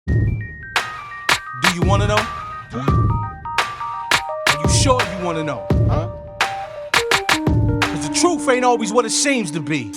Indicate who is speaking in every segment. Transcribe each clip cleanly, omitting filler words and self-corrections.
Speaker 1: Do you wanna know? Are you sure you wanna know? Huh? Cause the truth ain't always what it seems to be.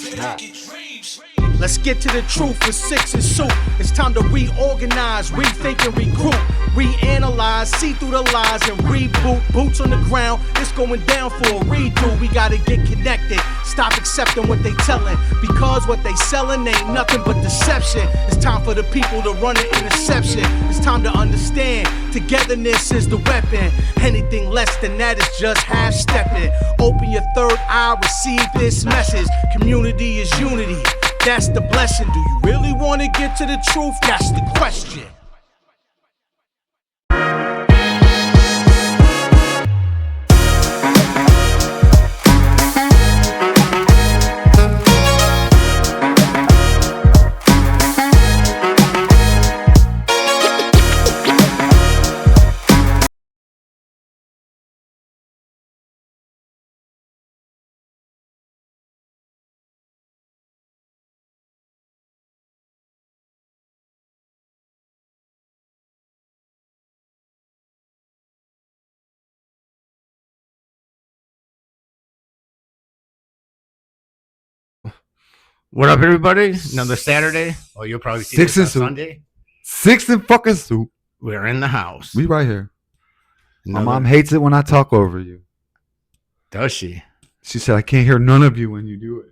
Speaker 1: Let's get to the truth with Six and Soup. It's time to reorganize, rethink and regroup, reanalyze, see through the lies and reboot. Boots on the ground, it's going down for a redo. We gotta get connected, stop accepting what they telling, because what they selling ain't nothing but deception. It's time for the people to run an interception. It's time to understand, togetherness is the weapon. Anything less than that is just half-stepping. Open your third eye, receive this message. Community is unity. That's the blessing. Do you really want to get to the truth? That's the question.
Speaker 2: What up, everybody? Another Saturday. Oh, you'll probably see this on Sunday.
Speaker 3: Six and fucking Soup.
Speaker 2: We're in the house.
Speaker 3: We right here. My mom hates it when I talk over you.
Speaker 2: Does she?
Speaker 3: She said, I can't hear none of you when you do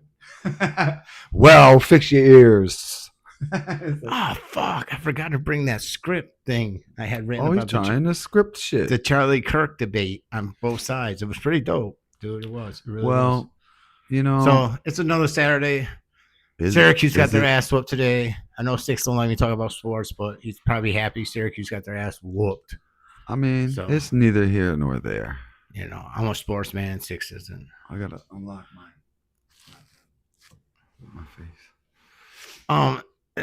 Speaker 3: it. Well, fix your ears.
Speaker 2: Oh, fuck. I forgot to bring that script thing I had written
Speaker 3: about.
Speaker 2: He's
Speaker 3: trying to script shit.
Speaker 2: The Chalie Kirk debate on both sides. It was pretty dope, dude. It was. It really was.
Speaker 3: You know.
Speaker 2: So it's another Saturday. Syracuse got their ass whooped today. I know Six don't like me talking about sports, but he's probably happy Syracuse got their ass whooped.
Speaker 3: I mean, so, it's neither here nor there.
Speaker 2: You know, I'm a sports man. Six isn't.
Speaker 3: I gotta unlock my face.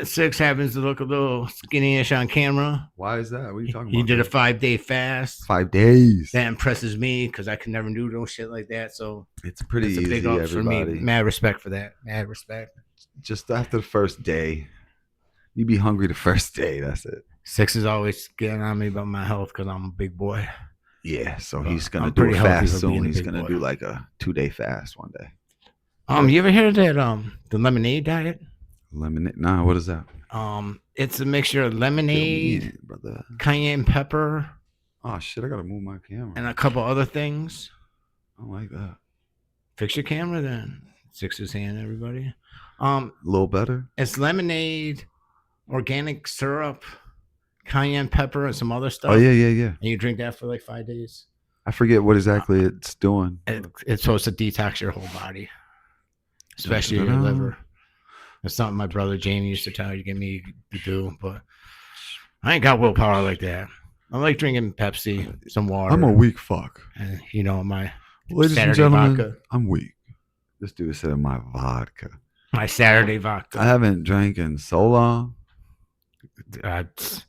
Speaker 2: Six happens to look a little skinny-ish on camera.
Speaker 3: Why is that? What are you talking about?
Speaker 2: He did a 5-day fast.
Speaker 3: 5 days.
Speaker 2: That impresses me because I could never do no shit like that. So
Speaker 3: it's pretty easy. A big ups for me.
Speaker 2: Mad respect for that. Mad respect.
Speaker 3: Just after the first day, you be hungry the first day. That's it.
Speaker 2: Six is always getting on me about my health because I'm a big boy.
Speaker 3: Yeah, so he's gonna do a fast soon. He's gonna do like a 2-day fast one day.
Speaker 2: You ever heard of that the lemonade diet?
Speaker 3: Lemonade? Nah, what is that?
Speaker 2: It's a mixture of lemonade, cayenne pepper.
Speaker 3: Oh shit! I gotta move my camera.
Speaker 2: And a couple other things.
Speaker 3: I don't like that.
Speaker 2: Fix your camera then. Six's hand, everybody.
Speaker 3: A little better.
Speaker 2: It's lemonade, organic syrup, cayenne pepper, and some other stuff.
Speaker 3: Oh yeah.
Speaker 2: And you drink that for like 5 days.
Speaker 3: I forget what exactly it's doing.
Speaker 2: It's supposed to detox your whole body, especially your liver. It's something my brother Jamie used to tell you, get me to do, but I ain't got willpower like that. I like drinking Pepsi, some water.
Speaker 3: I'm a weak fuck.
Speaker 2: And you know, my
Speaker 3: ladies
Speaker 2: Saturday
Speaker 3: and gentlemen,
Speaker 2: vodka.
Speaker 3: I'm weak. This dude said my vodka.
Speaker 2: My Saturday vodka.
Speaker 3: I haven't drank in so long.
Speaker 2: If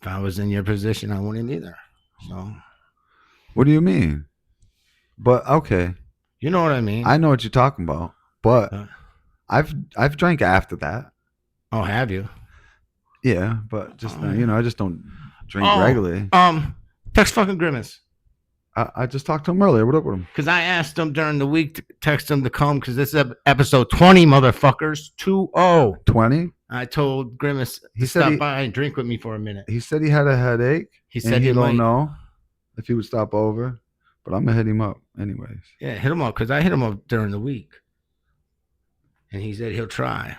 Speaker 2: I was in your position, I wouldn't either. So,
Speaker 3: what do you mean? But okay,
Speaker 2: you know what I mean.
Speaker 3: I know what you're talking about, but I've drank after that.
Speaker 2: Oh, have you?
Speaker 3: Yeah, but just I just don't drink regularly.
Speaker 2: Text fucking Grimace.
Speaker 3: I just talked to him earlier. What up with him?
Speaker 2: Because I asked him during the week to text him to come because this is episode 20, motherfuckers. 20.
Speaker 3: 20?
Speaker 2: I told Grimace to stop by and drink with me for a minute.
Speaker 3: He said he had a headache.
Speaker 2: He said
Speaker 3: he don't know if he would stop over, but I'm going to hit him up anyways.
Speaker 2: Yeah, hit him up because I hit him up during the week. And he said he'll try.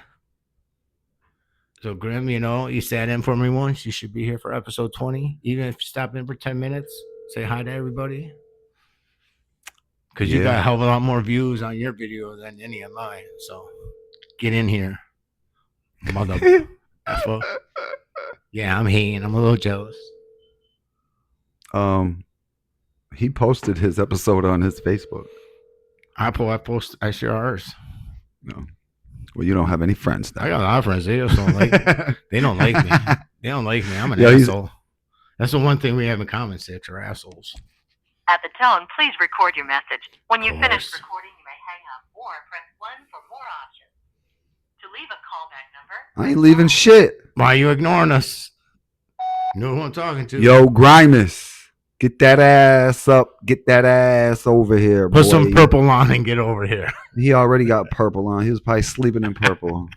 Speaker 2: So, Grim, you sat in for me once. You should be here for episode 20. Even if you stop in for 10 minutes, say hi to everybody. Because you got a hell of a lot more views on your video than any of mine. So, get in here. Mother effer. Yeah, I'm hating. I'm a little jealous.
Speaker 3: He posted his episode on his Facebook.
Speaker 2: I share ours.
Speaker 3: No. Well, you don't have any friends now.
Speaker 2: I got a lot of friends. They just don't like me. They don't like me. They don't like me. I'm an asshole. That's the one thing we have in common, Six. We're assholes.
Speaker 4: At the tone, please record your message. When you finish recording, you may hang up or press 1 for more options. To leave a callback number...
Speaker 3: I ain't leaving shit.
Speaker 2: Why are you ignoring us? You know who I'm talking to.
Speaker 3: Yo, Grimus. Get that ass up. Get that ass over here, boy.
Speaker 2: Put some purple on and get over here.
Speaker 3: He already got purple on. He was probably sleeping in purple.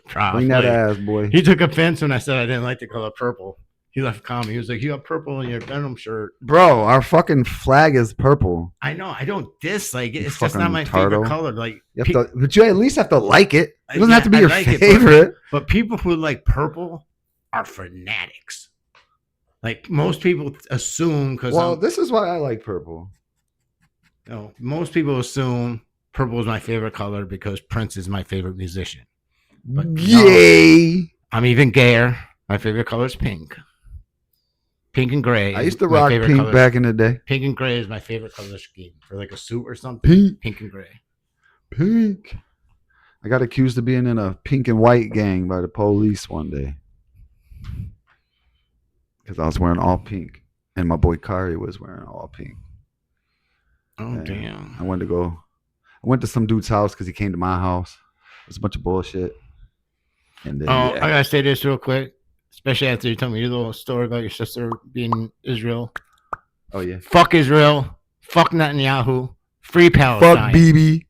Speaker 2: Probably.
Speaker 3: Bring that ass, boy.
Speaker 2: He took offense when I said I didn't like the color purple. He left a comment. He was like, "You have purple in your denim shirt."
Speaker 3: Bro, our fucking flag is purple.
Speaker 2: I know. I don't dislike it.
Speaker 3: You
Speaker 2: It's just not
Speaker 3: fucking
Speaker 2: my
Speaker 3: tardo.
Speaker 2: favorite color. Like,
Speaker 3: But you at least have to like it. It doesn't
Speaker 2: yeah,
Speaker 3: have to be
Speaker 2: I
Speaker 3: your
Speaker 2: like it,
Speaker 3: favorite.
Speaker 2: but people who like purple are fanatics. Like most people assume because
Speaker 3: This is why I like purple.
Speaker 2: most people assume purple is my favorite color because Prince is my favorite musician. But
Speaker 3: Yay!
Speaker 2: I'm even gayer. My favorite color is pink. Pink and gray.
Speaker 3: I used to
Speaker 2: my
Speaker 3: rock
Speaker 2: favorite
Speaker 3: pink
Speaker 2: color.
Speaker 3: back in the day.
Speaker 2: Pink and gray is my favorite color scheme for like a suit or something.
Speaker 3: Pink.
Speaker 2: Pink and gray.
Speaker 3: Pink. I got accused of being in a pink and white gang by the police one day. Because I was wearing all pink. And my boy Kery was wearing all pink.
Speaker 2: Oh,
Speaker 3: And
Speaker 2: damn.
Speaker 3: I went to some dude's house because he came to my house. It was a bunch of bullshit. And then,
Speaker 2: I gotta say this real quick, especially after you told me your little story about your sister being in Israel.
Speaker 3: Oh, yeah.
Speaker 2: Fuck Israel. Fuck Netanyahu. Free Palestine.
Speaker 3: Fuck BB.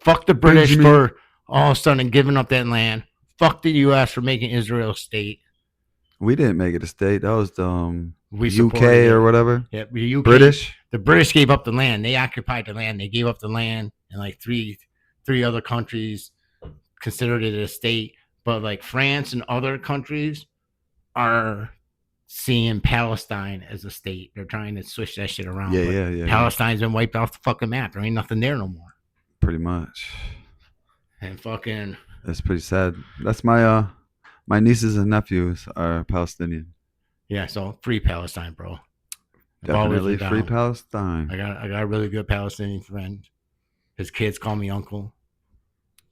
Speaker 2: Fuck the British
Speaker 3: Benjamin.
Speaker 2: for all of a sudden giving up that land. Fuck the U.S. for making Israel a state.
Speaker 3: We didn't make it a state. That was the
Speaker 2: We
Speaker 3: UK
Speaker 2: supported it.
Speaker 3: or whatever.
Speaker 2: Yeah, the UK,
Speaker 3: British.
Speaker 2: The British gave up the land. They occupied the land. They gave up the land, and like three other countries considered it a state. But like France and other countries are seeing Palestine as a state. They're trying to switch that shit around.
Speaker 3: Yeah,
Speaker 2: but
Speaker 3: yeah.
Speaker 2: Palestine's been wiped off the fucking map. There ain't nothing there no more.
Speaker 3: Pretty much.
Speaker 2: And fucking
Speaker 3: That's pretty sad. That's my my nieces and nephews are Palestinian.
Speaker 2: yeah. So free Palestine, bro. I've always
Speaker 3: Definitely
Speaker 2: been
Speaker 3: free
Speaker 2: down.
Speaker 3: Palestine.
Speaker 2: I got a really good Palestinian friend. His kids call me uncle.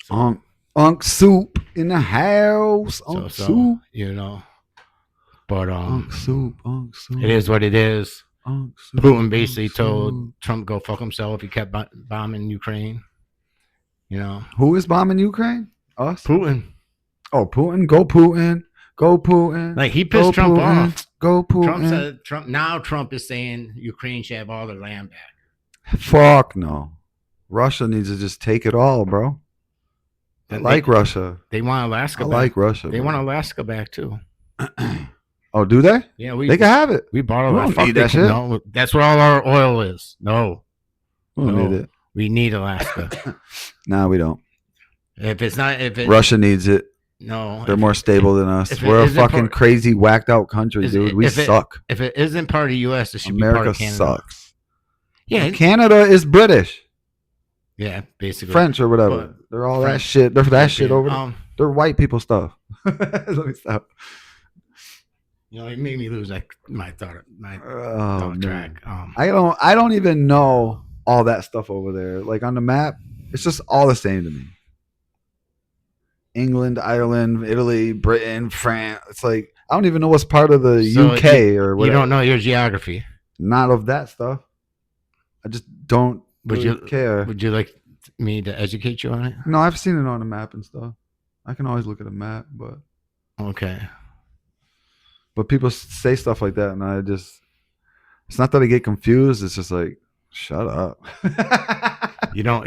Speaker 2: So,
Speaker 3: Unc Soup in the house. Unc Soup.
Speaker 2: you know. But
Speaker 3: Unc Soup. Unc Soup.
Speaker 2: it is what it is.
Speaker 3: Unc Soup.
Speaker 2: Putin basically
Speaker 3: Unc
Speaker 2: told
Speaker 3: Soup.
Speaker 2: Trump go fuck himself if he kept bombing Ukraine. You know,
Speaker 3: Who is bombing Ukraine? Us?
Speaker 2: Putin.
Speaker 3: Oh, Putin. Go Putin. Go Putin.
Speaker 2: Like he
Speaker 3: Go
Speaker 2: pissed Trump
Speaker 3: Putin.
Speaker 2: off.
Speaker 3: Go Putin.
Speaker 2: Trump said Trump is saying Ukraine should have all their land back.
Speaker 3: Fuck no. Russia needs to just take it all, bro. I like Russia.
Speaker 2: They want Alaska
Speaker 3: I
Speaker 2: back.
Speaker 3: like Russia.
Speaker 2: They
Speaker 3: bro.
Speaker 2: want Alaska back too.
Speaker 3: Oh, do they?
Speaker 2: Yeah,
Speaker 3: They can have it.
Speaker 2: we bought all
Speaker 3: We
Speaker 2: that.
Speaker 3: don't
Speaker 2: Fuck
Speaker 3: need
Speaker 2: they
Speaker 3: that
Speaker 2: can-
Speaker 3: shit.
Speaker 2: No, that's where all our oil is. No,
Speaker 3: We don't
Speaker 2: No.
Speaker 3: need it.
Speaker 2: we need Alaska.
Speaker 3: Nah, we don't.
Speaker 2: if it
Speaker 3: Russia needs it.
Speaker 2: no,
Speaker 3: They're more stable than us.
Speaker 2: if it
Speaker 3: We're a
Speaker 2: isn't
Speaker 3: fucking
Speaker 2: part-
Speaker 3: crazy, whacked out country,
Speaker 2: Is-
Speaker 3: dude. We
Speaker 2: if it-
Speaker 3: suck.
Speaker 2: if it isn't part of the U.S., it should be part
Speaker 3: America
Speaker 2: of Canada.
Speaker 3: sucks.
Speaker 2: Yeah,
Speaker 3: Canada is British,
Speaker 2: yeah, basically
Speaker 3: French, or whatever.
Speaker 2: But
Speaker 3: They're all that
Speaker 2: French-
Speaker 3: shit. They're that shit over there. They're white people stuff. Let me stop.
Speaker 2: You know, it made me lose like my thought
Speaker 3: Oh, man.
Speaker 2: track.
Speaker 3: I don't even know all that stuff over there. Like on the map, it's just all the same to me. England, Ireland, Italy, Britain, France. It's like I don't even know what's part of the
Speaker 2: So
Speaker 3: UK or whatever.
Speaker 2: You don't know your geography.
Speaker 3: Not of that stuff. I just don't really care.
Speaker 2: Would you like me to educate you on it?
Speaker 3: No, I've seen it on the map and stuff. I can always look at a map, but
Speaker 2: Okay.
Speaker 3: people say stuff like that, and I just. It's not that I get confused. It's just like, shut up.
Speaker 2: You don't.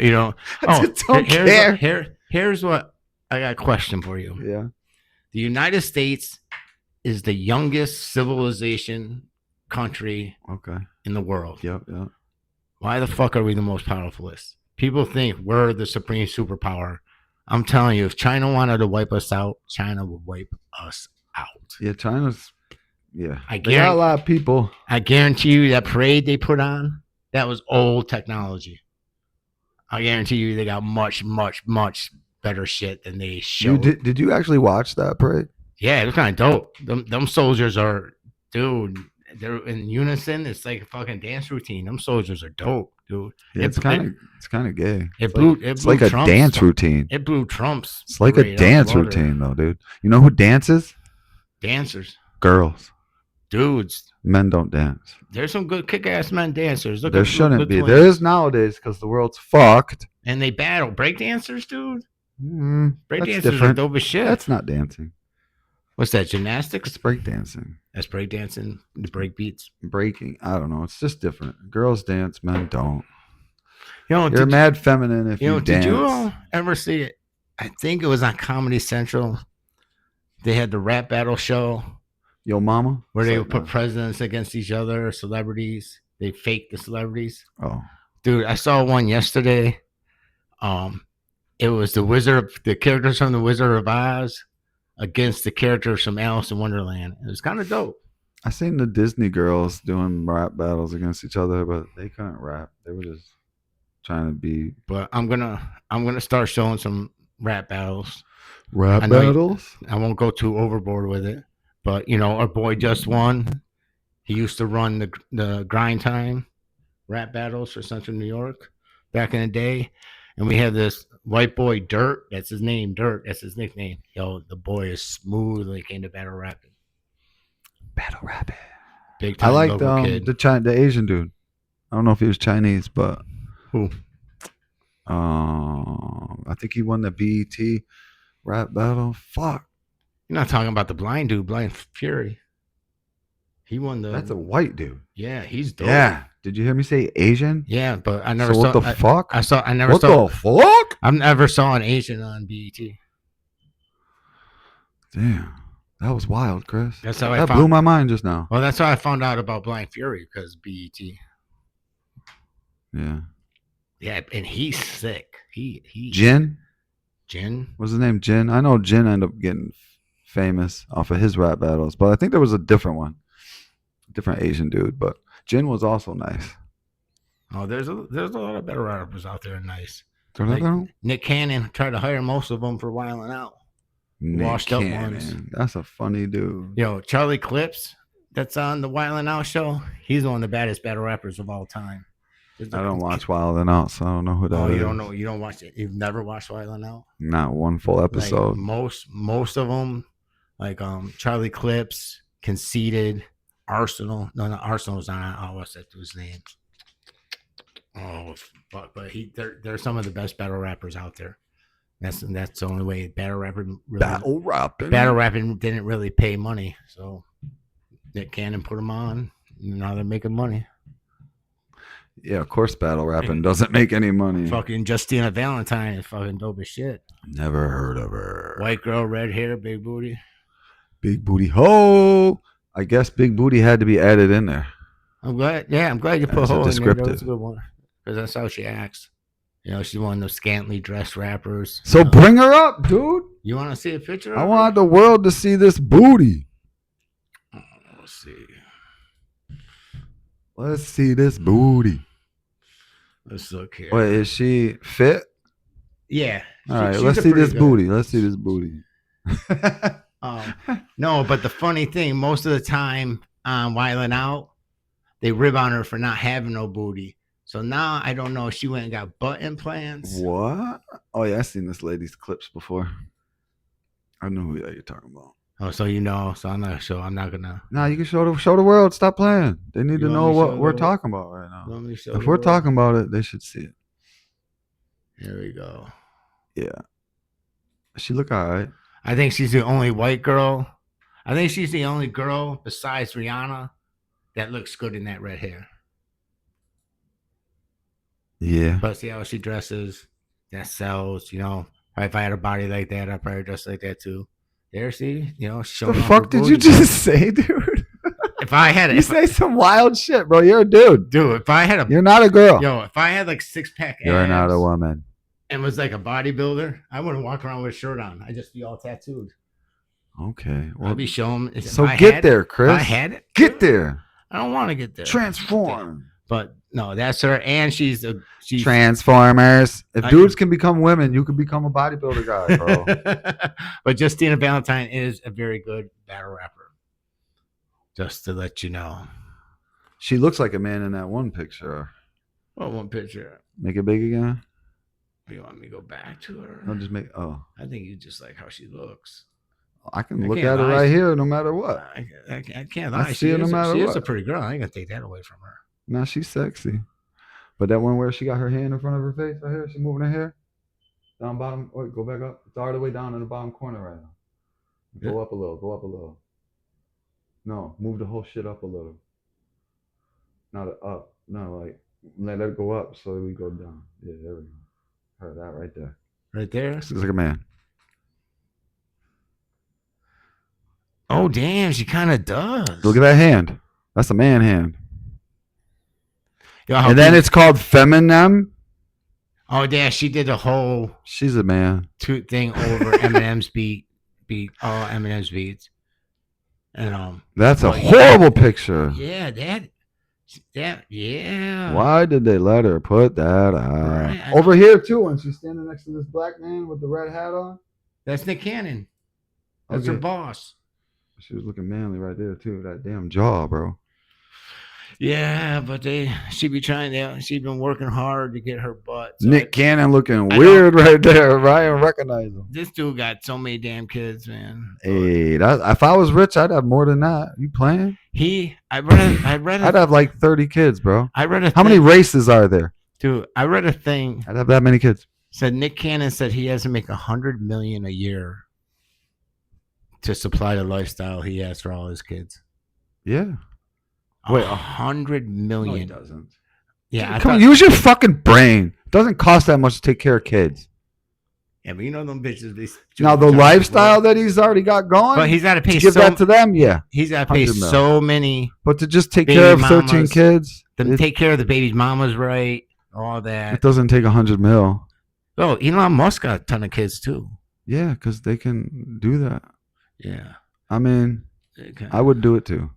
Speaker 2: I
Speaker 3: just don't care.
Speaker 2: Here's what I got a question for you.
Speaker 3: Yeah.
Speaker 2: The United States is the youngest civilization country
Speaker 3: Okay.
Speaker 2: in the world.
Speaker 3: Yep.
Speaker 2: Why the fuck are we the most powerfulest? People think we're the supreme superpower. I'm telling you, if China wanted to wipe us out, China would wipe us out.
Speaker 3: Yeah. China's. Yeah.
Speaker 2: I
Speaker 3: They got a lot of people.
Speaker 2: I guarantee you that parade they put on, that was old technology. I guarantee you they got much, much, much better shit than they showed.
Speaker 3: Did you actually watch that parade?
Speaker 2: Yeah, it was kind of dope. Them soldiers are, dude, they're in unison. It's like a fucking dance routine. Them soldiers are dope, dude.
Speaker 3: Yeah, it's kind of gay.
Speaker 2: It's
Speaker 3: like a
Speaker 2: Trump's
Speaker 3: dance routine.
Speaker 2: It blew Trump's.
Speaker 3: It's like a
Speaker 2: parade out
Speaker 3: dance
Speaker 2: of water.
Speaker 3: routine, though, dude. You know who dances?
Speaker 2: Dancers,
Speaker 3: Girls.
Speaker 2: dudes.
Speaker 3: Men don't dance.
Speaker 2: There's some good kick-ass men dancers.
Speaker 3: There shouldn't be. There is nowadays because the world's fucked.
Speaker 2: And they battle break dancers, dude.
Speaker 3: Break
Speaker 2: Break
Speaker 3: that's
Speaker 2: dancers are
Speaker 3: different.
Speaker 2: dope as shit.
Speaker 3: That's not dancing.
Speaker 2: What's that? Gymnastics?
Speaker 3: It's breakdancing.
Speaker 2: That's breakdancing. The break beats.
Speaker 3: Breaking. I don't know. It's just different. Girls dance, men don't.
Speaker 2: You're
Speaker 3: You're mad feminine if you
Speaker 2: Did
Speaker 3: dance.
Speaker 2: you ever see it? I think it was on Comedy Central. They had the rap battle show
Speaker 3: Yo mama?
Speaker 2: where they would put presidents against each other, celebrities. They fake the celebrities.
Speaker 3: Oh.
Speaker 2: Dude, I saw one yesterday. It was the characters from the Wizard of Oz against the characters from Alice in Wonderland. It was kind of dope.
Speaker 3: I seen the Disney girls doing rap battles against each other, but they couldn't rap. They were just trying to be.
Speaker 2: But I'm gonna start showing some rap battles.
Speaker 3: Rap battles?
Speaker 2: I won't go too overboard with it, but our boy just won. He used to run the Grind Time rap battles for Central New York back in the day, and we have this white boy Dirt. That's his name, Dirt. That's his nickname. Yo, the boy is smooth when it came to battle rapping.
Speaker 3: Battle rapping.
Speaker 2: Big time.
Speaker 3: I liked
Speaker 2: kid.
Speaker 3: the Asian dude. I don't know if he was Chinese, but
Speaker 2: who?
Speaker 3: I think he won the BET rap battle. Fuck.
Speaker 2: You're not talking about the blind dude, Blind Fury. He won the.
Speaker 3: That's a white dude.
Speaker 2: Yeah, he's dope.
Speaker 3: Yeah. Did you hear me say Asian?
Speaker 2: Yeah, but I never
Speaker 3: So
Speaker 2: saw.
Speaker 3: what the fuck?
Speaker 2: I never
Speaker 3: what
Speaker 2: saw.
Speaker 3: the fuck?
Speaker 2: I never saw an Asian on BET.
Speaker 3: Damn. That was wild, Chris.
Speaker 2: That's how
Speaker 3: that blew my mind just now.
Speaker 2: Well, that's how I found out about Blind Fury, because BET.
Speaker 3: Yeah.
Speaker 2: Yeah, and he's sick. He
Speaker 3: Jin?
Speaker 2: Jin?
Speaker 3: What's his name? Jin? I know Jin ended up getting famous off of his rap battles, but I think there was a different one. Different Asian dude, but Jin was also nice.
Speaker 2: Oh, there's a lot of better rappers out there nice.
Speaker 3: Like,
Speaker 2: Nick Cannon tried to hire most of them for Wildin' Out. Washed up ones.
Speaker 3: That's a funny dude.
Speaker 2: Charlie Clips, that's on the Wildin' Out show. He's one of the baddest battle rappers of all time.
Speaker 3: I don't watch Wildin' Out, so I don't know who that is.
Speaker 2: Oh, you don't know? You don't watch it? You've never watched Wildin' Out?
Speaker 3: Not one full episode.
Speaker 2: Like most of them, like Charlie Clips, Conceited, Arsenal. No, not Arsenal's not. What's that dude's name? Oh, fuck! But they're some of the best battle rappers out there. That's the only way battle rapping didn't really pay money. So Nick Cannon put them on. Now they're making money.
Speaker 3: Yeah, of course, battle rapping doesn't make any money.
Speaker 2: Fucking Justina Valentine is fucking dope as shit.
Speaker 3: Never heard of her.
Speaker 2: White girl, red hair, big booty.
Speaker 3: Big booty ho. I guess big booty had to be added in there.
Speaker 2: I'm glad you put
Speaker 3: As a
Speaker 2: her in there.
Speaker 3: descriptive.
Speaker 2: That's a good one. Because that's how she acts. She's one of those scantily dressed rappers.
Speaker 3: So bring her up, dude.
Speaker 2: You want to see a picture of
Speaker 3: I
Speaker 2: her?
Speaker 3: want the world to see this booty.
Speaker 2: Let's see.
Speaker 3: Let's see this booty.
Speaker 2: Let's look here.
Speaker 3: Wait, is she fit?
Speaker 2: Yeah.
Speaker 3: All right, let's see this booty. Let's see this booty.
Speaker 2: No, but the funny thing, most of the time on Wildin' Out, they rib on her for not having no booty. So now I don't know if she went and got butt implants.
Speaker 3: What? Oh yeah, I've seen this lady's clips before. I know who you're talking about.
Speaker 2: Oh, so so I'm not sure. I'm not gonna.
Speaker 3: Nah, you can show the world. Stop playing. They need to know what we're talking about right now. If we're talking about it, they should see it.
Speaker 2: Here we go.
Speaker 3: Yeah. She look all right.
Speaker 2: I think she's the only white girl. I think she's the only girl besides Rihanna that looks good in that red hair.
Speaker 3: Yeah.
Speaker 2: But see how she dresses. That sells, If I had a body like that, I'd probably dress like that too. There, see?
Speaker 3: The fuck did you just say, dude?
Speaker 2: If I had it.
Speaker 3: You say some wild shit, bro. You're a dude.
Speaker 2: Dude, if I had
Speaker 3: You're not a girl.
Speaker 2: if I had like 6-pack abs.
Speaker 3: You're not a woman.
Speaker 2: And was like a bodybuilder, I wouldn't walk around with a shirt on. I'd just be all tattooed.
Speaker 3: Okay. Well,
Speaker 2: I'd be showing.
Speaker 3: So get there, Chris.
Speaker 2: If I had it.
Speaker 3: Get there.
Speaker 2: I don't want to get there.
Speaker 3: Transform.
Speaker 2: But no, that's her. And she's
Speaker 3: Transformers. If dudes can become women, you can become a bodybuilder guy, bro.
Speaker 2: But Justina Valentine is a very good battle rapper. Just to let you know.
Speaker 3: She looks like a man in that one picture.
Speaker 2: What one picture?
Speaker 3: Make it big again?
Speaker 2: You want me to go back to her?
Speaker 3: No, just make. Oh,
Speaker 2: I think you just like how she looks.
Speaker 3: I can look at her right here, no matter what.
Speaker 2: I can't lie.
Speaker 3: I see her no matter
Speaker 2: She
Speaker 3: what.
Speaker 2: is a pretty girl. I ain't gonna take that away from her.
Speaker 3: Nah, she's sexy. But that one where she got her hand in front of her face right here, she moving her hair down bottom. Wait, go back up. It's all the way down in the bottom corner right now. Go up a little. Go up a little. No, move the whole shit up a little. Not up. No, like let it go up so we go down. Yeah, there we go. Heard that right there.
Speaker 2: Right there.
Speaker 3: Looks like a man.
Speaker 2: Oh damn, she kind of does.
Speaker 3: Look at that hand. That's a man hand.
Speaker 2: Yo, how
Speaker 3: And then
Speaker 2: cute-
Speaker 3: it's called Feminem.
Speaker 2: Oh yeah, she did a whole
Speaker 3: She's a man.
Speaker 2: thing over Eminem's beat all Eminem's beats, and
Speaker 3: That's a
Speaker 2: Well,
Speaker 3: horrible picture.
Speaker 2: yeah, that yeah.
Speaker 3: Why did they let her put that out?
Speaker 2: Right, I
Speaker 3: Over here too, when she's standing next to this black man with the red hat on.
Speaker 2: That's Nick Cannon. That's her
Speaker 3: Okay.
Speaker 2: boss.
Speaker 3: She was looking manly right there too. That damn jaw, bro.
Speaker 2: Yeah, but she be trying to. She been working hard to get her butt. So
Speaker 3: Nick Cannon looking
Speaker 2: I
Speaker 3: weird right there. Ryan recognize him.
Speaker 2: This dude got so many damn kids, man.
Speaker 3: Hey, if I was rich, I'd have more than that. You playing?
Speaker 2: I read
Speaker 3: I'd have like 30 kids, bro.
Speaker 2: I read a
Speaker 3: How many races are there?
Speaker 2: dude? I read a thing.
Speaker 3: I'd have that many kids.
Speaker 2: Said Nick Cannon said he has to make $100 million a year to supply the lifestyle he has for all his kids.
Speaker 3: Yeah. Wait,
Speaker 2: $100
Speaker 3: No, he
Speaker 2: million.
Speaker 3: doesn't.
Speaker 2: Yeah, I
Speaker 3: Come on,
Speaker 2: thought,
Speaker 3: use your fucking brain. It doesn't cost that much to take care of kids.
Speaker 2: yeah, but you know them bitches.
Speaker 3: Now the lifestyle that he's already got going,
Speaker 2: but he's got to pay
Speaker 3: to give
Speaker 2: so.
Speaker 3: that to them, yeah.
Speaker 2: He's got to pay
Speaker 3: 100 mil.
Speaker 2: so many.
Speaker 3: But to just take
Speaker 2: Baby
Speaker 3: care of 13
Speaker 2: mamas,
Speaker 3: kids,
Speaker 2: Them
Speaker 3: it,
Speaker 2: take care of the baby's mamas, right? All
Speaker 3: it
Speaker 2: that.
Speaker 3: doesn't take 100 mil.
Speaker 2: Oh, Elon Musk got a ton of kids too.
Speaker 3: Yeah, because they can do that.
Speaker 2: Yeah,
Speaker 3: I mean,
Speaker 2: okay.
Speaker 3: I would do it too.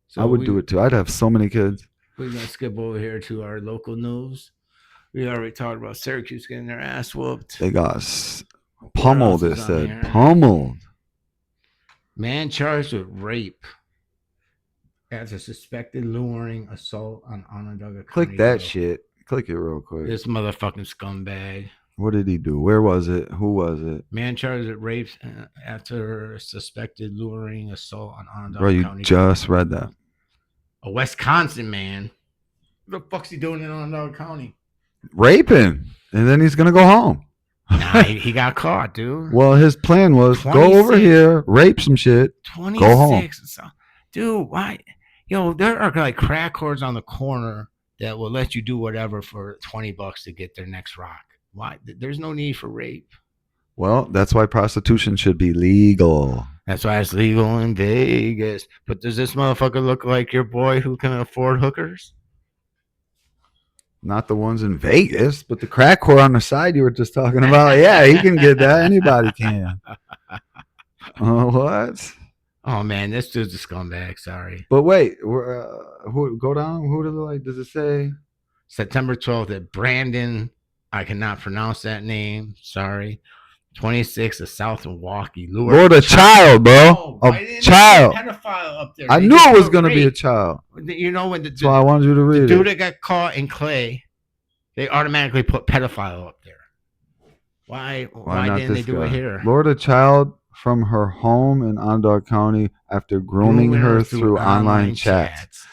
Speaker 2: So
Speaker 3: I would do it too. I'd have so many kids.
Speaker 2: We're gonna skip over here to our local news. We already talked about Syracuse getting their ass whooped.
Speaker 3: They got
Speaker 2: What
Speaker 3: pummeled,
Speaker 2: else
Speaker 3: it
Speaker 2: is on
Speaker 3: said.
Speaker 2: here?
Speaker 3: Pummeled.
Speaker 2: Man charged with rape as a suspected luring assault on Onondaga County.
Speaker 3: Click that
Speaker 2: Road.
Speaker 3: shit. Click it real quick.
Speaker 2: This motherfucking scumbag.
Speaker 3: What did he do? Where was it? Who was it?
Speaker 2: Man charged with rape after suspected luring assault on Onondaga
Speaker 3: Bro, you
Speaker 2: County.
Speaker 3: just read that.
Speaker 2: A Wisconsin man. What the fuck's he doing in Onondaga County?
Speaker 3: Raping. And then he's going to go home.
Speaker 2: Nah, he got caught, dude.
Speaker 3: Well, his plan was go over
Speaker 2: 26.
Speaker 3: here, rape some shit.
Speaker 2: 26.
Speaker 3: Go home.
Speaker 2: So, dude, why? Yo, there are like crack whores on the corner that will let you do whatever for $20 to get their next rock. Why? There's no need for rape.
Speaker 3: Well, that's why prostitution should be legal.
Speaker 2: That's why it's legal in Vegas. But does this motherfucker look like your boy who can afford hookers?
Speaker 3: Not the ones in Vegas, but the crack whore on the side you were just talking about. Yeah, he can get that. Anybody can. What?
Speaker 2: Oh man, this dude's a scumbag. Sorry.
Speaker 3: But wait, who go down? Who does it say?
Speaker 2: September 12th at Brandon. I cannot pronounce that name. Sorry. 26 of South Milwaukee.
Speaker 3: Lord, a child, bro.
Speaker 2: Oh, why
Speaker 3: A
Speaker 2: didn't they
Speaker 3: child.
Speaker 2: put a pedophile up there?
Speaker 3: I
Speaker 2: They
Speaker 3: knew
Speaker 2: just
Speaker 3: it was
Speaker 2: put
Speaker 3: going to be a
Speaker 2: rape.
Speaker 3: child.
Speaker 2: You know when
Speaker 3: That's why I wanted you to
Speaker 2: the
Speaker 3: read
Speaker 2: dude
Speaker 3: it.
Speaker 2: that got caught in Clay, they automatically put pedophile up there. Why
Speaker 3: not
Speaker 2: didn't they
Speaker 3: this
Speaker 2: do
Speaker 3: guy?
Speaker 2: it here?
Speaker 3: Lured a child from her home in Onondaga County after grooming her through online chats.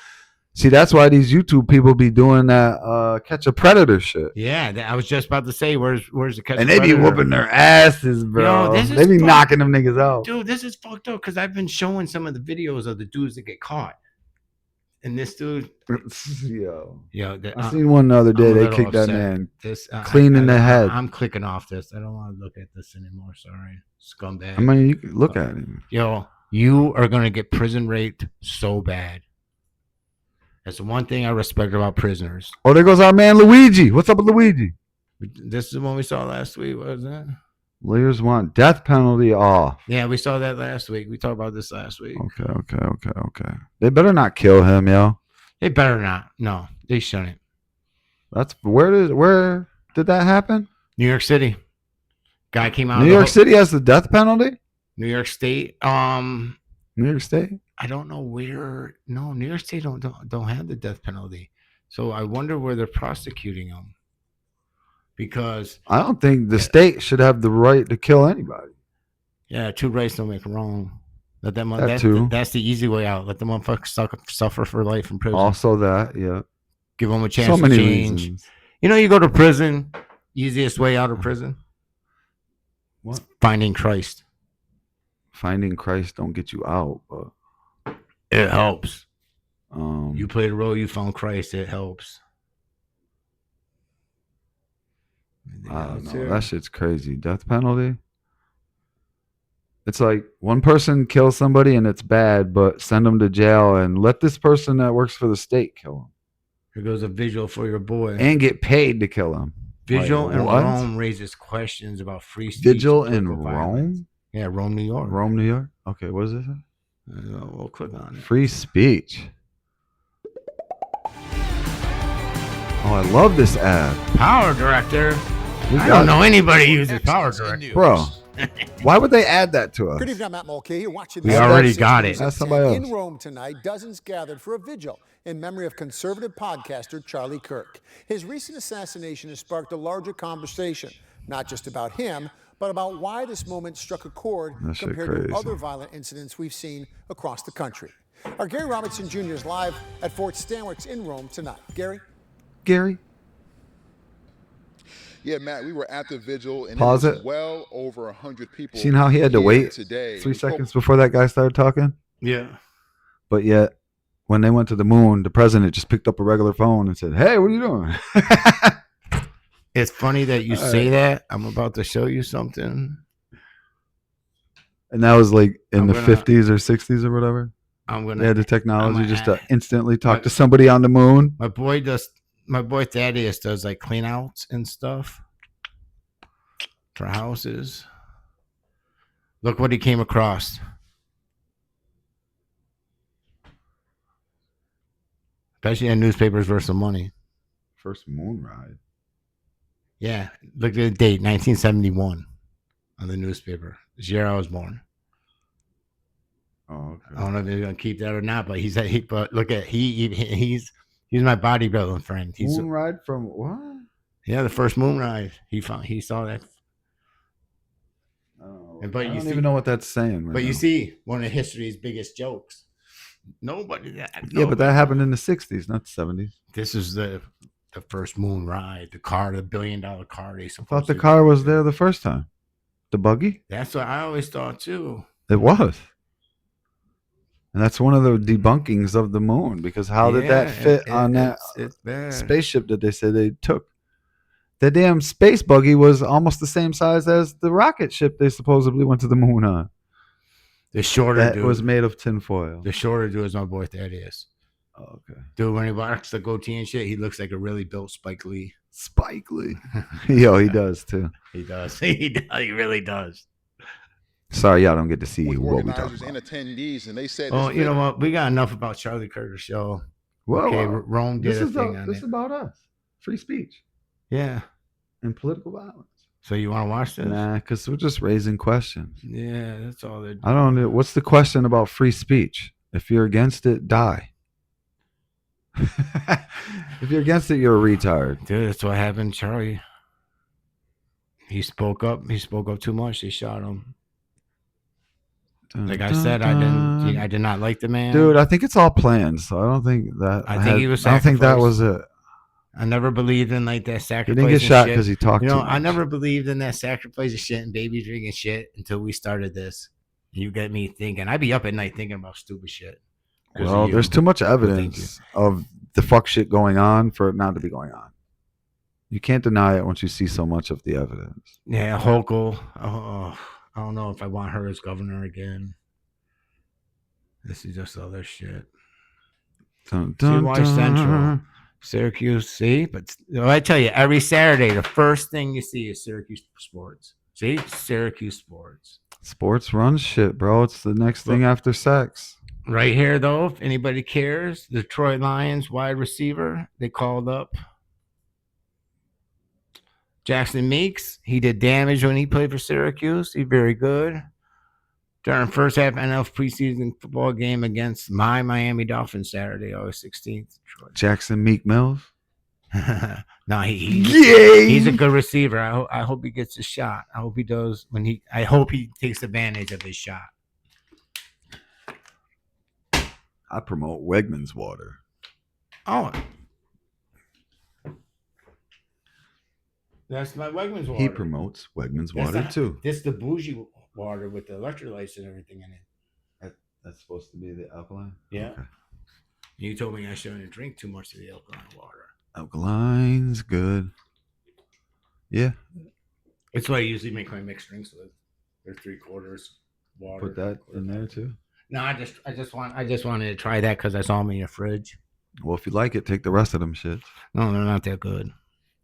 Speaker 3: See, that's why these YouTube people be doing that catch a predator shit.
Speaker 2: Yeah, I was just about to say, where's the catch?
Speaker 3: And they be
Speaker 2: predator?
Speaker 3: whooping their asses, bro.
Speaker 2: Yo, this is
Speaker 3: They be
Speaker 2: fuck-
Speaker 3: knocking them niggas out.
Speaker 2: Dude, this is fucked up because I've been showing some of the videos of the dudes that get caught. And this dude,
Speaker 3: Yo.
Speaker 2: yo,
Speaker 3: I seen one the other day.
Speaker 2: I'm a
Speaker 3: They
Speaker 2: little
Speaker 3: kicked that
Speaker 2: upset.
Speaker 3: man
Speaker 2: this
Speaker 3: clean in the head.
Speaker 2: I'm clicking off this. I don't want to look at this anymore. Sorry, scumbag.
Speaker 3: I mean, you can look at him.
Speaker 2: Yo, you are gonna get prison raped so bad. That's the one thing I respect about prisoners.
Speaker 3: Oh, there goes our man Luigi. What's up with Luigi?
Speaker 2: This is the one we saw last week, wasn't it?
Speaker 3: Lawyers want death penalty off.
Speaker 2: Yeah, we saw that last week. We talked about this last week.
Speaker 3: Okay. They better not kill him, yo.
Speaker 2: They better not. No, they shouldn't.
Speaker 3: That's where did that happen?
Speaker 2: New York City. Guy came out.
Speaker 3: New York City has the death penalty?
Speaker 2: New York State.
Speaker 3: New York State?
Speaker 2: I don't know where. No, New York State don't have the death penalty. So I wonder where they're prosecuting him. Because
Speaker 3: I don't think the state should have the right to kill anybody.
Speaker 2: yeah, two rights don't make a wrong. Let them.
Speaker 3: That too.
Speaker 2: That's the easy way out. Let the motherfucker suffer for life in prison.
Speaker 3: Also that, yeah.
Speaker 2: Give them a chance
Speaker 3: So
Speaker 2: to
Speaker 3: many
Speaker 2: change.
Speaker 3: reasons.
Speaker 2: You know, you go to prison. Easiest way out of prison.
Speaker 3: What?
Speaker 2: Finding Christ.
Speaker 3: finding Christ don't get you out, but
Speaker 2: It helps.
Speaker 3: um,
Speaker 2: You played a role, you found Christ, it helps.
Speaker 3: I don't know. That shit's crazy. Death penalty. It's like one person kills somebody and it's bad, but send them to jail and let this person that works for the state kill him.
Speaker 2: Here goes a visual for your boy.
Speaker 3: And get paid to kill him.
Speaker 2: Vigil
Speaker 3: Like,
Speaker 2: in
Speaker 3: what?
Speaker 2: Rome raises questions about free speech.
Speaker 3: Vigil
Speaker 2: and
Speaker 3: in
Speaker 2: political violence.
Speaker 3: Rome?
Speaker 2: Yeah, Rome, New York.
Speaker 3: Rome, New York? Okay, what is it?
Speaker 2: We'll click on it.
Speaker 3: Free speech. Oh, I love this ad.
Speaker 2: Power Director.
Speaker 3: We
Speaker 2: I
Speaker 3: got
Speaker 2: don't know anybody who uses Power Director.
Speaker 3: Bro, why would they add that to us?
Speaker 5: Good evening, I'm Matt Mulcahy. You're watching
Speaker 2: We
Speaker 5: the
Speaker 2: already
Speaker 5: CBS
Speaker 2: got
Speaker 5: News
Speaker 2: it.
Speaker 5: at
Speaker 3: That's somebody
Speaker 5: 10.
Speaker 3: else.
Speaker 5: In Rome tonight, dozens gathered for a vigil in memory of conservative podcaster Charlie Kirk. His recent assassination has sparked a larger conversation, not just about him, but about why this moment struck a chord
Speaker 3: That shit
Speaker 5: compared
Speaker 3: crazy.
Speaker 5: to other violent incidents we've seen across the country. Our Gary Robertson Jr. is live at Fort Stanwix in Rome tonight.
Speaker 3: Gary?
Speaker 6: Yeah, Matt, we were at the vigil, and
Speaker 3: Pause
Speaker 6: it was
Speaker 3: it.
Speaker 6: well over 100 people.
Speaker 3: Seen how he had to
Speaker 6: here
Speaker 3: wait
Speaker 6: today.
Speaker 3: 3 seconds before that guy started talking?
Speaker 2: Yeah.
Speaker 3: But yet, when they went to the moon, the president just picked up a regular phone and said, "Hey, what are you doing?"
Speaker 2: It's funny that you say that. I'm about to show you something.
Speaker 3: And that was like in
Speaker 2: I'm
Speaker 3: the
Speaker 2: gonna-
Speaker 3: 50s or 60s or whatever.
Speaker 2: I'm gonna.
Speaker 3: They had the technology
Speaker 2: I'm
Speaker 3: just
Speaker 2: gonna-
Speaker 3: to instantly talk
Speaker 2: my-
Speaker 3: to somebody on the moon.
Speaker 2: My boy Thaddeus does like clean outs and stuff for houses. Look what he came across. Especially in newspapers worth some money.
Speaker 3: First moon ride.
Speaker 2: Yeah. Look at the date, 1971 on the newspaper. This year I was born.
Speaker 3: Oh,
Speaker 2: I
Speaker 3: okay.
Speaker 2: don't know if he's gonna keep that or not, but but look at he's my bodybuilding friend. He's
Speaker 3: Moon ride from what?
Speaker 2: the first moon ride. He saw that.
Speaker 3: Oh,
Speaker 2: But
Speaker 3: I
Speaker 2: you
Speaker 3: don't
Speaker 2: see-
Speaker 3: even know what that's saying. Right
Speaker 2: But you
Speaker 3: now.
Speaker 2: see, one of history's biggest jokes.
Speaker 3: Yeah, but that happened in the 60s, not the 70s.
Speaker 2: This is the first moon ride, the car, the $1 billion car. They
Speaker 3: I thought
Speaker 2: supposed
Speaker 3: the
Speaker 2: to
Speaker 3: car
Speaker 2: go
Speaker 3: was
Speaker 2: to.
Speaker 3: there the first time. The buggy?
Speaker 2: That's what I always thought too.
Speaker 3: It was. And that's one of the debunkings of the moon, because how did that fit on that
Speaker 2: It's bad.
Speaker 3: spaceship that they said they took? The damn space buggy was almost the same size as the rocket ship they supposedly went to the moon on.
Speaker 2: The shorter
Speaker 3: That
Speaker 2: dude
Speaker 3: was made of tinfoil.
Speaker 2: The shorter dude is my boy Thaddeus.
Speaker 3: Oh, okay.
Speaker 2: Dude, when he rocks the goatee and shit, he looks like a really built Spike Lee.
Speaker 3: Spike Lee. Yo, he does too.
Speaker 2: He does. He really does.
Speaker 3: Sorry, y'all don't get to see
Speaker 6: with
Speaker 3: what we talking
Speaker 6: organizers and
Speaker 3: about.
Speaker 6: attendees, and they said,
Speaker 2: Oh,
Speaker 6: this
Speaker 2: you know what? We got enough about Charlie Kirk's show.
Speaker 3: Whoa,
Speaker 2: Okay,
Speaker 3: whoa.
Speaker 2: Rome did
Speaker 3: This
Speaker 2: a
Speaker 3: is
Speaker 2: thing on
Speaker 3: this
Speaker 2: it.
Speaker 3: is about us. Free speech
Speaker 2: Yeah.
Speaker 3: and political violence.
Speaker 2: So you want to watch this?
Speaker 3: Nah, because we're just raising questions.
Speaker 2: Yeah, that's all they're doing.
Speaker 3: I don't know. What's the question about free speech? If you're against it, die. If you're against it, you're a retard.
Speaker 2: Dude, that's what happened, Charlie. He spoke up. He spoke up too much. They shot him. Like I said, I did not like the man.
Speaker 3: Dude, I think it's all planned, so I don't think that.
Speaker 2: I think he was
Speaker 3: I don't think that
Speaker 2: sacrificed.
Speaker 3: was it.
Speaker 2: I never believed in like that
Speaker 3: He
Speaker 2: sacrifice.
Speaker 3: didn't get
Speaker 2: and
Speaker 3: shot
Speaker 2: shit.
Speaker 3: because he talked
Speaker 2: You
Speaker 3: too
Speaker 2: know,
Speaker 3: much.
Speaker 2: I never believed in that sacrifice of shit and baby drinking shit until we started this. You get me thinking. I'd be up at night thinking about stupid shit. 'Cause of
Speaker 3: Well,
Speaker 2: you.
Speaker 3: there's too much
Speaker 2: thank
Speaker 3: evidence of the fuck shit going on for it not to be going on. You can't deny it once you see so much of the evidence.
Speaker 2: Yeah, Hochul. Oh, I don't know if I want her as governor again. This is just other shit.
Speaker 3: Dun,
Speaker 2: See,
Speaker 3: dun,
Speaker 2: why
Speaker 3: dun.
Speaker 2: Central? Syracuse, see? But I tell you, every Saturday, the first thing you see is Syracuse sports. See? Syracuse sports.
Speaker 3: Sports run shit, bro. It's the next thing after sex.
Speaker 2: Right here, though, if anybody cares, the Detroit Lions wide receiver, they called up Jackson Meeks. He did damage when he played for Syracuse. He's very good. During first half NFL preseason football game against my Miami Dolphins Saturday, August 16th. Detroit.
Speaker 3: Jackson Meek Mills.
Speaker 2: No, he's
Speaker 3: Yay!
Speaker 2: a good receiver. I hope he gets a shot. I hope he does I hope he takes advantage of his shot.
Speaker 3: I promote Wegmans water.
Speaker 2: Oh. That's my Wegmans water.
Speaker 3: He promotes Wegmans
Speaker 2: That's
Speaker 3: water
Speaker 2: not-
Speaker 3: too.
Speaker 2: This the bougie water with the electrolytes and everything in it.
Speaker 3: That's supposed to be the alkaline?
Speaker 2: Yeah.
Speaker 3: Okay.
Speaker 2: You told me I shouldn't drink too much of the alkaline water.
Speaker 3: Alkaline's good. Yeah.
Speaker 2: It's what I usually make my mixed drinks with. They're 3/4 water.
Speaker 3: Put that in there too.
Speaker 2: No, I just wanted to try that because I saw them in your fridge.
Speaker 3: Well, if you like it, take the rest of them shits.
Speaker 2: No, they're not that good.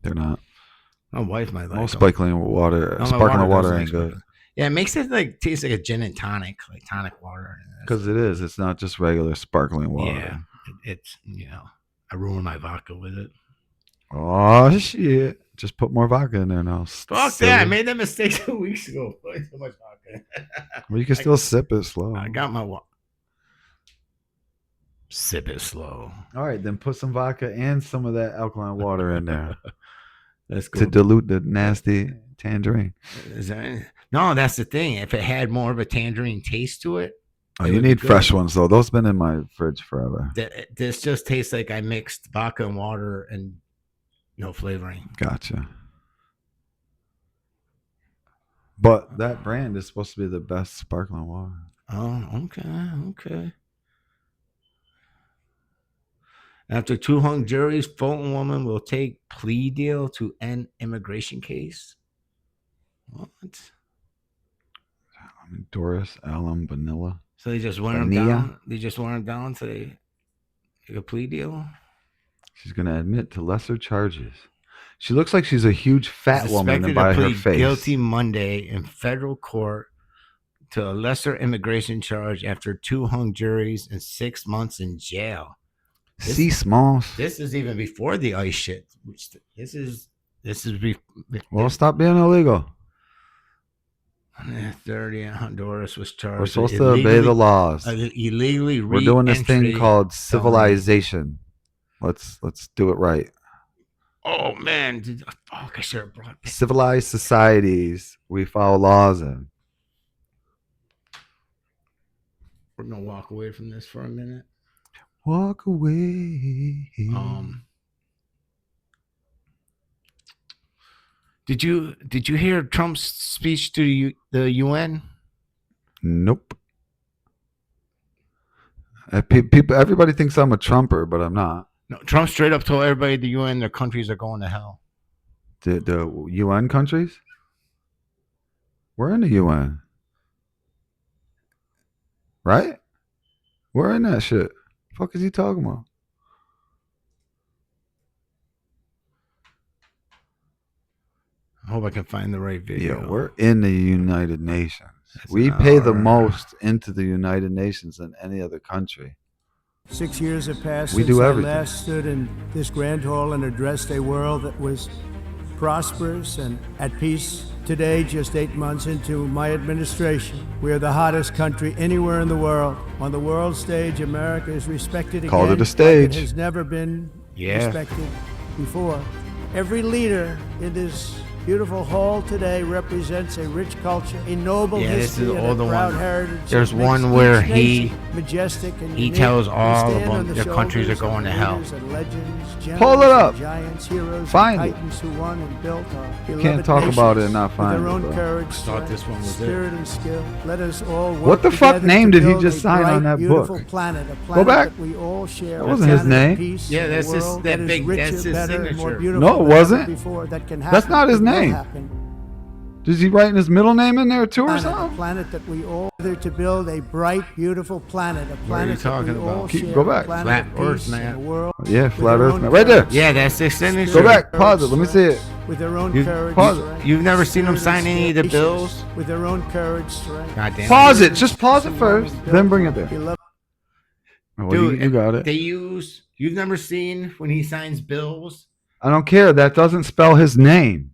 Speaker 3: They're not.
Speaker 2: My wife might like
Speaker 3: Most
Speaker 2: them.
Speaker 3: sparkling wawater ain't good.
Speaker 2: Yeah, it makes it like taste like a gin and tonic, like tonic water.
Speaker 3: Because it is. It's not just regular sparkling water.
Speaker 2: Yeah, it's I ruined my vodka with it.
Speaker 3: Oh shit! Just put more vodka in there now.
Speaker 2: Fuck that! I made that mistake 2 weeks ago. Putting too much vodka.
Speaker 3: Well, you can still sip it slow.
Speaker 2: I got my one. Sip it slow.
Speaker 3: All right, then put some vodka and some of that alkaline water in there
Speaker 2: That's
Speaker 3: to
Speaker 2: cool.
Speaker 3: dilute the nasty tangerine.
Speaker 2: No, that's the thing. If it had more of a tangerine taste to it,
Speaker 3: Oh,
Speaker 2: it
Speaker 3: you
Speaker 2: would be
Speaker 3: need
Speaker 2: good.
Speaker 3: fresh ones though. Those been in my fridge forever.
Speaker 2: This just tastes like I mixed vodka and water and no flavoring.
Speaker 3: Gotcha. But that brand is supposed to be the best sparkling water.
Speaker 2: Oh, okay. After 2 hung juries, Fulton woman will take plea deal to end immigration case. What?
Speaker 3: Doris Alum Vanilla.
Speaker 2: So they just wear him
Speaker 3: Vanilla?
Speaker 2: down. They just wear him down so they take a plea deal.
Speaker 3: She's going to admit to lesser charges. She looks like she's a huge fat woman
Speaker 2: Suspected
Speaker 3: by
Speaker 2: to
Speaker 3: her
Speaker 2: plead
Speaker 3: face.
Speaker 2: guilty Monday in federal court to a lesser immigration charge after 2 hung juries and 6 months in jail.
Speaker 3: See, Smalls.
Speaker 2: This is even before the ICE shit. This is
Speaker 3: Well, stop being illegal.
Speaker 2: 30 in Honduras was charged.
Speaker 3: We're supposed to obey the laws.
Speaker 2: Illegally,
Speaker 3: We're doing this thing
Speaker 2: re-entry
Speaker 3: called
Speaker 2: felony.
Speaker 3: civilization. Let's do it right.
Speaker 2: Oh man, fuck! I should have brought.
Speaker 3: Civilized societies, we follow laws in.
Speaker 2: We're gonna walk away from this for a minute.
Speaker 3: Walk away.
Speaker 2: Did you hear Trump's speech to the UN?
Speaker 3: Nope. Everybody thinks I'm a Trumper, but I'm not.
Speaker 2: No, Trump straight up told everybody at the UN their countries are going to hell.
Speaker 3: The UN countries? We're in the UN. Right? We're in that shit. Fuck is he talking about?
Speaker 2: I hope I can find the right video.
Speaker 3: Yeah, we're in the United Nations.
Speaker 2: That's
Speaker 3: We
Speaker 2: an
Speaker 3: pay the
Speaker 2: hour.
Speaker 3: most into the United Nations than any other country.
Speaker 7: 6 years have passed
Speaker 3: We
Speaker 7: since
Speaker 3: do
Speaker 7: I
Speaker 3: everything.
Speaker 7: last stood in this grand hall and addressed a world that was prosperous and at peace. Today, just 8 months into my administration, we are the hottest country anywhere in the world. On the world stage, America is respected again.
Speaker 3: Called it a
Speaker 7: like
Speaker 3: stage.
Speaker 7: it has never been
Speaker 2: Yeah.
Speaker 7: respected before. Every leader in this beautiful hall today represents a rich culture, a noble
Speaker 2: Yeah, this
Speaker 7: history,
Speaker 2: is
Speaker 7: and
Speaker 2: all
Speaker 7: a
Speaker 2: the
Speaker 7: proud
Speaker 2: one.
Speaker 7: heritage.
Speaker 2: There's
Speaker 7: that makes
Speaker 2: one where
Speaker 7: each
Speaker 2: he-
Speaker 7: nation majestic and
Speaker 2: he
Speaker 7: unique.
Speaker 2: tells
Speaker 7: We
Speaker 2: all of
Speaker 7: stand
Speaker 2: them
Speaker 7: on the
Speaker 2: their countries are
Speaker 7: shoulders
Speaker 2: going to
Speaker 7: of
Speaker 2: hell.
Speaker 7: leaders and legends,
Speaker 3: Pull it
Speaker 7: generals
Speaker 3: up.
Speaker 7: and giants, heroes,
Speaker 3: Find
Speaker 7: and
Speaker 3: it.
Speaker 7: titans who won and built our
Speaker 3: Can't
Speaker 7: beloved
Speaker 3: talk about it
Speaker 7: nations
Speaker 3: and not
Speaker 7: with
Speaker 3: find
Speaker 7: their
Speaker 3: it,
Speaker 7: own
Speaker 3: bro.
Speaker 7: courage,
Speaker 2: thought this one was it.
Speaker 7: spirit, and skill. Let us all work
Speaker 3: What the fuck
Speaker 7: together
Speaker 3: name
Speaker 7: to
Speaker 3: did he
Speaker 7: build
Speaker 3: just
Speaker 7: a
Speaker 3: sign on
Speaker 7: bright,
Speaker 3: that
Speaker 7: beautiful
Speaker 3: book?
Speaker 7: planet, a planet
Speaker 3: back.
Speaker 7: that we all share.
Speaker 3: That
Speaker 7: a
Speaker 3: wasn't his
Speaker 7: planet of
Speaker 3: name.
Speaker 7: peace
Speaker 2: Yeah,
Speaker 7: and a
Speaker 2: that's his-
Speaker 7: world
Speaker 2: that
Speaker 7: is
Speaker 2: big-
Speaker 7: richer,
Speaker 2: that's his
Speaker 7: better, and more
Speaker 2: signature.
Speaker 7: beautiful
Speaker 3: No, it
Speaker 7: than
Speaker 3: wasn't.
Speaker 7: ever before. That can
Speaker 3: That's
Speaker 7: happen.
Speaker 3: not his
Speaker 7: It will
Speaker 3: name.
Speaker 7: happen.
Speaker 3: Is he writing his middle name in there too or
Speaker 7: Planet, a
Speaker 3: something?
Speaker 7: planet that we all gather to build a bright, beautiful planet. A
Speaker 2: What are you
Speaker 7: planet that
Speaker 2: talking
Speaker 7: we all
Speaker 2: about?
Speaker 3: Keep-
Speaker 7: share.
Speaker 3: go back.
Speaker 7: A planet
Speaker 2: Flat
Speaker 7: of
Speaker 2: Earth,
Speaker 7: peace
Speaker 2: man.
Speaker 7: and a world
Speaker 3: Yeah,
Speaker 7: with
Speaker 3: flat
Speaker 7: their
Speaker 3: Earth
Speaker 7: own
Speaker 3: man. Right there.
Speaker 7: courage.
Speaker 2: Yeah, that's their signature.
Speaker 3: Go back. Pause it. Let me see it.
Speaker 7: With their own
Speaker 2: You-
Speaker 7: courage.
Speaker 3: pause it.
Speaker 7: strength,
Speaker 2: You've never seen him
Speaker 7: spirit,
Speaker 2: sign
Speaker 7: and
Speaker 2: any of the
Speaker 7: skill.
Speaker 2: bills?
Speaker 7: With their own courage, strength.
Speaker 2: God damn it.
Speaker 3: Pause it. Just pause it first. Then bring it there.
Speaker 7: Beloved
Speaker 3: Oh, well,
Speaker 2: Dude,
Speaker 3: you got it.
Speaker 2: You've never seen when he signs bills?
Speaker 3: I don't care. That doesn't spell his name.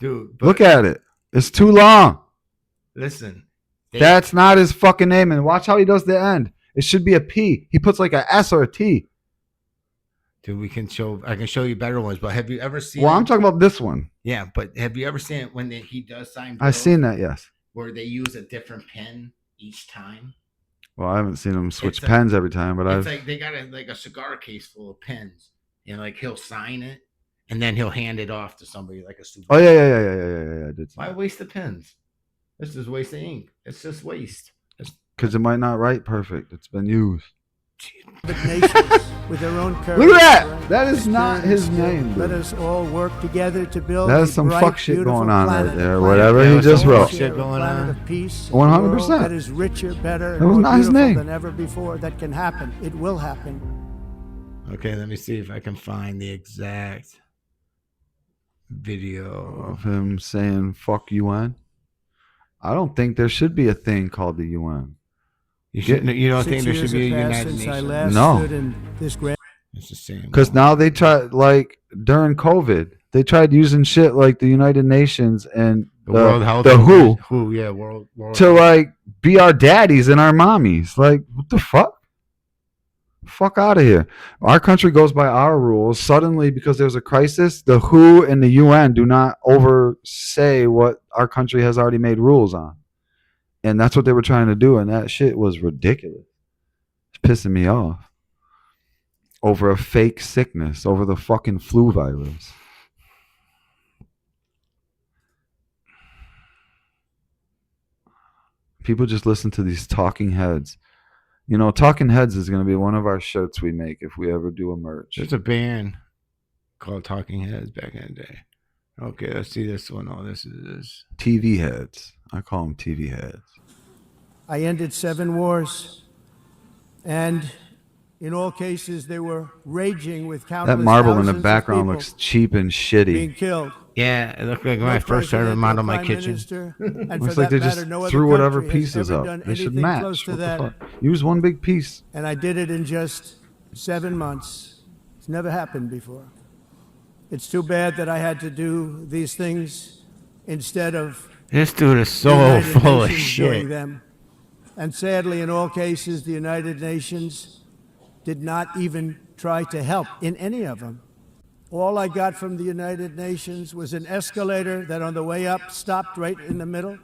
Speaker 2: Dude,
Speaker 3: Look at it. It's too long.
Speaker 2: listen.
Speaker 3: That's not his fucking name. And watch how he does the end. It should be a P. He puts like a S or a T.
Speaker 2: Dude, I can show you better ones, but have you ever seen
Speaker 3: Well, I'm talking about this one.
Speaker 2: Yeah, but have you ever seen it when he does sign bills
Speaker 3: I've seen that, yes.
Speaker 2: where they use a different pen each time?
Speaker 3: Well, I haven't seen him switch
Speaker 2: It's a-
Speaker 3: pens every time, but
Speaker 2: It's
Speaker 3: I've.
Speaker 2: like they got a cigar case full of pens, and like he'll sign it, and then he'll hand it off to somebody like a super.
Speaker 3: Oh yeah. I did. See
Speaker 2: Why
Speaker 3: that.
Speaker 2: waste the pens? This is waste of ink. It's just waste.
Speaker 3: Because it might not write perfect. It's been used.
Speaker 7: Nations with their own courage.
Speaker 3: Look at that! That is not his name,
Speaker 7: Let
Speaker 3: dude.
Speaker 7: us all work together to build
Speaker 3: That is
Speaker 7: a
Speaker 3: some
Speaker 7: bright,
Speaker 3: fuck shit
Speaker 7: beautiful
Speaker 3: going on
Speaker 7: planet,
Speaker 3: right there.
Speaker 7: a
Speaker 3: Whatever
Speaker 7: planet
Speaker 3: he
Speaker 2: was
Speaker 3: just
Speaker 2: some
Speaker 3: wrote.
Speaker 2: shit going
Speaker 7: planet
Speaker 2: on.
Speaker 7: of peace,
Speaker 3: 100%.
Speaker 7: that is richer, better, and
Speaker 3: That was
Speaker 7: more
Speaker 3: not his
Speaker 7: beautiful
Speaker 3: name.
Speaker 7: than ever before. That can happen. It will happen.
Speaker 2: Okay, let me see if I can find the exact video.
Speaker 3: Of him saying "fuck UN." I don't think there should be a thing called the UN.
Speaker 2: You don't
Speaker 7: 6
Speaker 2: think there should
Speaker 7: years
Speaker 2: be a
Speaker 7: have passed
Speaker 2: United
Speaker 7: since I
Speaker 2: Nations?
Speaker 7: last
Speaker 3: No.
Speaker 7: stood in this grand.
Speaker 2: It's the same.
Speaker 3: Because now they try, like during COVID, they tried using shit like the United Nations and
Speaker 2: the World Health
Speaker 3: the WHO
Speaker 2: WHO, yeah, World
Speaker 3: to
Speaker 2: Health.
Speaker 3: like be our daddies and our mommies. Like, what the fuck? Fuck out of here. Our country goes by our rules. Suddenly, because there's a crisis, the WHO and the UN do not oversay what our country has already made rules on. And that's what they were trying to do. And that shit was ridiculous. It's pissing me off. Over a fake sickness, over the fucking flu virus. People just listen to these talking heads. You know, Talking Heads is going to be one of our shirts we make if we ever do a merch.
Speaker 2: There's a band called Talking Heads back in the day. Okay, let's see this one. Oh, this is
Speaker 3: TV heads. I call them TV heads.
Speaker 7: I ended 7 wars, and in all cases, they were raging with countless
Speaker 3: That marble in the
Speaker 7: thousands of
Speaker 3: background
Speaker 7: people
Speaker 3: looks cheap and
Speaker 7: being
Speaker 3: shitty.
Speaker 7: killed.
Speaker 2: yeah. It looked like when I
Speaker 7: No
Speaker 2: first started
Speaker 7: president,
Speaker 2: remodeling
Speaker 7: no
Speaker 2: my
Speaker 7: prime
Speaker 2: kitchen.
Speaker 7: minister, and
Speaker 3: Looks
Speaker 7: for
Speaker 3: like
Speaker 7: that
Speaker 3: they just
Speaker 7: matter, no other
Speaker 3: threw whatever
Speaker 7: country has
Speaker 3: pieces
Speaker 7: ever
Speaker 3: up.
Speaker 7: done
Speaker 3: They should
Speaker 7: anything
Speaker 3: match.
Speaker 7: close to
Speaker 3: What the
Speaker 7: that.
Speaker 3: fuck? Use one big piece.
Speaker 7: And I did it in just 7 months. It's never happened before. It's too bad that I had to do these things instead of
Speaker 2: This dude is
Speaker 7: the
Speaker 2: so
Speaker 7: United
Speaker 2: full of
Speaker 7: Nations doing
Speaker 2: shit.
Speaker 7: them. And sadly, in all cases, the United Nations did not even try to help in any of them. All I got from the United Nations was an escalator that on the way up stopped right in the middle,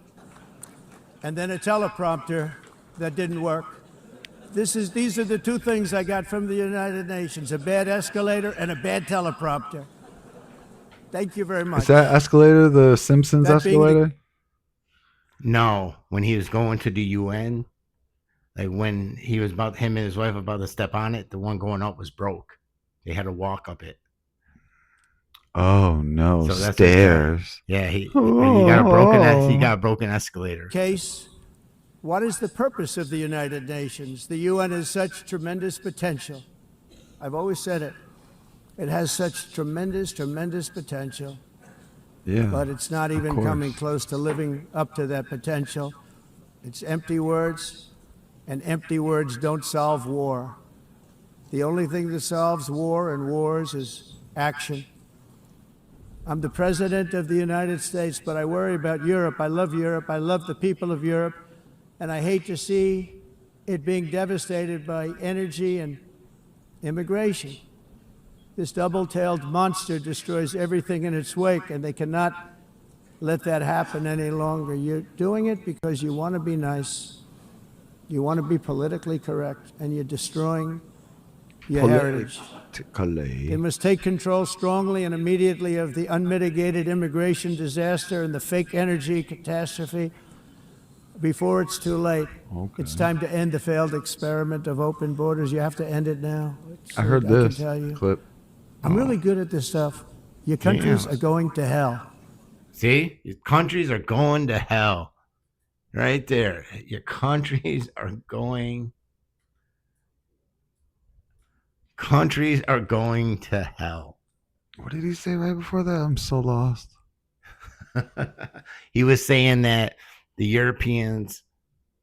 Speaker 7: and then a teleprompter that didn't work. These are the 2 things I got from the United Nations, a bad escalator and a bad teleprompter. Thank you very much.
Speaker 3: Is that escalator the Simpsons
Speaker 7: That being the-
Speaker 3: escalator?
Speaker 2: No, when he was going to the UN, like when he was about him and his wife about to step on it, the one going up was broke. They had to walk up it.
Speaker 3: Oh no,
Speaker 2: So that's
Speaker 3: stairs.
Speaker 2: Yeah, he got a broken escalator.
Speaker 7: Case, what is the purpose of the United Nations? The UN has such tremendous potential. I've always said it. It has such tremendous, tremendous potential,
Speaker 3: Yeah.
Speaker 7: but it's not even
Speaker 3: course.
Speaker 7: coming close to living up to that potential. It's empty words, and empty words don't solve war. The only thing that solves war and wars is action. I'm the president of the United States, but I worry about Europe. I love Europe. I love the people of Europe. And I hate to see it being devastated by energy and immigration. This double-tailed monster destroys everything in its wake, and they cannot let that happen any longer. You're doing it because you want to be nice. You want to be politically correct, and you're destroying your heritage. They must take control strongly and immediately of the unmitigated immigration disaster and the fake energy catastrophe before it's too late.
Speaker 3: Okay.
Speaker 7: It's time to end the failed experiment of open borders. You have to end it now.
Speaker 3: I heard
Speaker 7: I can
Speaker 3: this
Speaker 7: tell you.
Speaker 3: clip.
Speaker 7: I'm really good at this stuff. Your countries
Speaker 2: Damn.
Speaker 7: are going to hell.
Speaker 2: See, your countries are going to hell. Right there. Your countries are going. Countries are going to hell.
Speaker 3: What did he say right before that? I'm so lost.
Speaker 2: He was saying that the Europeans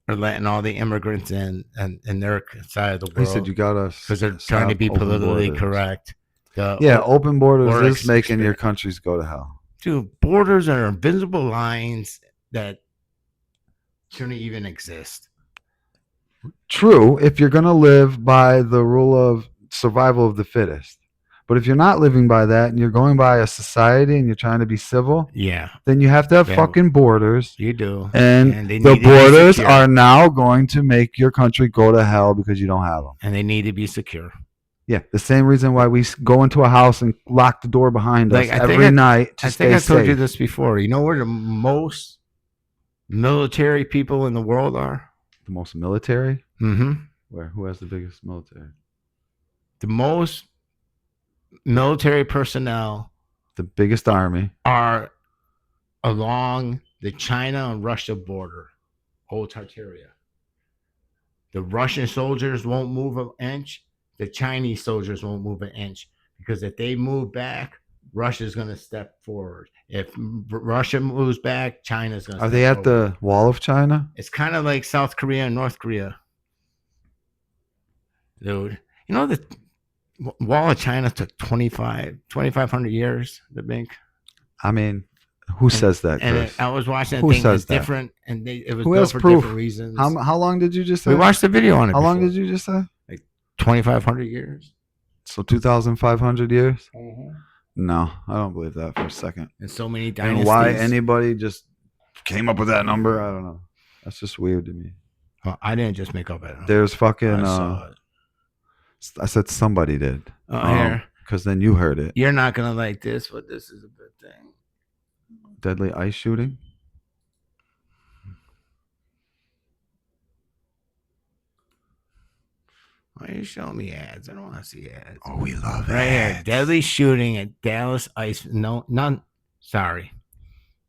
Speaker 2: are letting all the immigrants in and their side of the
Speaker 3: He
Speaker 2: world.
Speaker 3: said you gotta
Speaker 2: because they're trying to be politically correct.
Speaker 3: Open borders
Speaker 2: or
Speaker 3: is making your
Speaker 2: experience.
Speaker 3: countries go to hell.
Speaker 2: Dude, borders are invisible lines that shouldn't even exist.
Speaker 3: True, if you're gonna live by the rule of survival of the fittest. But if you're not living by that and you're going by a society and you're trying to be civil,
Speaker 2: Yeah,
Speaker 3: then you have to have
Speaker 2: Yeah.
Speaker 3: fucking borders.
Speaker 2: you do.
Speaker 3: And
Speaker 2: they
Speaker 3: the
Speaker 2: need to be
Speaker 3: borders
Speaker 2: secure.
Speaker 3: are now going to make your country go to hell because you don't have them.
Speaker 2: And they need to be secure.
Speaker 3: Yeah, the same reason why we go into a house and lock the door behind us
Speaker 2: Like, I think
Speaker 3: every night to
Speaker 2: I
Speaker 3: stay
Speaker 2: think I told you
Speaker 3: safe.
Speaker 2: this before. You know where the military people in the world are?
Speaker 3: The most military?
Speaker 2: Mm-hmm.
Speaker 3: Who has the biggest military?
Speaker 2: The most military personnel
Speaker 3: The biggest army.
Speaker 2: are along the China and Russia border, whole Tartaria. The Russian soldiers won't move an inch. The Chinese soldiers won't move an inch, because if they move back, Russia's going to step forward. If Russia moves back, China's going to
Speaker 3: Are
Speaker 2: step
Speaker 3: they at
Speaker 2: forward.
Speaker 3: the Wall of China?
Speaker 2: It's kind of like South Korea and North Korea. Dude, you know the Wall of China took 2,500 years to make.
Speaker 3: I mean, who says that, Chris?
Speaker 2: And I was watching a
Speaker 3: Who
Speaker 2: thing
Speaker 3: says
Speaker 2: that's
Speaker 3: that?
Speaker 2: different, and it was
Speaker 3: Who
Speaker 2: built
Speaker 3: has
Speaker 2: for
Speaker 3: proof?
Speaker 2: different reasons.
Speaker 3: How long did you just say?
Speaker 2: We watched the video on it.
Speaker 3: How long
Speaker 2: before.
Speaker 3: did you just say?
Speaker 2: 2,500 years.
Speaker 3: So 2,500 years? No, I don't believe that for a second.
Speaker 2: And so many dynasties.
Speaker 3: And why anybody just came up with that number? I don't know. That's just weird to me.
Speaker 2: Well, I didn't just make up that.
Speaker 3: There's fucking.
Speaker 2: I saw it.
Speaker 3: I said somebody did.
Speaker 2: Here.
Speaker 3: Because then you heard it.
Speaker 2: You're not gonna like this, but this is a good thing.
Speaker 3: Deadly ice shooting.
Speaker 2: Why are you showing me ads? I don't want to see ads.
Speaker 3: Oh, we love it.
Speaker 2: Right here, deadly shooting at Dallas Ice. No, none. Sorry,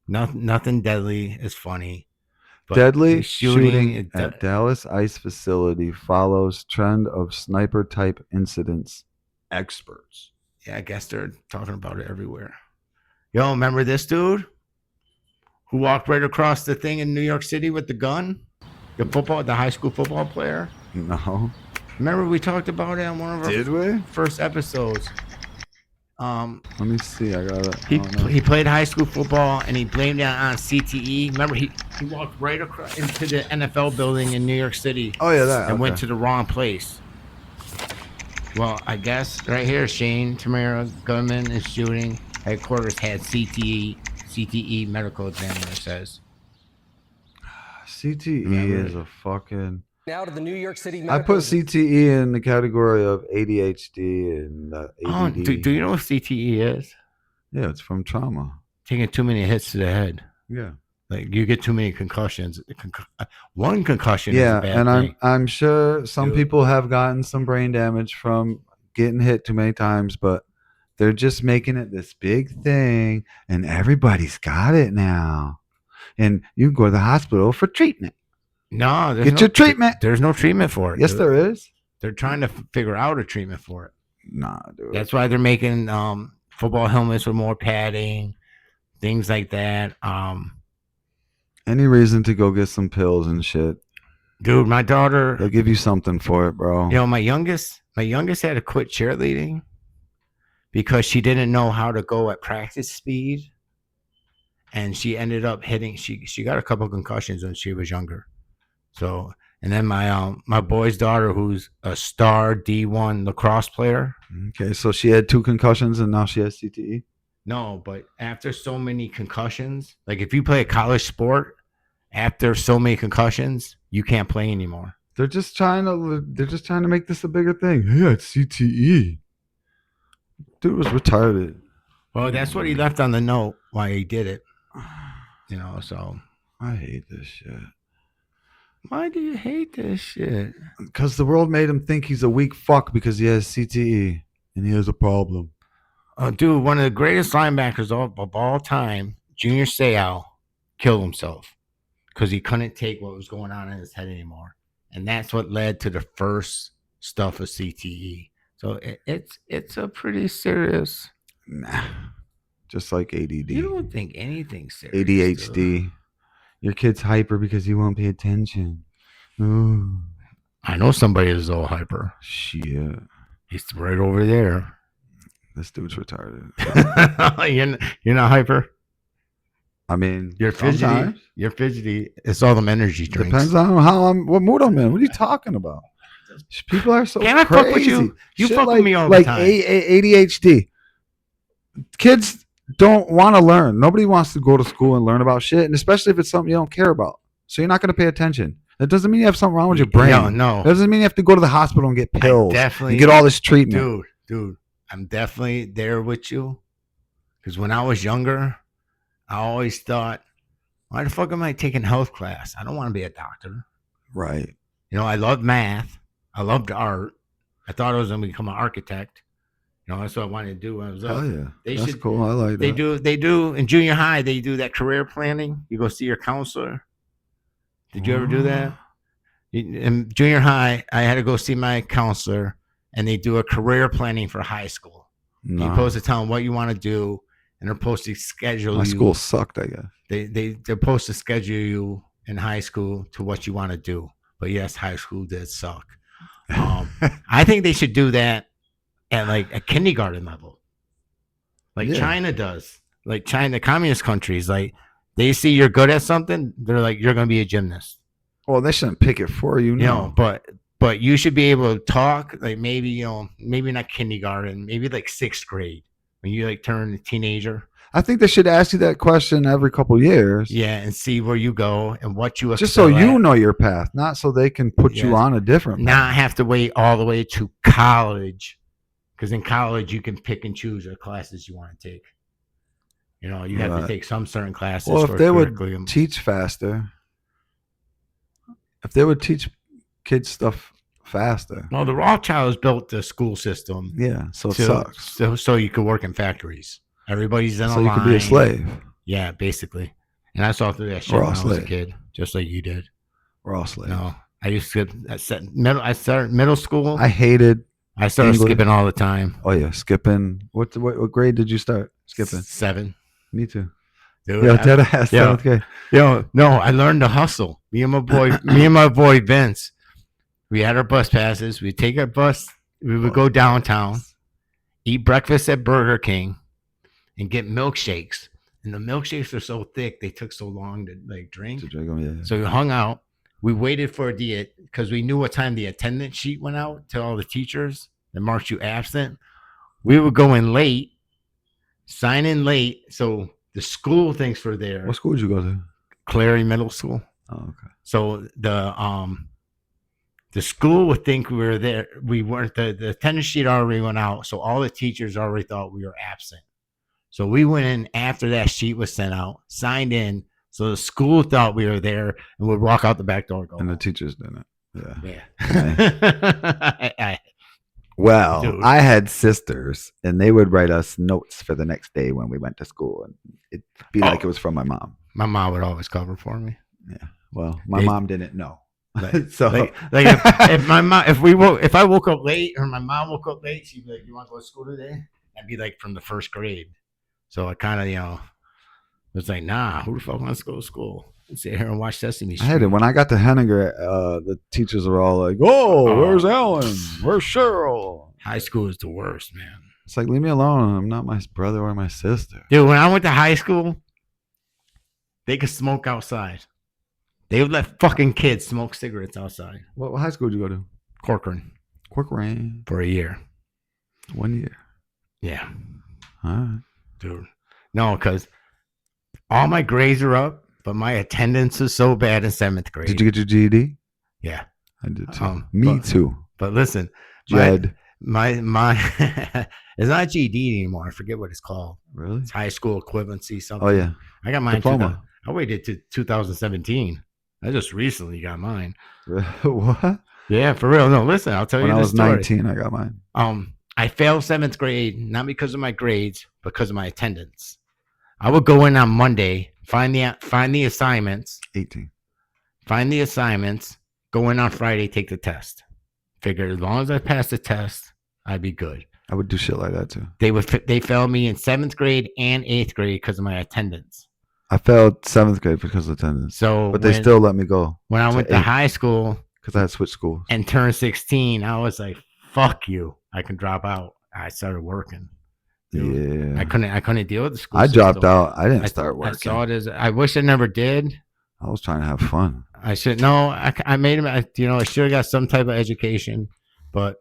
Speaker 2: nothing deadly is funny. But
Speaker 3: Deadly
Speaker 2: the
Speaker 3: shooting
Speaker 2: at
Speaker 3: at Dallas Ice Facility follows trend of sniper type incidents. Experts.
Speaker 2: Yeah, I guess they're talking about it everywhere. Yo, remember this dude who walked right across the thing in New York City with the gun? The high school football player?
Speaker 3: No.
Speaker 2: Remember we talked about it on one of our
Speaker 3: Did we?
Speaker 2: first episodes.
Speaker 3: Let me see. I got it.
Speaker 2: He played high school football and he blamed it on CTE. Remember he walked right across into the NFL building in New York City.
Speaker 3: Oh yeah, that.
Speaker 2: And went to the wrong place. Well, I guess right here, Shane Tamara gunman is shooting. Headquarters had CTE medical examiner says.
Speaker 3: CTE
Speaker 2: Remember
Speaker 3: is a fucking.
Speaker 8: Now to the New York City.
Speaker 3: I put CTE in the category of ADHD and ADD.
Speaker 2: Oh, do you know what CTE is?
Speaker 3: Yeah, it's from trauma.
Speaker 2: Taking too many hits to the head.
Speaker 3: Yeah.
Speaker 2: Like you get too many concussions. One concussion.
Speaker 3: Yeah,
Speaker 2: is a bad
Speaker 3: and
Speaker 2: thing.
Speaker 3: I'm sure some
Speaker 2: Dude.
Speaker 3: people have gotten some brain damage from getting hit too many times, but they're just making it this big thing, and everybody's got it now. And you can go to the hospital for treatment.
Speaker 2: No,
Speaker 3: Get your treatment.
Speaker 2: There's no treatment for it.
Speaker 3: Yes,
Speaker 2: dude.
Speaker 3: there is.
Speaker 2: They're trying to figure out a treatment for it.
Speaker 3: Nah, dude.
Speaker 2: That's why they're making football helmets with more padding, things like that.
Speaker 3: Any reason to go get some pills and shit.
Speaker 2: Dude, my daughter.
Speaker 3: They'll give you something for it, bro.
Speaker 2: You know, my youngest had to quit cheerleading because she didn't know how to go at practice speed, and she ended up hitting. She got a couple concussions when she was younger. So, and then my boy's daughter, who's a star D1 lacrosse player.
Speaker 3: Okay, so she had 2 concussions and now she has CTE.
Speaker 2: No, but after so many concussions, like if you play a college sport, after so many concussions, you can't play anymore.
Speaker 3: They're just trying to make this a bigger thing. Yeah, it's CTE. Dude was retarded.
Speaker 2: Well, that's what he left on the note why he did it. You know, so
Speaker 3: I hate this shit.
Speaker 2: Why do you hate this shit?
Speaker 3: Because the world made him think he's a weak fuck because he has CTE and he has a problem.
Speaker 2: Dude, one of the greatest linebackers of all time, Junior Seau, killed himself because he couldn't take what was going on in his head anymore. And that's what led to the first stuff of CTE. So it's a pretty serious.
Speaker 3: Nah. Just like ADD.
Speaker 2: You don't think anything's serious.
Speaker 3: ADHD.
Speaker 2: Dude.
Speaker 3: Your kid's hyper because he won't pay attention. Ooh.
Speaker 2: I know somebody that's all hyper.
Speaker 3: Shit.
Speaker 2: He's right over there.
Speaker 3: This dude's retarded.
Speaker 2: You're not hyper?
Speaker 3: I mean,
Speaker 2: You're fidgety.
Speaker 3: sometimes.
Speaker 2: You're fidgety. It's all the energy drinks.
Speaker 3: Depends on what mood I'm in. What are you talking about? People are so
Speaker 2: Can I
Speaker 3: crazy.
Speaker 2: fuck with you? You
Speaker 3: Shit
Speaker 2: fuck with me all
Speaker 3: like
Speaker 2: the time.
Speaker 3: ADHD. Kids don't want to learn. Nobody wants to go to school and learn about shit, and especially if it's something you don't care about. So you're not going to pay attention. That doesn't mean you have something wrong with your brain.
Speaker 2: No.
Speaker 3: That doesn't mean you have to go to the hospital and get pills
Speaker 2: definitely
Speaker 3: and get all this treatment.
Speaker 2: Dude, I'm definitely there with you. Because when I was younger, I always thought, Why the fuck am I taking health class? I don't want to be a doctor.
Speaker 3: Right.
Speaker 2: You know, I love math. I loved art. I thought I was going to become an architect. You know, that's what I wanted to do when I was up.
Speaker 3: Hell yeah.
Speaker 2: They
Speaker 3: That's
Speaker 2: should,
Speaker 3: cool. I like that.
Speaker 2: They do in junior high, they do that career planning. You go see your counselor. Did you ever do that? In junior high, I had to go see my counselor, and they do a career planning for high school.
Speaker 3: Nah.
Speaker 2: You're supposed to tell them what you want to do, and they're supposed to schedule
Speaker 3: My
Speaker 2: you.
Speaker 3: school sucked, I guess.
Speaker 2: They're supposed to schedule you in high school to what you want to do. But yes, high school did suck. I think they should do that at like a kindergarten level, like China does. Like China, communist countries, like they see you're good at something, they're like, you're going to be a gymnast.
Speaker 3: Well, they shouldn't pick it for you. No.
Speaker 2: You know, but you should be able to talk, like maybe, you know, maybe not kindergarten, maybe like 6th grade when you like turn a teenager.
Speaker 3: I think they should ask you that question every couple of years.
Speaker 2: Yeah, and see where you go and what you
Speaker 3: just so you
Speaker 2: at.
Speaker 3: know your path, not so they can put you on a different path.
Speaker 2: Not have to wait all the way to college, because in college you can pick and choose the classes you want to take. You know, you have to take some certain classes.
Speaker 3: Well,
Speaker 2: for
Speaker 3: if they
Speaker 2: curriculum.
Speaker 3: would teach faster, if they would teach kids stuff faster.
Speaker 2: Well, the Rothschilds built the school system.
Speaker 3: Yeah, so it sucks.
Speaker 2: So you could work in factories. Everybody's in a line.
Speaker 3: So you could be a slave.
Speaker 2: Yeah, basically. And I saw through that shit when I was a kid, just like you did.
Speaker 3: We're all slaves.
Speaker 2: No, I used to skip I started middle school.
Speaker 3: I hated
Speaker 2: started
Speaker 3: English.
Speaker 2: skipping all the time.
Speaker 3: Oh yeah, skipping. What grade did you start skipping?
Speaker 2: 7.
Speaker 3: Me too.
Speaker 2: Dude,
Speaker 3: Yeah, dead ass.
Speaker 2: Seventh grade. No, I learned to hustle. Me and my boy Vince. We had our bus passes. We'd take our bus. We would go downtown, eat breakfast at Burger King, and get milkshakes. And the milkshakes are so thick, they took so long to like drink.
Speaker 3: Yeah.
Speaker 2: So we hung out. We waited for because we knew what time the attendance sheet went out to all the teachers that marked you absent. We would go in late, sign in late, so the school thinks we're there.
Speaker 3: What school did you go to?
Speaker 2: Clary Middle School.
Speaker 3: Oh, okay.
Speaker 2: So the school would think we were there. We weren't. The attendance sheet already went out, so all the teachers already thought we were absent. So we went in after that sheet was sent out, signed in, so the school thought we were there, and would walk out the back door.
Speaker 3: And the teachers didn't.
Speaker 2: Yeah.
Speaker 3: Well,
Speaker 2: Dude.
Speaker 3: I had sisters, and they would write us notes for the next day when we went to school, and it'd be like it was from my mom.
Speaker 2: My mom would always cover for me.
Speaker 3: Yeah. Well, my mom didn't know.
Speaker 2: So if I woke up late or my mom woke up late, she'd be like, "You want to go to school today?" I'd be like from the 1st grade. So I kind of, was like, nah, who the fuck wants to go to school? Sit here and watch Sesame Street.
Speaker 3: I had it. When I got to Henniger, the teachers were all like, where's Owens? Where's Cheryl?
Speaker 2: High school is the worst, man.
Speaker 3: It's like, leave me alone. I'm not my brother or my sister.
Speaker 2: Dude, when I went to high school, they could smoke outside. They would let fucking kids smoke cigarettes outside.
Speaker 3: What high school did you go to?
Speaker 2: Corcoran.
Speaker 3: Corcoran.
Speaker 2: For a year.
Speaker 3: 1 year.
Speaker 2: Yeah.
Speaker 3: All right.
Speaker 2: Dude. No, because all my grades are up, but my attendance is so bad in 7th grade.
Speaker 3: Did you get your GED?
Speaker 2: Yeah.
Speaker 3: I did too. Me too.
Speaker 2: But listen,
Speaker 3: Jed.
Speaker 2: my it's not GED anymore. I forget what it's called.
Speaker 3: Really?
Speaker 2: It's high school equivalency something.
Speaker 3: Oh yeah.
Speaker 2: I got mine.
Speaker 3: Diploma.
Speaker 2: I waited to 2017. I just recently got mine.
Speaker 3: What?
Speaker 2: Yeah, for real. No, listen, I'll tell you
Speaker 3: When I
Speaker 2: this
Speaker 3: was
Speaker 2: story.
Speaker 3: 19, I got mine.
Speaker 2: I failed 7th grade, not because of my grades, because of my attendance. I would go in on Monday, find the assignments.
Speaker 3: 18.
Speaker 2: Find the assignments, go in on Friday, take the test. Figured as long as I passed the test, I'd be good.
Speaker 3: I would do shit like that too.
Speaker 2: They failed me in 7th grade and 8th grade because of my attendance.
Speaker 3: I failed 7th grade because of attendance.
Speaker 2: But
Speaker 3: they still let me go.
Speaker 2: When I went to high school,
Speaker 3: because I had switched schools
Speaker 2: and turned 16, I was like, "Fuck you! I can drop out." I started working. Dude.
Speaker 3: Yeah.
Speaker 2: I couldn't deal with the school.
Speaker 3: I
Speaker 2: system.
Speaker 3: dropped out. I didn't start working.
Speaker 2: I saw it as. I wish I never did.
Speaker 3: I was trying to have fun.
Speaker 2: I should no. I made him. I should have got some type of education, but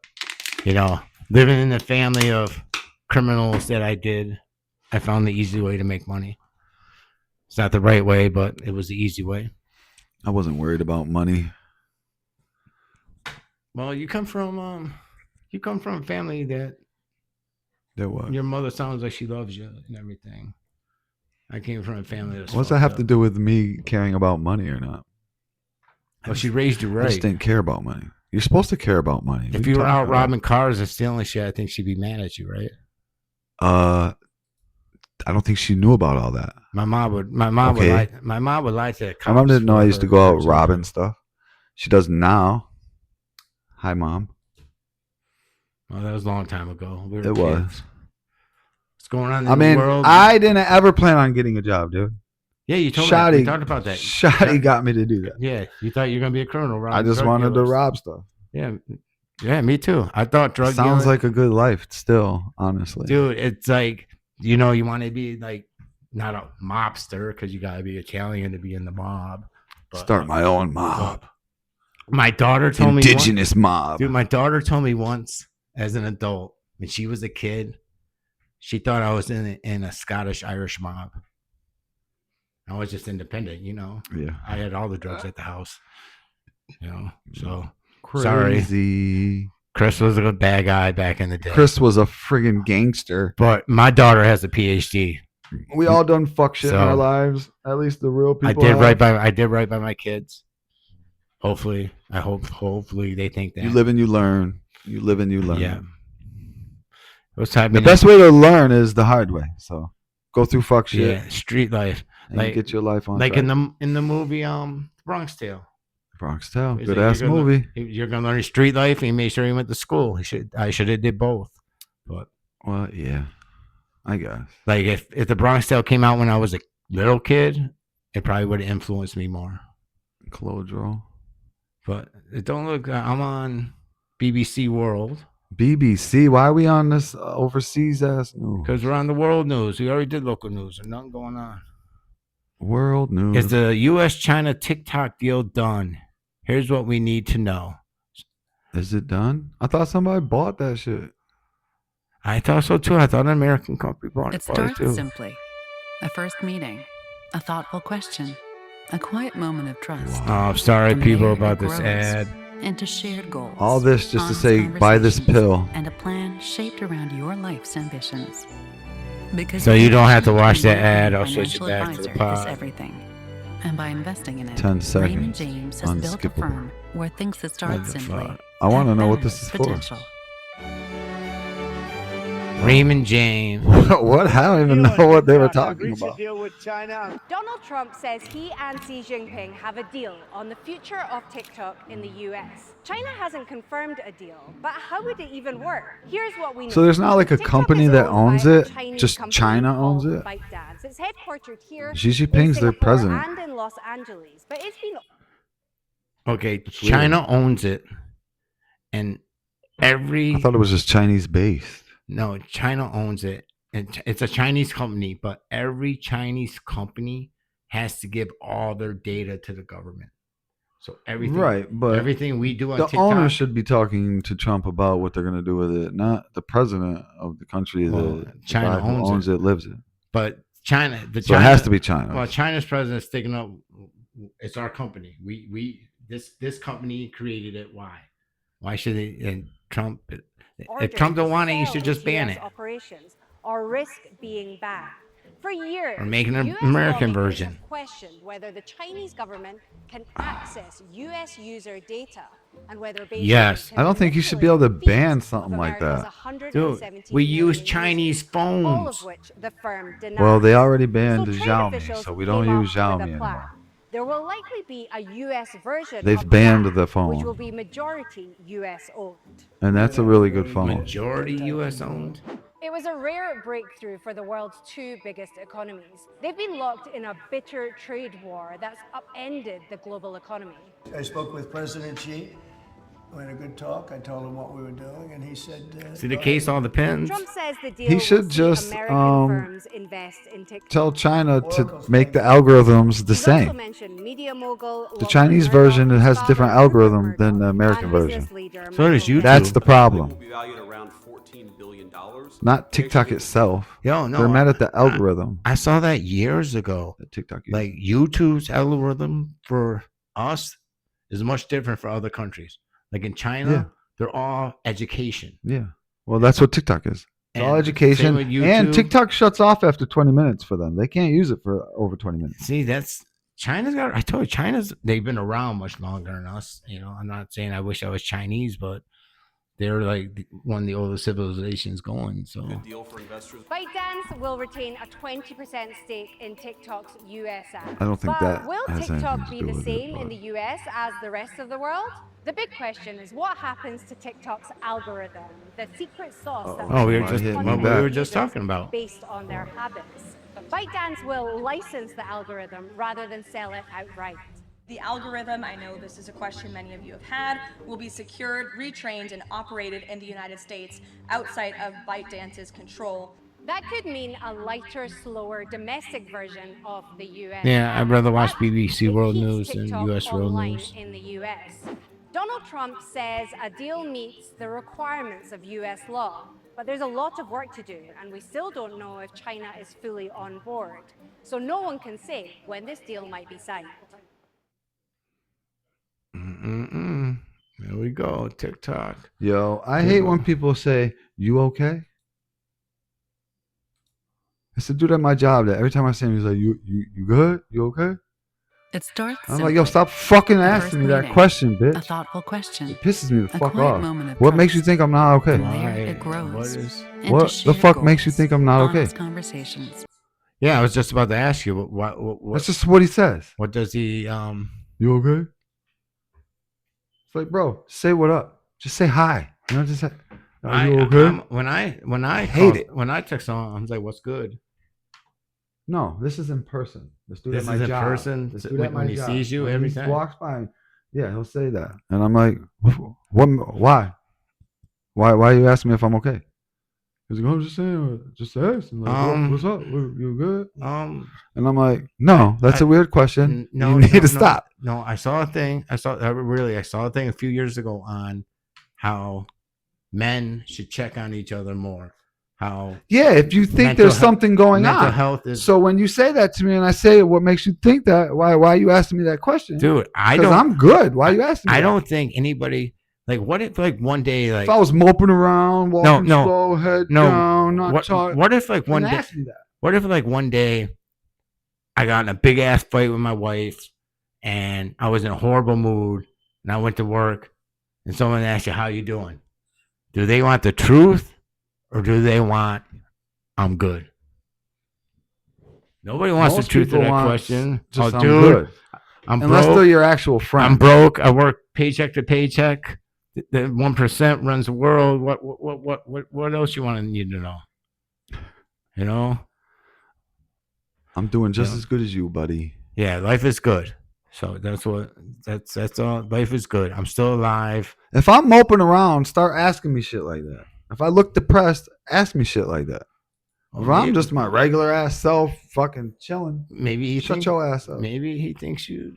Speaker 2: living in the family of criminals that I did, I found the easy way to make money. It's not the right way, but it was the easy way.
Speaker 3: I wasn't worried about money.
Speaker 2: Well, you come from a family that
Speaker 3: There was.
Speaker 2: your mother sounds like she loves you and everything. I came from a family that was
Speaker 3: What's that
Speaker 2: fucked
Speaker 3: have
Speaker 2: up.
Speaker 3: to do with me caring about money or not?
Speaker 2: Oh, she raised you
Speaker 3: I just
Speaker 2: right.
Speaker 3: didn't care about money. You're supposed to care about money. What
Speaker 2: If
Speaker 3: are
Speaker 2: you were
Speaker 3: talking
Speaker 2: out
Speaker 3: about?
Speaker 2: robbing cars and stealing shit, I think she'd be mad at you, right?
Speaker 3: I don't think she knew about all that.
Speaker 2: My mom would lie to the cops.
Speaker 3: My mom didn't know
Speaker 2: for
Speaker 3: I used to
Speaker 2: her
Speaker 3: go out
Speaker 2: children.
Speaker 3: robbing stuff. She does now. Hi, Mom.
Speaker 2: Well, that was a long time ago. We were
Speaker 3: It
Speaker 2: kids.
Speaker 3: was.
Speaker 2: What's going on in
Speaker 3: I mean,
Speaker 2: the world?
Speaker 3: I didn't ever plan on getting a job, dude.
Speaker 2: Yeah, you told me. We talked about that.
Speaker 3: Shotty got me to do that.
Speaker 2: Yeah, you thought you were gonna be a criminal.
Speaker 3: I just wanted to rob stuff.
Speaker 2: Yeah, me too. I thought drug
Speaker 3: Sounds
Speaker 2: dealing,
Speaker 3: like a good life still, honestly.
Speaker 2: dude. It's like you want to be like not a mobster because you gotta be Italian to be in the mob. But,
Speaker 3: Start my own mob.
Speaker 2: My daughter told me
Speaker 3: Indigenous mob.
Speaker 2: Dude, my daughter told me once as an adult when she was a kid, she thought I was in a Scottish Irish mob. I was just independent,
Speaker 3: Yeah.
Speaker 2: I had all the drugs at the house, So
Speaker 3: Crazy.
Speaker 2: sorry, Chris was a bad guy back in the day.
Speaker 3: Chris was a friggin' gangster.
Speaker 2: But my daughter has a PhD.
Speaker 3: We all done fuck shit in
Speaker 2: So,
Speaker 3: our lives. At least the real people.
Speaker 2: I did
Speaker 3: have.
Speaker 2: right by my kids. Hopefully they think that
Speaker 3: You live and you learn. You live and you learn.
Speaker 2: Yeah. What's happening?
Speaker 3: The best way to learn is the hard way. So go through fuck shit.
Speaker 2: Yeah, street life.
Speaker 3: And
Speaker 2: Like
Speaker 3: get your life on
Speaker 2: like
Speaker 3: track.
Speaker 2: in the movie Bronx Tale.
Speaker 3: Bronx Tale.
Speaker 2: Is
Speaker 3: Good
Speaker 2: it-
Speaker 3: ass
Speaker 2: you're gonna-
Speaker 3: movie.
Speaker 2: You're gonna learn street life, and he made sure he went to school. I should have did both. But
Speaker 3: Well, yeah. I guess.
Speaker 2: like if the Bronx Tale came out when I was a little kid, it probably would have influenced me more.
Speaker 3: Clodro.
Speaker 2: But it don't look. I'm on BBC World
Speaker 3: BBC. Why are we on this overseas ass news?
Speaker 2: because we're on the world news. We already did local news, and nothing going on.
Speaker 3: World news.
Speaker 2: Is the U.S.-China TikTok deal done? Here's what we need to know.
Speaker 3: Is it done? I thought somebody bought that shit.
Speaker 2: I thought so too. I thought an American company bought
Speaker 8: It
Speaker 2: it
Speaker 8: starts
Speaker 2: too.
Speaker 8: simply. A first meeting, a thoughtful question, a quiet moment of trust.
Speaker 2: Oh, I'm sorry,
Speaker 8: From
Speaker 2: people,
Speaker 8: there,
Speaker 2: about
Speaker 8: it
Speaker 2: this
Speaker 8: grows
Speaker 2: ad.
Speaker 8: Into shared goals.
Speaker 3: All this just to
Speaker 8: honest
Speaker 3: say, buy this
Speaker 8: conversations,
Speaker 3: pill.
Speaker 8: And a plan shaped around your life's ambitions. Because
Speaker 2: So you don't have to watch that
Speaker 8: being
Speaker 2: ad.
Speaker 8: a
Speaker 2: I'll switch it
Speaker 8: financial
Speaker 2: back to the
Speaker 8: advisor is
Speaker 2: pod.
Speaker 8: everything. And by investing in it,
Speaker 3: 10
Speaker 8: Raymond
Speaker 3: seconds.
Speaker 8: James has built a
Speaker 3: Unskippable.
Speaker 8: firm where things that start
Speaker 2: What the
Speaker 8: simply
Speaker 2: fuck?
Speaker 3: I want to
Speaker 8: have
Speaker 3: know what this
Speaker 8: boundless
Speaker 3: is for.
Speaker 8: potential.
Speaker 2: Raymond James.
Speaker 3: What? I don't even know what they were talking about.
Speaker 9: Donald Trump says he and Xi Jinping have a deal on the future of TikTok in the US. China hasn't confirmed a deal, but how would it even work? Here's what we know.
Speaker 3: So there's not like a
Speaker 9: TikTok
Speaker 3: company
Speaker 9: is
Speaker 3: that
Speaker 9: owned by
Speaker 3: owns
Speaker 9: a
Speaker 3: it,
Speaker 9: Chinese
Speaker 3: just
Speaker 9: company
Speaker 3: China owns
Speaker 9: called
Speaker 3: it?
Speaker 9: ByteDance. It's headquartered here
Speaker 3: Xi
Speaker 9: in
Speaker 3: Jinping's their
Speaker 9: Singapore
Speaker 3: president.
Speaker 9: and in Los Angeles, but it's been
Speaker 2: Okay, China owns it, and
Speaker 3: I thought it was just Chinese based.
Speaker 2: No, China owns it. It's a Chinese company, but every Chinese company has to give all their data to the government. So everything,
Speaker 3: Right, but
Speaker 2: everything we do on
Speaker 3: the
Speaker 2: TikTok,
Speaker 3: owner should be talking to Trump about what they're going to do with it, not the president of the country.
Speaker 2: Well,
Speaker 3: The
Speaker 2: China
Speaker 3: guy who
Speaker 2: owns
Speaker 3: it, lives it.
Speaker 2: but China,
Speaker 3: So it has to be China.
Speaker 2: Well, China's president's taking up. It's our company. This company created it. Why should they? And Trump, if Trump don't want it, you should just ban it.
Speaker 9: Operations or risk being banned. For years,
Speaker 2: Or make an
Speaker 9: US
Speaker 2: American
Speaker 9: lawmakers
Speaker 2: version.
Speaker 9: have questioned whether the Chinese government can access US user data and whether Beijing
Speaker 2: Yes.
Speaker 9: can
Speaker 3: I don't think you should be able to
Speaker 9: manipulate
Speaker 3: ban
Speaker 9: feet
Speaker 3: something
Speaker 9: of
Speaker 3: like
Speaker 9: America's
Speaker 3: that.
Speaker 9: 170
Speaker 2: Dude, we use
Speaker 9: million
Speaker 2: Chinese
Speaker 9: users, all of
Speaker 2: phones.
Speaker 9: which the firm denies.
Speaker 3: Well, they already banned
Speaker 9: So trade
Speaker 3: Xiaomi,
Speaker 9: officials
Speaker 3: so we don't
Speaker 9: came
Speaker 3: use
Speaker 9: up with
Speaker 3: Xiaomi
Speaker 9: a plan.
Speaker 3: anymore.
Speaker 9: There will likely be a US version
Speaker 3: They've
Speaker 9: of
Speaker 3: banned
Speaker 9: that,
Speaker 3: the phone.
Speaker 9: which will be majority US owned.
Speaker 3: And that's a really good phone.
Speaker 2: Majority U.S. owned.
Speaker 9: It was a rare breakthrough for the world's two biggest economies. They've been locked in a bitter trade war that's upended the global economy.
Speaker 7: I spoke with President Xi. We had a good talk. I told him what we were doing, and he said,
Speaker 2: See the case on the pins.
Speaker 9: Trump says the deal
Speaker 3: He should
Speaker 9: will see
Speaker 3: just,
Speaker 9: American firms invest in TikTok.
Speaker 3: Tell China to make the algorithms the
Speaker 9: He's also
Speaker 3: same.
Speaker 9: mentioned media mogul
Speaker 3: The
Speaker 9: Lachlan
Speaker 3: Chinese
Speaker 9: Murdoch,
Speaker 3: version, it has
Speaker 9: father
Speaker 3: different
Speaker 9: of Rupert
Speaker 3: algorithm
Speaker 9: Murdoch,
Speaker 3: than the American
Speaker 9: and
Speaker 3: version.
Speaker 9: business leader
Speaker 2: So does
Speaker 9: Michael
Speaker 2: YouTube.
Speaker 3: That's the problem.
Speaker 10: Will be valued around $14 billion.
Speaker 3: Not TikTok itself.
Speaker 2: Yo, no,
Speaker 3: They're mad at the algorithm.
Speaker 2: I saw that years ago.
Speaker 3: that TikTok uses.
Speaker 2: Like YouTube's algorithm for us is much different for other countries. Like in China,
Speaker 3: Yeah.
Speaker 2: they're all education.
Speaker 3: Yeah. Well, that's what TikTok is. It's all education.
Speaker 2: same with
Speaker 3: And
Speaker 2: YouTube.
Speaker 3: TikTok shuts off after 20 minutes for them. They can't use it for over 20 minutes.
Speaker 2: See, that's China's got. I told you, they've been around much longer than us. I'm not saying I wish I was Chinese, but they're like one of the oldest civilizations going. So
Speaker 10: Good deal for investors.
Speaker 9: ByteDance will retain a 20% stake in TikTok's US app.
Speaker 3: I don't think
Speaker 9: but
Speaker 3: that
Speaker 9: will
Speaker 3: has
Speaker 9: TikTok
Speaker 3: anything to
Speaker 9: be
Speaker 3: do
Speaker 9: the
Speaker 3: with
Speaker 9: same
Speaker 3: it,
Speaker 9: in the US as the rest of the world? The big question is what happens to TikTok's algorithm, the secret sauce that
Speaker 2: we were
Speaker 9: turns
Speaker 2: just
Speaker 9: hundreds of
Speaker 2: we were just
Speaker 9: users
Speaker 2: talking about.
Speaker 9: based on their habits. ByteDance will license the algorithm rather than sell it outright.
Speaker 11: The algorithm, I know this is a question many of you have had, will be secured, retrained, and operated in the United States outside of ByteDance's control.
Speaker 9: That could mean a lighter, slower domestic version of the US.
Speaker 2: Yeah, I'd rather watch
Speaker 9: But
Speaker 2: BBC
Speaker 9: it
Speaker 2: World
Speaker 9: keeps
Speaker 2: News than
Speaker 9: TikTok
Speaker 2: US World
Speaker 9: online
Speaker 2: News.
Speaker 9: in the US. Donald Trump says a deal meets the requirements of US law, but there's a lot of work to do, and we still don't know if China is fully on board. So no one can say when this deal might be signed.
Speaker 2: There we go, TikTok.
Speaker 3: Yo, I hate when people say, "You okay?" It's a dude at my job that every time I see him, he's like, "You good? You okay?"
Speaker 8: It starts.
Speaker 3: I'm like, "Yo, stop fucking asking me that question, bitch."
Speaker 8: A thoughtful question.
Speaker 3: It pisses me the fuck
Speaker 8: quiet
Speaker 3: off.
Speaker 8: moment of
Speaker 3: What makes you
Speaker 8: trust.
Speaker 3: think I'm not okay?
Speaker 8: From there, it grows.
Speaker 3: What the fuck makes you think I'm not okay?
Speaker 8: Honest conversations.
Speaker 2: Yeah, I was just about to ask you. What
Speaker 3: That's just what he says.
Speaker 2: What does he?
Speaker 3: You okay? It's like, bro, say what up. Just say hi. Just say, are you okay?
Speaker 2: When I
Speaker 3: hate it.
Speaker 2: When I text someone, I'm like, "What's good?"
Speaker 3: No, this is in person. This dude
Speaker 2: This
Speaker 3: at my
Speaker 2: is in
Speaker 3: job.
Speaker 2: person?
Speaker 3: This dude
Speaker 2: When-
Speaker 3: at my
Speaker 2: when he
Speaker 3: job.
Speaker 2: sees you
Speaker 3: When
Speaker 2: every
Speaker 3: he
Speaker 2: time?
Speaker 3: walks by, yeah, he'll say that, and I'm like, "What? Why? Why are you asking me if I'm okay?" He's like, "I'm just saying, just asking. Like, what's up? You good?" And I'm like, "No, that's a weird question. You need to stop."
Speaker 2: No, I saw a thing. I saw a thing a few years ago on how men should check on each other more. How
Speaker 3: Yeah, if you think there's something going on.
Speaker 2: mental health is.
Speaker 3: So when you say that to me and I say, "What makes you think that?" Why are you asking me that question?
Speaker 2: Dude,
Speaker 3: Because I'm good. Why are you asking me?
Speaker 2: I
Speaker 3: that?
Speaker 2: don't think anybody what if one day
Speaker 3: If I was moping around, walking slow, head down, not talking.
Speaker 2: What if one day?
Speaker 3: Ask me that.
Speaker 2: What if one day I got in a big ass fight with my wife and I was in a horrible mood and I went to work and someone asked you, "How you doing?" Do they want the truth or do they want I'm good? Nobody wants
Speaker 3: Most
Speaker 2: the truth to
Speaker 3: people
Speaker 2: that
Speaker 3: want
Speaker 2: question.
Speaker 3: just,
Speaker 2: Oh,
Speaker 3: I'm
Speaker 2: dude,
Speaker 3: good.
Speaker 2: I'm
Speaker 3: Unless
Speaker 2: broke.
Speaker 3: they're your actual friend.
Speaker 2: I'm broke. I work paycheck to paycheck. The 1% runs the world. What else you want to need to know? You know?
Speaker 3: I'm doing just as good as you, buddy.
Speaker 2: Yeah, life is good. So that's all. Life is good. I'm still alive.
Speaker 3: If I'm moping around, start asking me shit like that. If I look depressed, ask me shit like that. If I'm just my regular ass self, fucking chilling,
Speaker 2: maybe
Speaker 3: shut your ass up.
Speaker 2: Maybe he thinks you.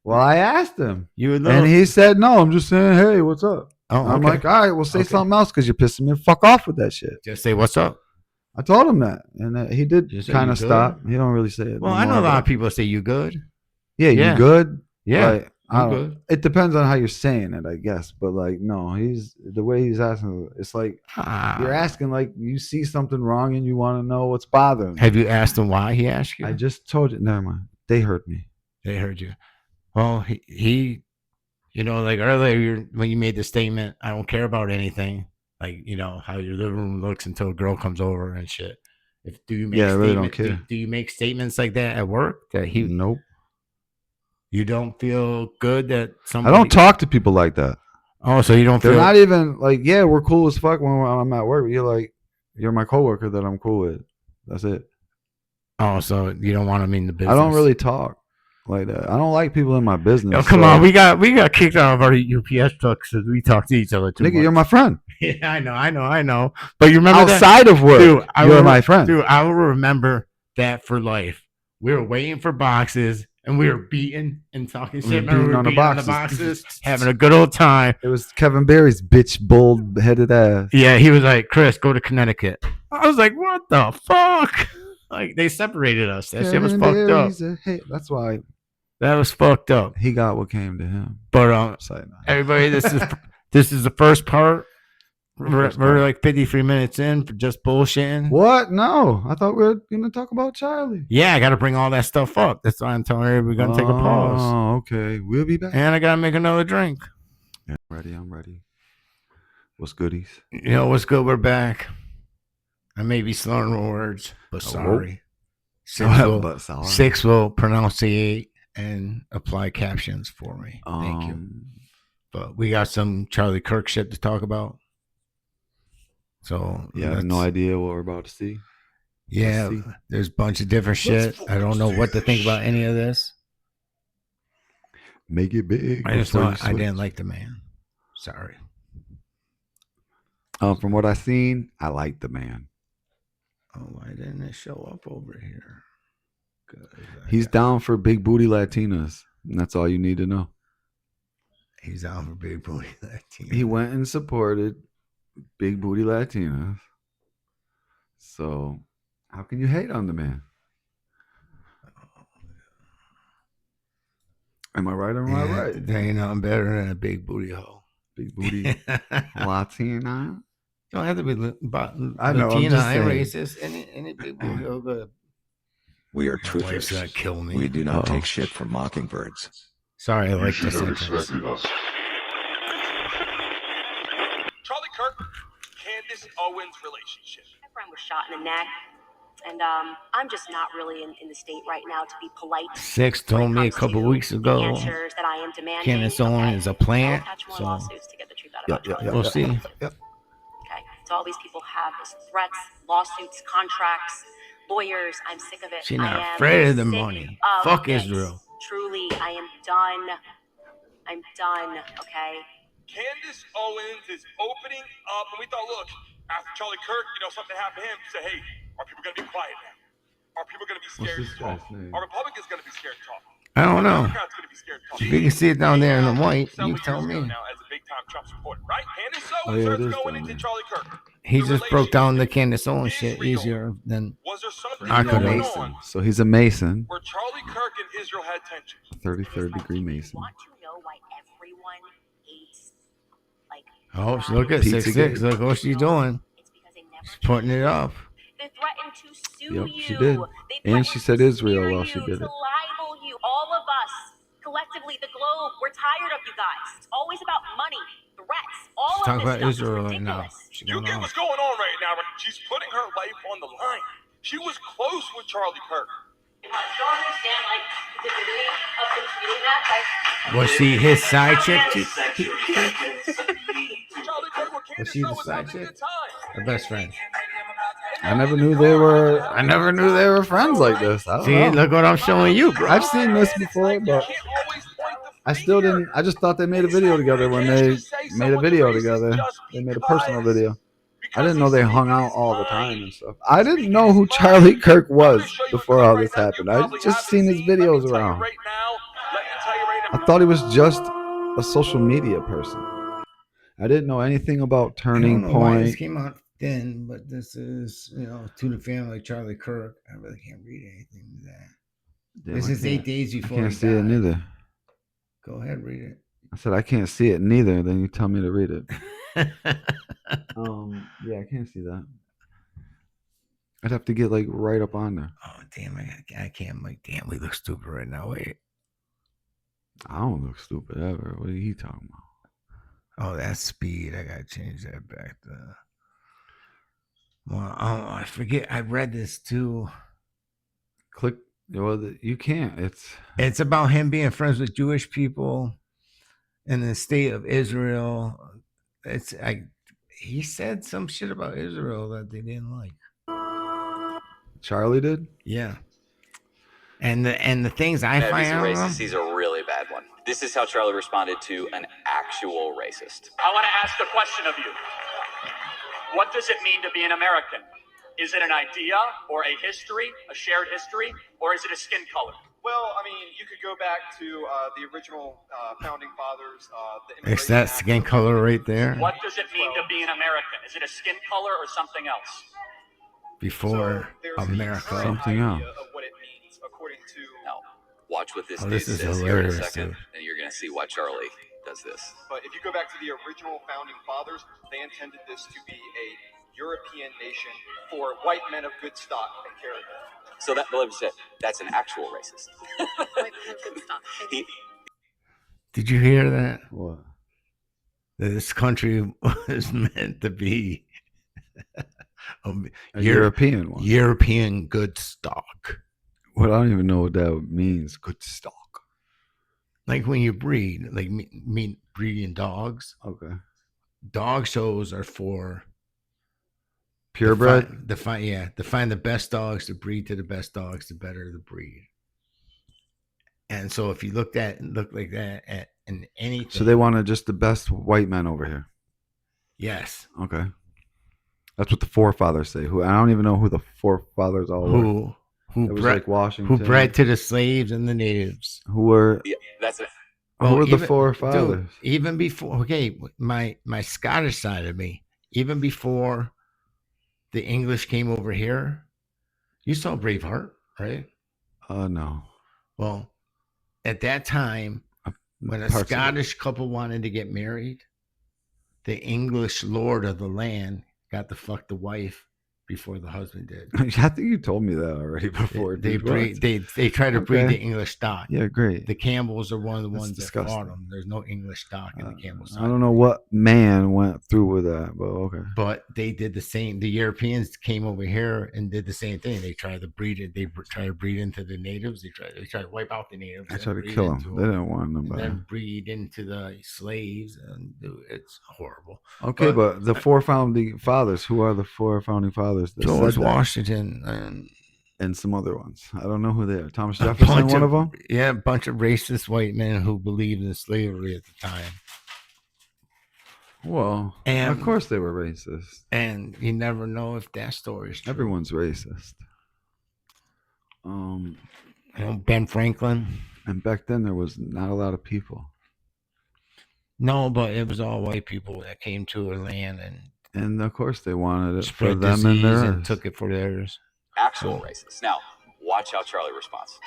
Speaker 3: Well, I asked him,
Speaker 2: and
Speaker 3: he said no. I'm just saying, hey, what's up?
Speaker 2: Oh,
Speaker 3: I'm
Speaker 2: okay.
Speaker 3: like, all right, well, say something else because you're pissing me the fuck off with that shit.
Speaker 2: Just say what's up.
Speaker 3: I told him that, and he did kind of stop. He don't really say it.
Speaker 2: Well, I know a lot of people say you good.
Speaker 3: Yeah, you good?
Speaker 2: Yeah,
Speaker 3: like,
Speaker 2: I'm good.
Speaker 3: It depends on how you're saying it, I guess. But like, no, the way he's asking. It's like you're asking like you see something wrong and you want to know what's bothering.
Speaker 2: Have you asked him why he asked you?
Speaker 3: I just told you. Never mind. They heard me.
Speaker 2: They heard you. Well, he like earlier when you made the statement, I don't care about anything. Like, how your living room looks until a girl comes over and shit. Do you make
Speaker 3: I really don't care.
Speaker 2: Do you make statements like that at work that he?
Speaker 3: Nope.
Speaker 2: You don't feel good that somebody.
Speaker 3: I don't talk to people like that.
Speaker 2: Oh, so you don't
Speaker 3: They're
Speaker 2: feel.
Speaker 3: not even like, yeah, we're cool as fuck when I'm at work. You're my coworker that I'm cool with. That's it.
Speaker 2: Oh, so you don't want to mean the business.
Speaker 3: I don't really talk like that. I don't like people in my business.
Speaker 2: Oh, come on, we got kicked out of our UPS trucks because we talk to each other too much.
Speaker 3: Nigga, you're my friend.
Speaker 2: Yeah, I know. But you remember
Speaker 3: outside of work,
Speaker 2: dude,
Speaker 3: you're my friend.
Speaker 2: Dude, I will remember that for life. We were waiting for boxes and we were beating and talking shit.
Speaker 3: Beating
Speaker 2: We were
Speaker 3: on the
Speaker 2: beating on the
Speaker 3: boxes.
Speaker 2: boxes, having a good old time.
Speaker 3: It was Kevin Barry's bitch, bald-headed ass.
Speaker 2: Yeah, he was like, "Chris, go to Connecticut." I was like, "What the fuck?" Like, they separated us. That shit was fucked up.
Speaker 3: That's why.
Speaker 2: That was fucked up.
Speaker 3: He got what came to him.
Speaker 2: But everybody, this is the first part. We're like 53 minutes in for just bullshitting.
Speaker 3: What? No, I thought we were gonna talk about Charlie.
Speaker 2: Yeah, I got to bring all that stuff up. That's why I'm telling you we're gonna take a pause.
Speaker 3: Oh, okay. We'll be back.
Speaker 2: And I gotta make another drink.
Speaker 3: Yeah, I'm ready. What's goodies?
Speaker 2: You know what's good? We're back. I may be slurring words, but sorry. Six will pronunciate and apply captions for me. Thank you. But we got some Charlie Kirk shit to talk about. So
Speaker 3: yeah, I have no idea what we're about to see.
Speaker 2: Yeah, there's a bunch of different shit. I don't know what to think about any of this.
Speaker 3: Make it big.
Speaker 2: I just thought I didn't like the man. Sorry.
Speaker 3: From what I seen, I like the man.
Speaker 2: Oh, why didn't it show up over here?
Speaker 3: He's down for big booty Latinas. And that's all you need to know.
Speaker 2: He's down for big booty Latinas.
Speaker 3: He went and supported big booty Latinas. So how can you hate on the man? Am I right or am I right?
Speaker 2: There ain't nothing better than a big booty hoe.
Speaker 3: Big booty Latina?
Speaker 2: Don't have to be
Speaker 3: I know,
Speaker 2: Latina.
Speaker 3: I'm
Speaker 2: I'm
Speaker 3: just
Speaker 2: racist. Any big booty hoe good.
Speaker 12: We are truthers.
Speaker 2: Gonna kill me.
Speaker 12: We do not take shit from mockingbirds.
Speaker 2: Sorry, I like this sentence.
Speaker 13: Charlie Kirk, Candice Owens relationship.
Speaker 14: My friend was shot in the neck, and I'm just not really in the state right now to be polite.
Speaker 2: Six told me a couple weeks ago
Speaker 14: Answers that I am demanding.
Speaker 2: Candice Owens is a plant. So
Speaker 14: lawsuits to get the truth out about
Speaker 2: we'll see.
Speaker 14: Okay, so all these people have this threats, lawsuits, contracts, lawyers. I'm sick of it.
Speaker 2: She's not afraid of the money. Fuck Israel.
Speaker 14: Truly, I am done. I'm done. Okay.
Speaker 13: Candice Owens is opening up, and we thought, look, after Charlie Kirk, something happened to him. Say, hey, are people going to be quiet now? Are people going to be scared to talk? Are Republicans going to be scared to talk?
Speaker 2: I don't know.
Speaker 13: Democrats going to be scared to talk?
Speaker 2: If you can see it down there in the white, you tell me.
Speaker 13: Now, as a big-time Trump supporter, right? Candice Owens starts going into Charlie Kirk.
Speaker 2: He just broke down the Candice Owens shit easier than I could have.
Speaker 3: So he's a Mason.
Speaker 13: Where Charlie Kirk and Israel had tension.
Speaker 3: 33rd degree Mason.
Speaker 14: Want to know why everyone hates,
Speaker 2: Oh, look at 6'6". Look what she's doing. She's putting it up.
Speaker 14: They threatened to sue
Speaker 3: Yep,
Speaker 14: you.
Speaker 3: she did. And she said Israel while she did
Speaker 14: to
Speaker 3: it.
Speaker 14: libel you. All of us, collectively, the globe, we're tired of you guys. It's always about money, threats, all
Speaker 2: She's
Speaker 14: of
Speaker 2: talking
Speaker 14: this
Speaker 2: about
Speaker 14: stuff.
Speaker 2: Israel right now.
Speaker 13: You get what's going on right now. She's putting her life on the line. She was close with Charlie Kirk.
Speaker 14: Don't understand, the validity of him tweeting that.
Speaker 2: Was she his side chick? Was she the side chick? Her best friend.
Speaker 3: I never knew they were friends like this. I don't know.
Speaker 2: Look what I'm showing you, bro.
Speaker 3: I've seen this before, but I still didn't. I just thought they made a video together when they made a video together. They made a personal video. I didn't know they hung out all the time and stuff. I didn't know who Charlie Kirk was before all this happened. I just seen his videos around. I thought he was just a social media person. I didn't know anything about Turning Point.
Speaker 2: This came out then, but this is, to the family, Charlie Kirk. I really can't read anything to that. This is 8 days before
Speaker 3: I can't see it neither.
Speaker 2: Go ahead, read it.
Speaker 3: I said I can't see it neither. Then you tell me to read it. Yeah, I can't see that. I'd have to get right up on there.
Speaker 2: Oh damn! I can't. Damn, we look stupid right now. Wait.
Speaker 3: I don't look stupid ever. What are you talking about?
Speaker 2: Oh, that's speed. I gotta change that back to. Well, I forget. I read this too.
Speaker 3: Click. Well, you can't.
Speaker 2: It's about him being friends with Jewish people in the state of Israel. He said some shit about Israel that they didn't like.
Speaker 3: Charlie did?
Speaker 2: Yeah. And the things I find out.
Speaker 15: Racist, he's a really bad one. This is how Charlie responded to an actual racist.
Speaker 16: I want to ask a question of you. What does it mean to be an American? Is it an idea or a history, a shared history, or is it a skin color?
Speaker 10: Well, I mean, you could go back to the original founding fathers.
Speaker 2: It's that skin color right there.
Speaker 16: What does it mean to be an American? Is it a skin color or something else?
Speaker 2: Before America.
Speaker 3: Something else.
Speaker 10: Of what it means, according to...
Speaker 15: No. Watch what this dude
Speaker 2: this is
Speaker 15: says here in a
Speaker 2: hilarious,
Speaker 15: second,
Speaker 2: dude.
Speaker 15: and you're going to see why Charlie does this.
Speaker 10: But if you go back to the original founding fathers, they intended this to be a European nation for white men of good stock and character.
Speaker 15: So that, let me say, that's an actual racist.
Speaker 4: White men of good stuff.
Speaker 2: Did you hear that?
Speaker 3: What?
Speaker 2: That this country was meant to be
Speaker 3: a European one.
Speaker 2: European good stock.
Speaker 3: Well, I don't even know what that means. Good stock.
Speaker 2: Like when you breed, like mean breeding dogs.
Speaker 3: Okay.
Speaker 2: Dog shows are for
Speaker 3: purebred.
Speaker 2: To find the best dogs to breed to the best dogs, the better the breed. And so if you look like that at anything,
Speaker 3: So they wanted just the best white men over here.
Speaker 2: yes,
Speaker 3: Okay. That's what the forefathers say. Who I don't even know who the forefathers all were.
Speaker 2: Who
Speaker 3: It was
Speaker 2: bred,
Speaker 3: like Washington.
Speaker 2: who bred to the slaves and the natives.
Speaker 3: Who were?
Speaker 15: Yeah, that's it.
Speaker 3: Who were the
Speaker 2: even,
Speaker 3: forefathers?
Speaker 2: dude, even before, okay, my Scottish side of me, even before the English came over here, you saw Braveheart, right?
Speaker 3: No.
Speaker 2: Well, at that time, when a Scottish couple wanted to get married, the English lord of the land got to fuck the wife before the husband did.
Speaker 3: I think you told me that already before.
Speaker 2: They
Speaker 3: dude.
Speaker 2: they try to breed the English stock.
Speaker 3: Yeah, great.
Speaker 2: The Campbells are one of the
Speaker 3: That's
Speaker 2: ones
Speaker 3: disgusting.
Speaker 2: that fought them. There's no English stock in the Campbell side.
Speaker 3: I don't know what man went through with that, but okay.
Speaker 2: But they did the same. The Europeans came over here and did the same thing. They tried to breed it. They tried to breed into the natives. They tried to wipe out the natives.
Speaker 3: They tried to kill them. They didn't want them.
Speaker 2: And then breed into the slaves, and it's horrible.
Speaker 3: Okay, but the four founding fathers. Who are the four founding fathers?
Speaker 2: George Washington
Speaker 3: and some other ones. I don't know who they are. Thomas Jefferson, one of them.
Speaker 2: Yeah, a bunch of racist white men who believed in slavery at the time.
Speaker 3: Well,
Speaker 2: and
Speaker 3: of course they were racist.
Speaker 2: And you never know if that story is true.
Speaker 3: Everyone's racist.
Speaker 2: Ben Franklin.
Speaker 3: And back then there was not a lot of people.
Speaker 2: No, but it was all white people that came to our land
Speaker 3: and of course they wanted it for
Speaker 2: spread
Speaker 3: them and theirs.
Speaker 2: and took it for theirs.
Speaker 15: Actual racist. Now, watch how Charlie responds.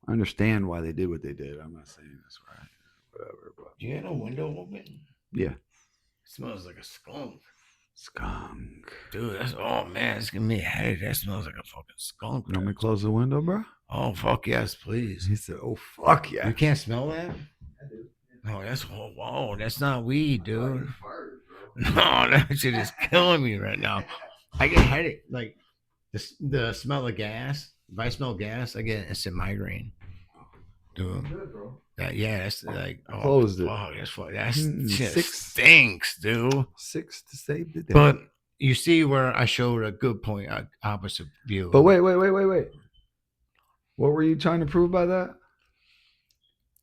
Speaker 3: I understand why they did what they did. I'm not saying that's right. Whatever. But
Speaker 2: Do you have a window open?
Speaker 3: Yeah.
Speaker 2: It smells like a skunk.
Speaker 3: Skunk.
Speaker 2: Dude, it's giving me a headache. That smells like a fucking skunk.
Speaker 3: You want me to close the window, bro?
Speaker 2: Oh, fuck yes, please.
Speaker 3: He said, oh, fuck yeah.
Speaker 2: You can't smell that? No, that's not weed, dude. No, that shit is killing me right now. I get headache. Like, the smell of gas. If I smell gas, I get instant migraine. Dude. That's like,
Speaker 3: closed it.
Speaker 2: Oh, that's shit stinks, dude.
Speaker 3: 6 to save the day.
Speaker 2: But you see where I showed a good point, opposite view.
Speaker 3: But wait. What were you trying to prove by that?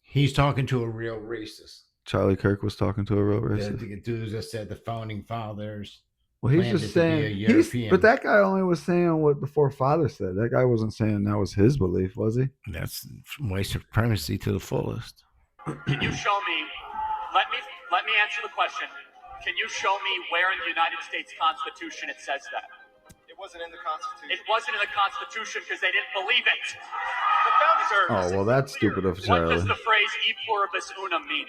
Speaker 2: He's talking to a real racist.
Speaker 3: Charlie Kirk was talking to a real racist.
Speaker 2: The dude just said the founding fathers.
Speaker 3: Well, he's just saying. But that guy only was saying what the forefathers said. That guy wasn't saying that was his belief, was he?
Speaker 2: That's white supremacy to the fullest.
Speaker 16: Can you show me? Let me answer the question. Can you show me where in the United States Constitution it says that?
Speaker 10: It wasn't in the Constitution.
Speaker 16: It wasn't in the Constitution because they didn't believe it.
Speaker 10: The founders
Speaker 3: Oh, well, that's stupid of Charlie.
Speaker 16: What does the phrase "e pluribus unum" mean?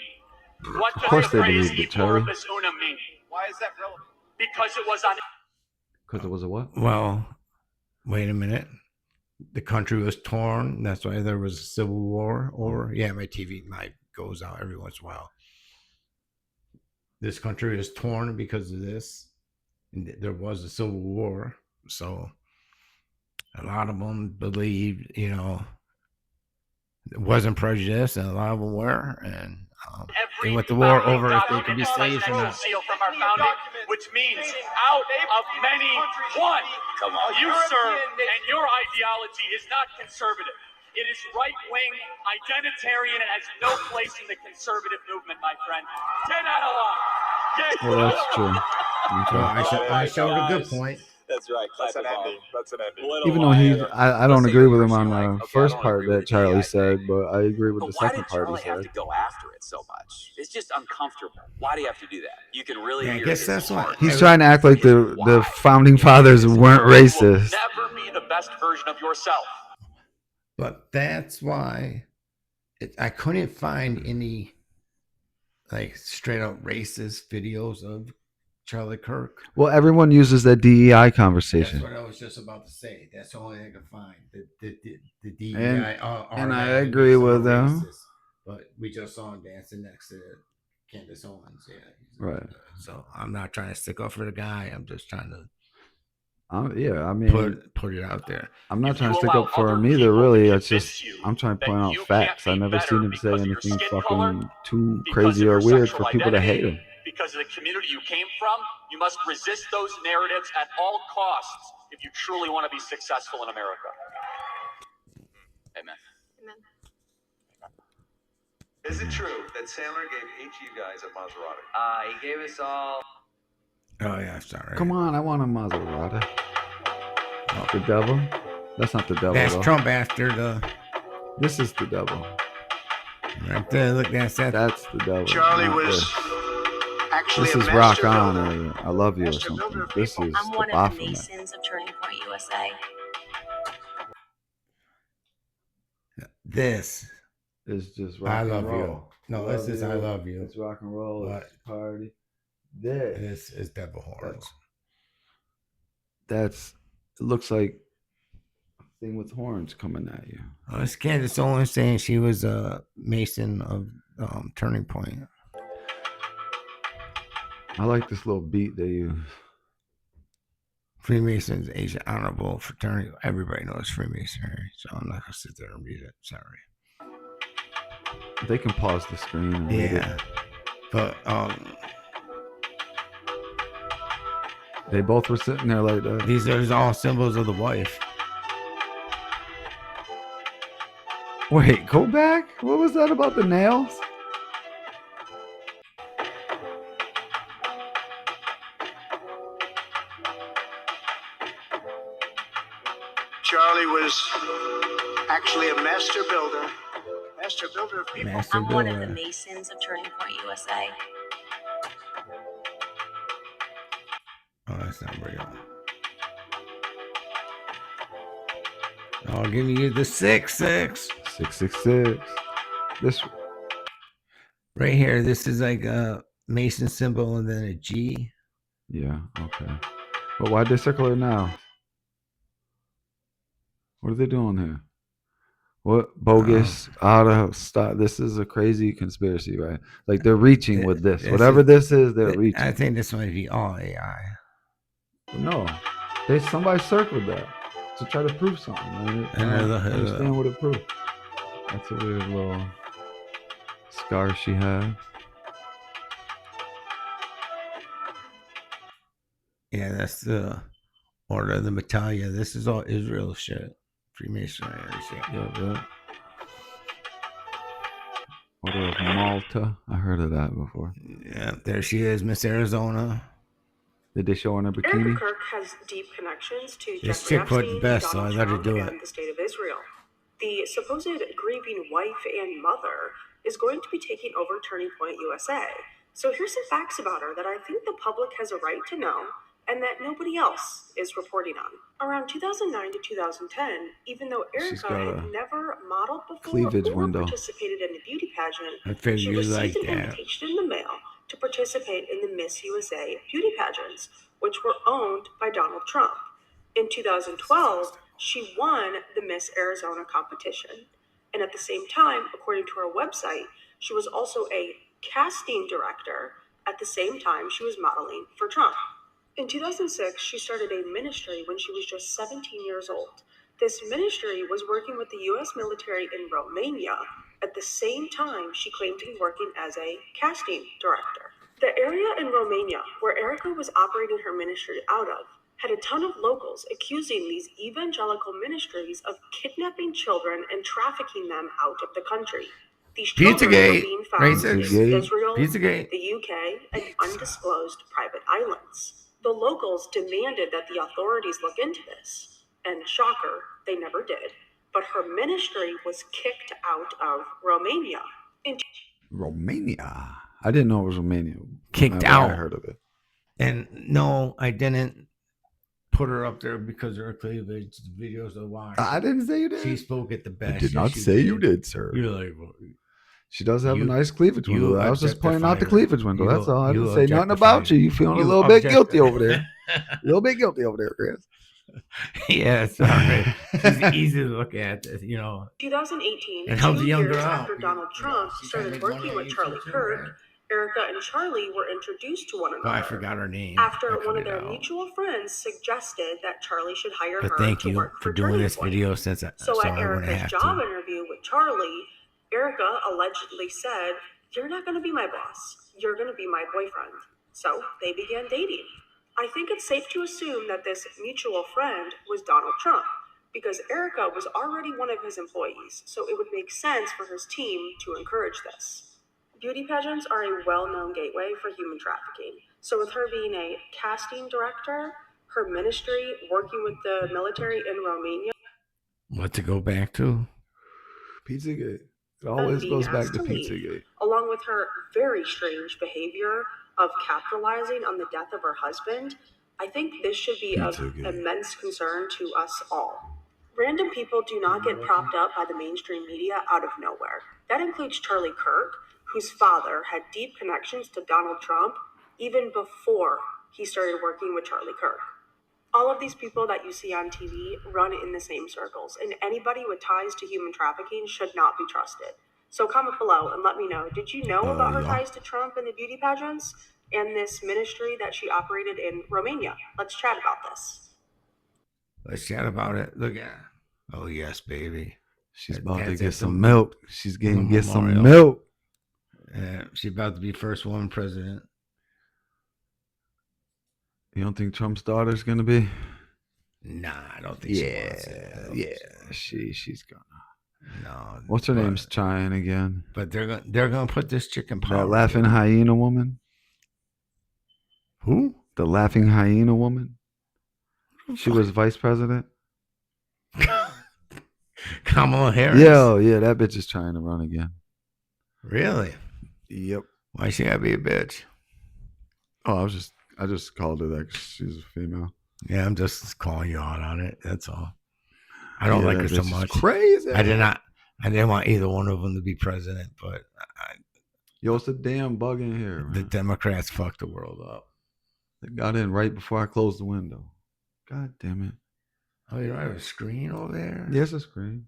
Speaker 16: What does
Speaker 3: course
Speaker 16: the
Speaker 3: they
Speaker 16: phrase
Speaker 3: believed
Speaker 16: "e
Speaker 3: it, Charlie.
Speaker 16: pluribus unum" mean?
Speaker 10: Why is that relevant?
Speaker 16: Because it was on.
Speaker 3: Because it was a what?
Speaker 2: Well, wait a minute. The country was torn. That's why there was a civil war. Or my TV mic goes out every once in a while. This country was torn because of this. And there was a civil war. So a lot of them believed, it wasn't prejudice, and a lot of them were. And they went to war over if they could be slaves or not.
Speaker 16: Seal from our founding, which means out of many, one.
Speaker 15: Come on.
Speaker 16: You, sir, and your ideology is not conservative. It is right-wing, identitarian, and has no place in the conservative movement, my friend. Get out of line.
Speaker 3: Well, that's true.
Speaker 2: I showed a good point.
Speaker 15: That's right.
Speaker 10: That's an ending.
Speaker 3: Even though I don't agree with him on the first part that Charlie said, but I agree with the second part he
Speaker 15: Why did Charlie have
Speaker 3: said.
Speaker 15: to go after it so much? It's just uncomfortable. Why do you have to do that? You can really
Speaker 2: I
Speaker 15: hear
Speaker 2: guess
Speaker 15: his
Speaker 2: that's what
Speaker 15: heart.
Speaker 3: He's trying to act like the founding fathers weren't racist.
Speaker 16: Never be the best version of yourself.
Speaker 2: But that's why I couldn't find any like straight up racist videos of Charlie Kirk.
Speaker 3: Well, everyone uses that DEI conversation.
Speaker 2: That's what I was just about to say. That's the only thing I can find. The DEI
Speaker 3: and I agree with them.
Speaker 2: Racist, but we just saw him dancing next to Candice Owens. Yeah.
Speaker 3: Right.
Speaker 2: So I'm not trying to stick up for the guy. I'm just trying to put it out there.
Speaker 3: I'm not trying to stick up for him either, really. It's just I'm trying to point out facts. I've never seen him say anything fucking too crazy or weird for people to hate him.
Speaker 16: Because of the community you came from, you must resist those narratives at all costs if you truly want to be successful in America.
Speaker 15: Amen.
Speaker 17: Is it true that Sandler gave each of you guys a Maserati?
Speaker 15: He gave us all.
Speaker 2: Oh yeah, sorry.
Speaker 3: Come on, I want a Maserati. Oh, the devil? That's not the devil.
Speaker 2: That's
Speaker 3: though.
Speaker 2: Trump after the.
Speaker 3: This is the devil.
Speaker 2: Right there, look, that's that.
Speaker 3: That's the devil.
Speaker 7: Charlie was
Speaker 3: this.
Speaker 7: actually
Speaker 3: This
Speaker 7: a
Speaker 3: is Rock
Speaker 7: master
Speaker 3: On
Speaker 7: builder.
Speaker 3: or I Love You or something. This is
Speaker 14: I'm
Speaker 3: the
Speaker 14: one of the
Speaker 3: Baphomet.
Speaker 14: Masons of Turning Point USA.
Speaker 2: This
Speaker 3: is just rock
Speaker 2: I
Speaker 3: and
Speaker 2: love
Speaker 3: roll.
Speaker 2: you. No, this is I love you.
Speaker 3: It's rock and roll.
Speaker 2: But
Speaker 3: It's party. This
Speaker 2: is devil horns.
Speaker 3: That's. It looks like a thing with horns coming at you.
Speaker 2: It's Candice Owens saying she was a Mason of Turning Point.
Speaker 3: I like this little beat they use.
Speaker 2: Freemasons, Asian Honorable Fraternity. Everybody knows Freemasonry, so I'm not gonna sit there and read it. Sorry.
Speaker 3: They can pause the screen. And read it.
Speaker 2: But
Speaker 3: they both were sitting there like that.
Speaker 2: These are all symbols of the wife.
Speaker 3: Wait, go back. What was that about the nails?
Speaker 7: Charlie was actually a master builder. Master builder of people.
Speaker 14: I'm one of the Masons of Turning Point USA.
Speaker 2: Oh, that's not real. I'll give you the 666.
Speaker 3: 666. This
Speaker 2: right here. This is like a Mason symbol and then a G.
Speaker 3: Yeah. Okay. But why'd they circle it now? What are they doing here? What bogus out of stock? This is a crazy conspiracy, right? Like they're reaching with this. Whatever this is, they're reaching.
Speaker 2: I think this might be all AI.
Speaker 3: No, somebody circled that to try to prove something. I don't understand what it proved. That's a weird little scar she had.
Speaker 2: Yeah, that's the Order of the Battalion. This is all Israel shit. Freemasonry shit.
Speaker 3: Yeah. Order of Malta. I heard of that before.
Speaker 2: Yeah, there she is, Miss Arizona.
Speaker 3: Did they show her in a bikini?
Speaker 18: Erica Kirk has deep connections to
Speaker 2: This
Speaker 18: Jeffrey
Speaker 2: chick put
Speaker 18: Epstein,
Speaker 2: the best, so I
Speaker 18: Donald
Speaker 2: let her
Speaker 18: Trump,
Speaker 2: do
Speaker 18: and
Speaker 2: it.
Speaker 18: the state of Israel. The supposed grieving wife and mother is going to be taking over Turning Point USA. So here's some facts about her that I think the public has a right to know and that nobody else is reporting on. Around 2009 to 2010, even though Erica had never modeled before
Speaker 3: cleavage
Speaker 18: or
Speaker 3: window.
Speaker 18: participated in a beauty pageant,
Speaker 2: I figured
Speaker 18: she
Speaker 2: you
Speaker 18: received
Speaker 2: like
Speaker 18: an
Speaker 2: that.
Speaker 18: invitation in the mail to participate in the Miss USA beauty pageants, which were owned by Donald Trump. In 2012, she won the Miss Arizona competition. And at the same time, according to her website, she was also a casting director at the same time she was modeling for Trump. In 2006, she started a ministry when she was just 17 years old. This ministry was working with the U.S. military in Romania at the same time she claimed to be working as a casting director. The area in Romania where Erica was operating her ministry out of had a ton of locals accusing these evangelical ministries of kidnapping children and trafficking them out of the country. These children were being found in Israel, the UK, and undisclosed private islands. The locals demanded that the authorities look into this, and shocker, they never did. But her ministry was kicked out of Romania.
Speaker 3: Romania. I didn't know it was Romania.
Speaker 2: Kicked out.
Speaker 3: I heard of it.
Speaker 2: And no, I didn't put her up there because of her cleavage videos of why.
Speaker 3: I didn't say you did.
Speaker 2: She spoke at the best.
Speaker 3: I did not say you did, sir.
Speaker 2: You're like,
Speaker 3: She does have a nice cleavage window. I was just pointing out the cleavage window. That's all. I didn't say nothing
Speaker 2: objectify
Speaker 3: about you. You feeling a
Speaker 2: you
Speaker 3: little bit guilty
Speaker 2: objectify-
Speaker 3: over there. A little bit guilty over there, Chris.
Speaker 2: Yeah, it's all right. She's easy to look at, you know.
Speaker 18: 2018,
Speaker 2: And how's
Speaker 18: 2
Speaker 2: the young
Speaker 18: years
Speaker 2: girl?
Speaker 18: after Donald Trump
Speaker 2: she's trying to
Speaker 18: started
Speaker 2: make money
Speaker 18: working
Speaker 2: on
Speaker 18: with
Speaker 2: YouTube
Speaker 18: Charlie
Speaker 2: too,
Speaker 18: Kirk,
Speaker 2: man.
Speaker 18: Erica and Charlie were introduced to one
Speaker 2: Oh,
Speaker 18: another
Speaker 2: I forgot her name.
Speaker 18: after
Speaker 2: I
Speaker 18: one of
Speaker 2: figured
Speaker 18: their
Speaker 2: it out.
Speaker 18: mutual friends suggested that Charlie should hire
Speaker 2: But
Speaker 18: her
Speaker 2: thank
Speaker 18: to
Speaker 2: you
Speaker 18: work
Speaker 2: for
Speaker 18: for
Speaker 2: doing
Speaker 18: Turning
Speaker 2: this
Speaker 18: Point.
Speaker 2: video so
Speaker 18: So at
Speaker 2: I wouldn't
Speaker 18: Erica's
Speaker 2: have
Speaker 18: job
Speaker 2: to.
Speaker 18: interview with Charlie, Erica allegedly said, "You're not going to be my boss. You're going to be my boyfriend." So they began dating. I think it's safe to assume that this mutual friend was Donald Trump, because Erica was already one of his employees, so it would make sense for his team to encourage this. Beauty pageants are a well-known gateway for human trafficking. So with her being a casting director, her ministry working with the military in Romania,
Speaker 2: What to go back to?
Speaker 3: Pizzagate. It always
Speaker 18: being
Speaker 3: goes back
Speaker 18: asked
Speaker 3: to
Speaker 18: to leave,
Speaker 3: Pizzagate.
Speaker 18: along with her very strange behavior of capitalizing on the death of her husband, I think this should be of immense concern to us all. Random people do not get propped up by the mainstream media out of nowhere. That includes Charlie Kirk, whose father had deep connections to Donald Trump even before he started working with Charlie Kirk. All of these people that you see on TV run in the same circles, and anybody with ties to human trafficking should not be trusted. So comment below and let me know, did you know about her ties to Trump and the beauty pageants and this ministry that she operated in Romania? Let's chat about this.
Speaker 2: Let's chat about it. Look at. Oh yes, baby.
Speaker 3: She's about to
Speaker 2: That's
Speaker 3: get
Speaker 2: at
Speaker 3: some
Speaker 2: some
Speaker 3: milk. She's going to get some
Speaker 2: memorial.
Speaker 3: milk.
Speaker 2: She's about to be first woman president.
Speaker 3: You don't think Trump's daughter's going to be?
Speaker 2: Nah, I don't think she wants it.
Speaker 3: She's gonna.
Speaker 2: No.
Speaker 3: What's her name's trying again?
Speaker 2: But they're gonna put this chick in power.
Speaker 3: That laughing hyena woman.
Speaker 2: Who?
Speaker 3: The laughing hyena woman. She was vice president.
Speaker 2: Kamala Harris.
Speaker 3: Yeah, that bitch is trying to run again.
Speaker 2: Really?
Speaker 3: Yep.
Speaker 2: Why she gotta be a bitch?
Speaker 3: Oh, I just called her that 'cause she's a female.
Speaker 2: Yeah, I'm just calling you out on it. That's all. I don't like her so much.
Speaker 3: Crazy.
Speaker 2: I didn't want either one of them to be president, but
Speaker 3: Yo, it's a damn bug in here,
Speaker 2: the
Speaker 3: man.
Speaker 2: Democrats fucked the world up.
Speaker 3: They got in right before I closed the window. God damn it.
Speaker 2: Oh, you don't have a screen over there?
Speaker 3: Yes, a screen.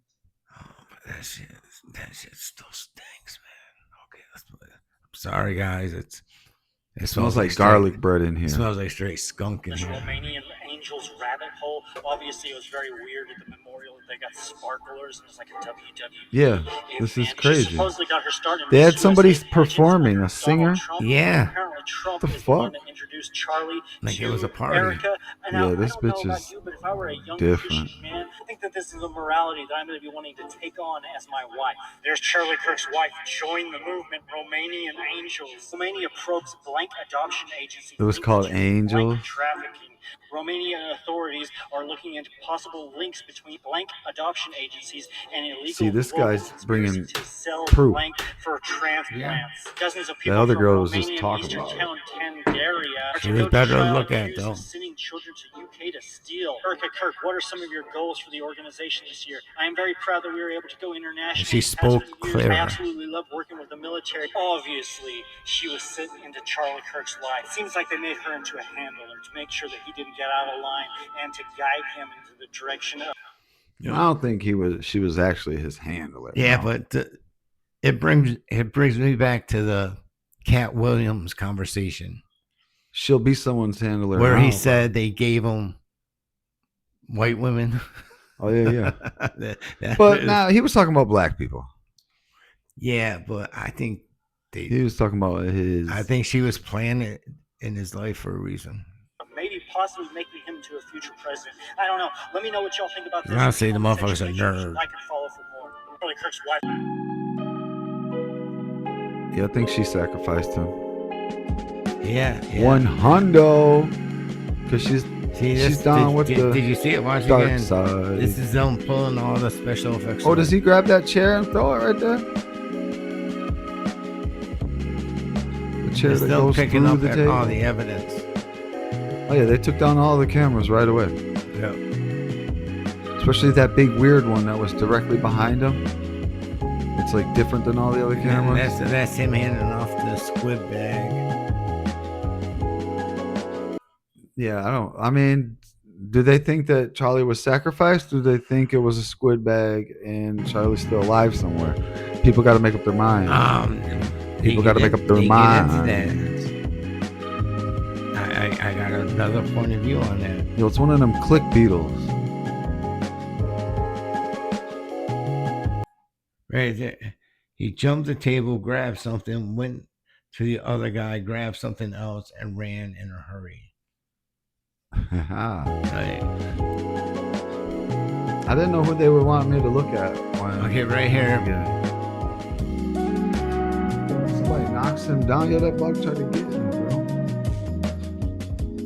Speaker 2: Oh, but that shit still stinks, man. Okay, I'm sorry, guys. It
Speaker 3: smells like garlic bread in here.
Speaker 2: It smells like straight skunk in
Speaker 19: This
Speaker 2: here.
Speaker 19: Romanian Angels rabbit hole. Obviously, it was very weird at the memorial. They got sparklers and it's like a WWE.
Speaker 3: Yeah, this is
Speaker 19: She
Speaker 3: crazy.
Speaker 19: supposedly got her start in
Speaker 3: They had
Speaker 19: Miss
Speaker 3: somebody
Speaker 19: USA
Speaker 3: performing, a singer.
Speaker 19: Trump.
Speaker 2: Yeah.
Speaker 19: Apparently, Trump
Speaker 3: The
Speaker 19: is the one
Speaker 3: fuck?
Speaker 19: that introduced Charlie
Speaker 2: Like
Speaker 19: to
Speaker 2: it was a party.
Speaker 19: Erica. And now,
Speaker 3: Yeah, this
Speaker 19: I don't know
Speaker 3: bitch
Speaker 19: about
Speaker 3: is
Speaker 19: you, but if I were a young
Speaker 3: different.
Speaker 19: Christian man, I think that this is a morality that I'm going to be wanting to take on as my wife. There's Charlie Kirk's wife. Join the movement, Romanian Angels. Romania probes blank adoption agency.
Speaker 3: It was
Speaker 19: linked
Speaker 3: called
Speaker 19: to
Speaker 3: Angels.
Speaker 19: blank trafficking. Romanian authorities are looking into possible links between blank adoption agencies and illegal.
Speaker 3: See, this
Speaker 19: global
Speaker 3: guy's
Speaker 19: conspiracy
Speaker 3: bringing
Speaker 19: to sell
Speaker 3: proof.
Speaker 19: blank for transplants. Dozens of
Speaker 3: The
Speaker 19: people
Speaker 3: other
Speaker 19: from
Speaker 3: girl was just
Speaker 19: Romania and
Speaker 3: talking
Speaker 19: Eastern
Speaker 3: about it.
Speaker 19: town Candice
Speaker 2: She was better to look at,
Speaker 19: accused
Speaker 2: though.
Speaker 19: of sending children to UK to steal. Kirk, what are some of your goals for the organization this year? I am very proud that we were able to go international.
Speaker 2: She
Speaker 19: the past
Speaker 2: spoke
Speaker 19: few years.
Speaker 2: clearer.
Speaker 19: I absolutely love working with the military. Obviously, she was sitting into Charlie Kirk's life. It seems like they made her into a handler to make sure that he didn't get out of line and to guide him into the direction of.
Speaker 3: I don't think she was actually his handler.
Speaker 2: Yeah,
Speaker 3: no.
Speaker 2: but it brings me back to the Cat Williams conversation
Speaker 3: She'll be someone's handler.
Speaker 2: where
Speaker 3: now,
Speaker 2: he
Speaker 3: but-
Speaker 2: said they gave him white women.
Speaker 3: Oh, yeah.
Speaker 2: That
Speaker 3: But
Speaker 2: is-
Speaker 3: now he was talking about black people.
Speaker 2: yeah, but I think
Speaker 3: He was talking about his.
Speaker 2: I think she was playing it in his life for a reason.
Speaker 19: Maybe possibly making him to a future president. I don't know. Let me know what y'all think about this.
Speaker 2: Honestly, the motherfucker's a
Speaker 19: Make sure you
Speaker 2: nerd.
Speaker 19: like and follow for more. Charlie Kirk's wife.
Speaker 3: Yeah, I think she sacrificed him.
Speaker 2: Yeah.
Speaker 3: One hundo. Because she's down with
Speaker 2: did,
Speaker 3: the
Speaker 2: Did you see it? Watch it
Speaker 3: dark
Speaker 2: again.
Speaker 3: side.
Speaker 2: This is them pulling all the special effects.
Speaker 3: Oh, does he grab that chair and throw it right there? The chair
Speaker 2: They're
Speaker 3: that
Speaker 2: still
Speaker 3: goes
Speaker 2: picking
Speaker 3: through
Speaker 2: up
Speaker 3: the table.
Speaker 2: all the evidence.
Speaker 3: Oh yeah, they took down all the cameras right away.
Speaker 2: Yeah.
Speaker 3: Especially that big weird one that was directly behind him. It's like different than all the other cameras.
Speaker 2: That's him handing off the squid bag.
Speaker 3: Yeah, I mean, do they think that Charlie was sacrificed? Do they think it was a squid bag and Charlie's still alive somewhere? People got to make up their mind. People got to make up their mind.
Speaker 2: I got another point of view on that.
Speaker 3: Yo, it's one of them click beetles.
Speaker 2: Right there. He jumped the table, grabbed something, went to the other guy, grabbed something else, and ran in a hurry. Right.
Speaker 3: I didn't know who they would want me to look at.
Speaker 2: Okay, right here.
Speaker 3: Somebody knocks him down. Yo, that bug tried to get him, bro.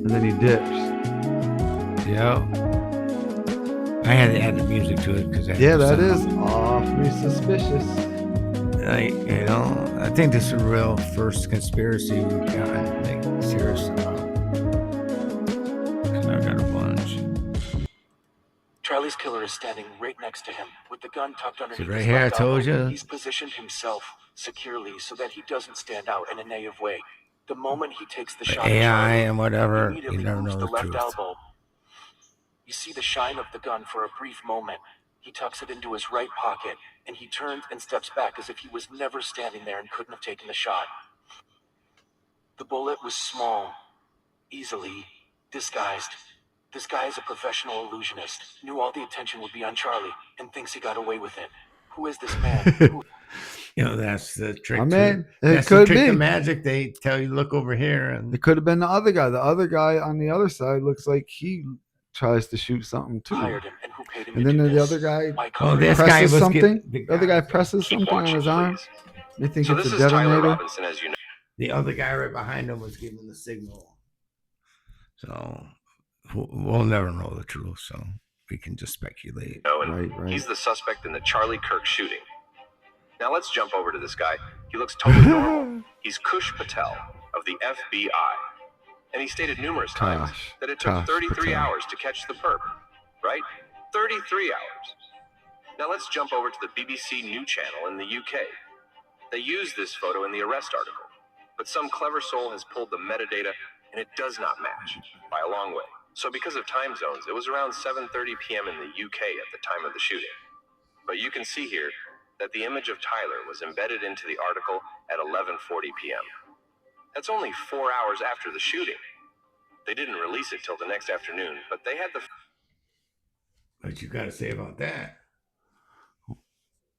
Speaker 3: And then he dips.
Speaker 2: Yeah. I had to add the music to it because
Speaker 3: that is awfully suspicious.
Speaker 2: Like, you know, I think this is the real first conspiracy we've gotten like serious about. I've got a bunch.
Speaker 20: Charlie's killer is standing right next to him with the gun tucked underneath
Speaker 2: right
Speaker 20: his
Speaker 2: here,
Speaker 20: left
Speaker 2: I told
Speaker 20: elbow.
Speaker 2: you.
Speaker 20: He's positioned himself securely so that he doesn't stand out in a negative way. The moment he takes the shot,
Speaker 2: AI
Speaker 20: at Charlie,
Speaker 2: and whatever,
Speaker 20: he
Speaker 2: you
Speaker 20: immediately
Speaker 2: never
Speaker 20: moves
Speaker 2: know
Speaker 20: the
Speaker 2: the
Speaker 20: left
Speaker 2: truth.
Speaker 20: elbow. You see the shine of the gun for a brief moment. He tucks it into his right pocket, and he turns and steps back as if he was never standing there and couldn't have taken the shot. The bullet was small, easily disguised. This guy is a professional illusionist, knew all the attention would be on Charlie, and thinks he got away with it. Who is this man?
Speaker 2: You know, that's the trick.
Speaker 3: I mean,
Speaker 2: That's
Speaker 3: it could
Speaker 2: the trick
Speaker 3: be.
Speaker 2: of magic. They tell you, look over here. And
Speaker 3: It could have been the other guy. The other guy on the other side looks like he tries to shoot something too. And then the other guy presses something. The other guy presses something on his arm. They think
Speaker 17: So
Speaker 3: it's
Speaker 17: this
Speaker 3: a
Speaker 17: is Tyler
Speaker 3: detonator.
Speaker 17: Robinson, as you know.
Speaker 2: The other guy right behind him was giving the signal. So we'll never know the truth. So we can just speculate.
Speaker 17: And he's the suspect in the Charlie Kirk shooting. Now let's jump over to this guy. He looks totally normal. He's Kush Patel of the FBI. And he stated numerous times that it took 33 hours to catch the perp. Right? 33 hours. Now let's jump over to the BBC News channel in the UK. They used this photo in the arrest article. But some clever soul has pulled the metadata, and it does not match by a long way. So because of time zones, it was around 7:30 p.m. in the UK at the time of the shooting. But you can see here that the image of Tyler was embedded into the article at 11:40 p.m. That's only 4 hours after the shooting. They didn't release it till the next afternoon, but they had the...
Speaker 2: What you got to say about that?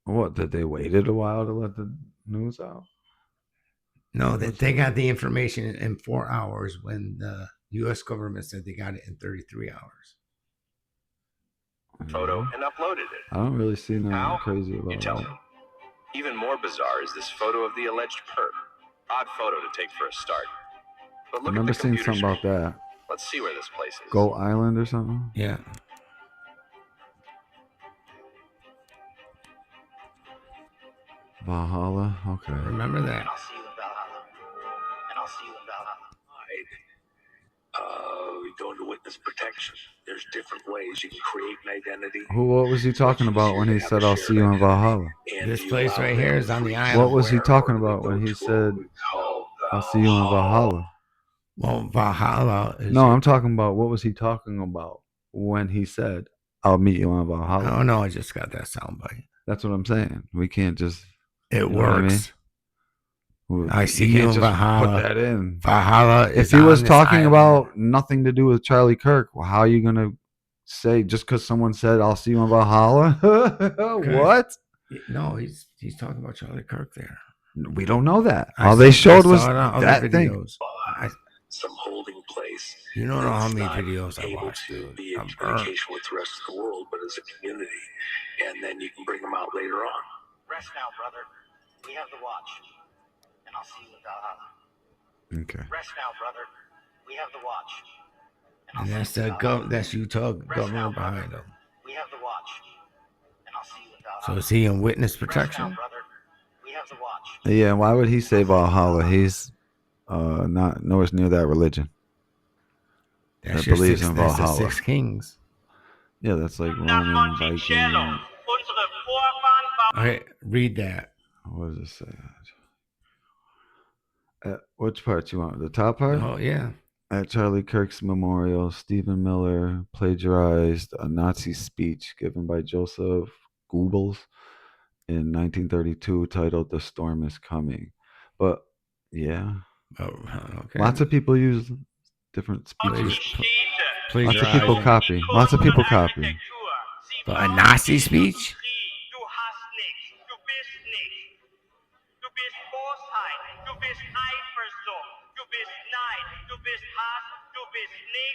Speaker 3: What, did they waited a while to let the news out?
Speaker 2: No, they got the information in 4 hours when the U.S. government said they got it in 33 hours.
Speaker 17: photo and uploaded it.
Speaker 3: I don't really see nothing crazy about
Speaker 17: You tell
Speaker 3: that.
Speaker 17: me. Even more bizarre is this photo of the alleged perp. Odd photo to take for a start. But
Speaker 3: I
Speaker 17: look
Speaker 3: remember
Speaker 17: at the
Speaker 3: seeing
Speaker 17: computer
Speaker 3: something
Speaker 17: screen.
Speaker 3: about that.
Speaker 17: Let's see where this place is.
Speaker 3: Goat Island or something?
Speaker 2: Yeah.
Speaker 3: Valhalla? Okay.
Speaker 2: Remember that.
Speaker 19: I'll see you in Valhalla. And I'll see you in Valhalla.
Speaker 21: We go into witness protection. There's different ways you can create an identity.
Speaker 3: What was he talking about when he said, I'll see you in Valhalla?
Speaker 2: This place right here is on the island.
Speaker 3: What was he talking about when he said, I'll see you in Valhalla?
Speaker 2: Well, Valhalla is...
Speaker 3: No, I'm talking about what was he talking about when he said, I'll meet you in Valhalla?
Speaker 2: Oh, no, I just got that soundbite.
Speaker 3: That's what I'm saying. We can't just...
Speaker 2: It
Speaker 3: you know what I mean?
Speaker 2: works. I see you
Speaker 3: can't
Speaker 2: in
Speaker 3: just
Speaker 2: Valhalla.
Speaker 3: Put that in.
Speaker 2: Valhalla is
Speaker 3: If he was
Speaker 2: on this
Speaker 3: talking
Speaker 2: island.
Speaker 3: about nothing to do with Charlie Kirk, well, how are you going to say, just because someone said, I'll see you in Valhalla? What?
Speaker 2: No, he's talking about Charlie Kirk there.
Speaker 3: We don't know that. All they showed was that thing.
Speaker 21: Some holding place.
Speaker 2: You don't know how many
Speaker 21: It's not
Speaker 2: videos I
Speaker 21: able
Speaker 2: watched,
Speaker 21: to
Speaker 2: dude.
Speaker 21: be in
Speaker 2: I'm burnt.
Speaker 21: communication with the rest of the world, but as a community. And then you can bring them out later on.
Speaker 19: Rest now, brother. We have the watch. And I'll see you in Valhalla.
Speaker 3: Okay.
Speaker 19: Rest now, brother. We have the watch.
Speaker 2: And that's the that's Utah governor behind him.
Speaker 19: We have the watch. And I'll see you in Valhalla.
Speaker 2: So is he in witness protection?
Speaker 19: Brother. We have the watch.
Speaker 3: Yeah, why would he say Valhalla? He's not nowhere near that religion.
Speaker 2: That's
Speaker 3: that
Speaker 2: your
Speaker 3: believes
Speaker 2: six,
Speaker 3: in
Speaker 2: that's the
Speaker 3: Valhalla.
Speaker 2: 6 kings.
Speaker 3: Yeah, that's like Roman, Viking.
Speaker 2: Okay, read that.
Speaker 3: What does it say? Which part you want? The top part?
Speaker 2: Oh, yeah.
Speaker 3: At Charlie Kirk's memorial, Stephen Miller plagiarized a Nazi speech given by Joseph Goebbels in 1932 titled "The Storm is Coming." But, yeah.
Speaker 2: Oh, okay.
Speaker 3: Lots of people use different speeches. Lots of people
Speaker 2: Plagiarizing.
Speaker 3: copy. Lots of people copy.
Speaker 2: But a Nazi speech?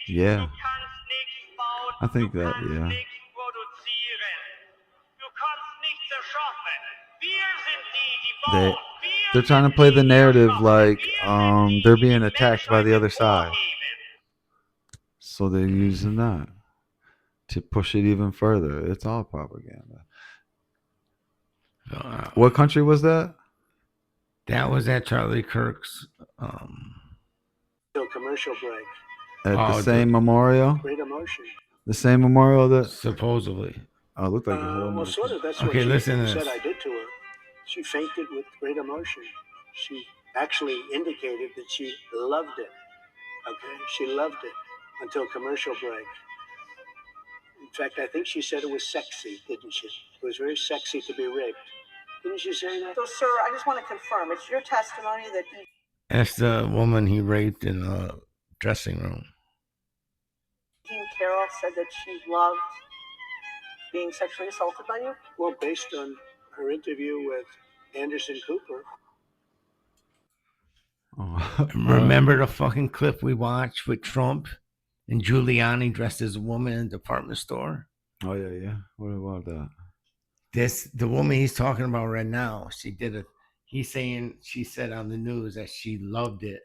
Speaker 3: Yeah. I think that, yeah. They're trying to play the narrative like they're being attacked by the other side. So they're using that to push it even further. It's all propaganda. What country was that?
Speaker 2: That was at Charlie Kirk's.
Speaker 7: Commercial break.
Speaker 3: At the same memorial?
Speaker 7: Great emotion.
Speaker 3: The same memorial that
Speaker 2: supposedly.
Speaker 3: Oh, it looked like a whole.
Speaker 7: Well, sort of. That's
Speaker 2: Okay,
Speaker 7: what
Speaker 2: listen to
Speaker 7: she
Speaker 2: this.
Speaker 7: said I did to her. She fainted with great emotion. She actually indicated that she loved it. Okay, she loved it until commercial break. In fact, I think she said it was sexy, didn't she? It was very sexy to be raped. Didn't she say that?
Speaker 18: So, sir, I just want to confirm, it's your testimony that
Speaker 2: That's the woman he raped in a dressing room.
Speaker 18: Jean Carroll said that she loved being sexually assaulted by you?
Speaker 7: Well, based on her interview with Anderson Cooper.
Speaker 3: Oh,
Speaker 2: Remember the fucking clip we watched with Trump and Giuliani dressed as a woman in a department store?
Speaker 3: Oh, yeah. What about that?
Speaker 2: The woman he's talking about right now, she said on the news that she loved it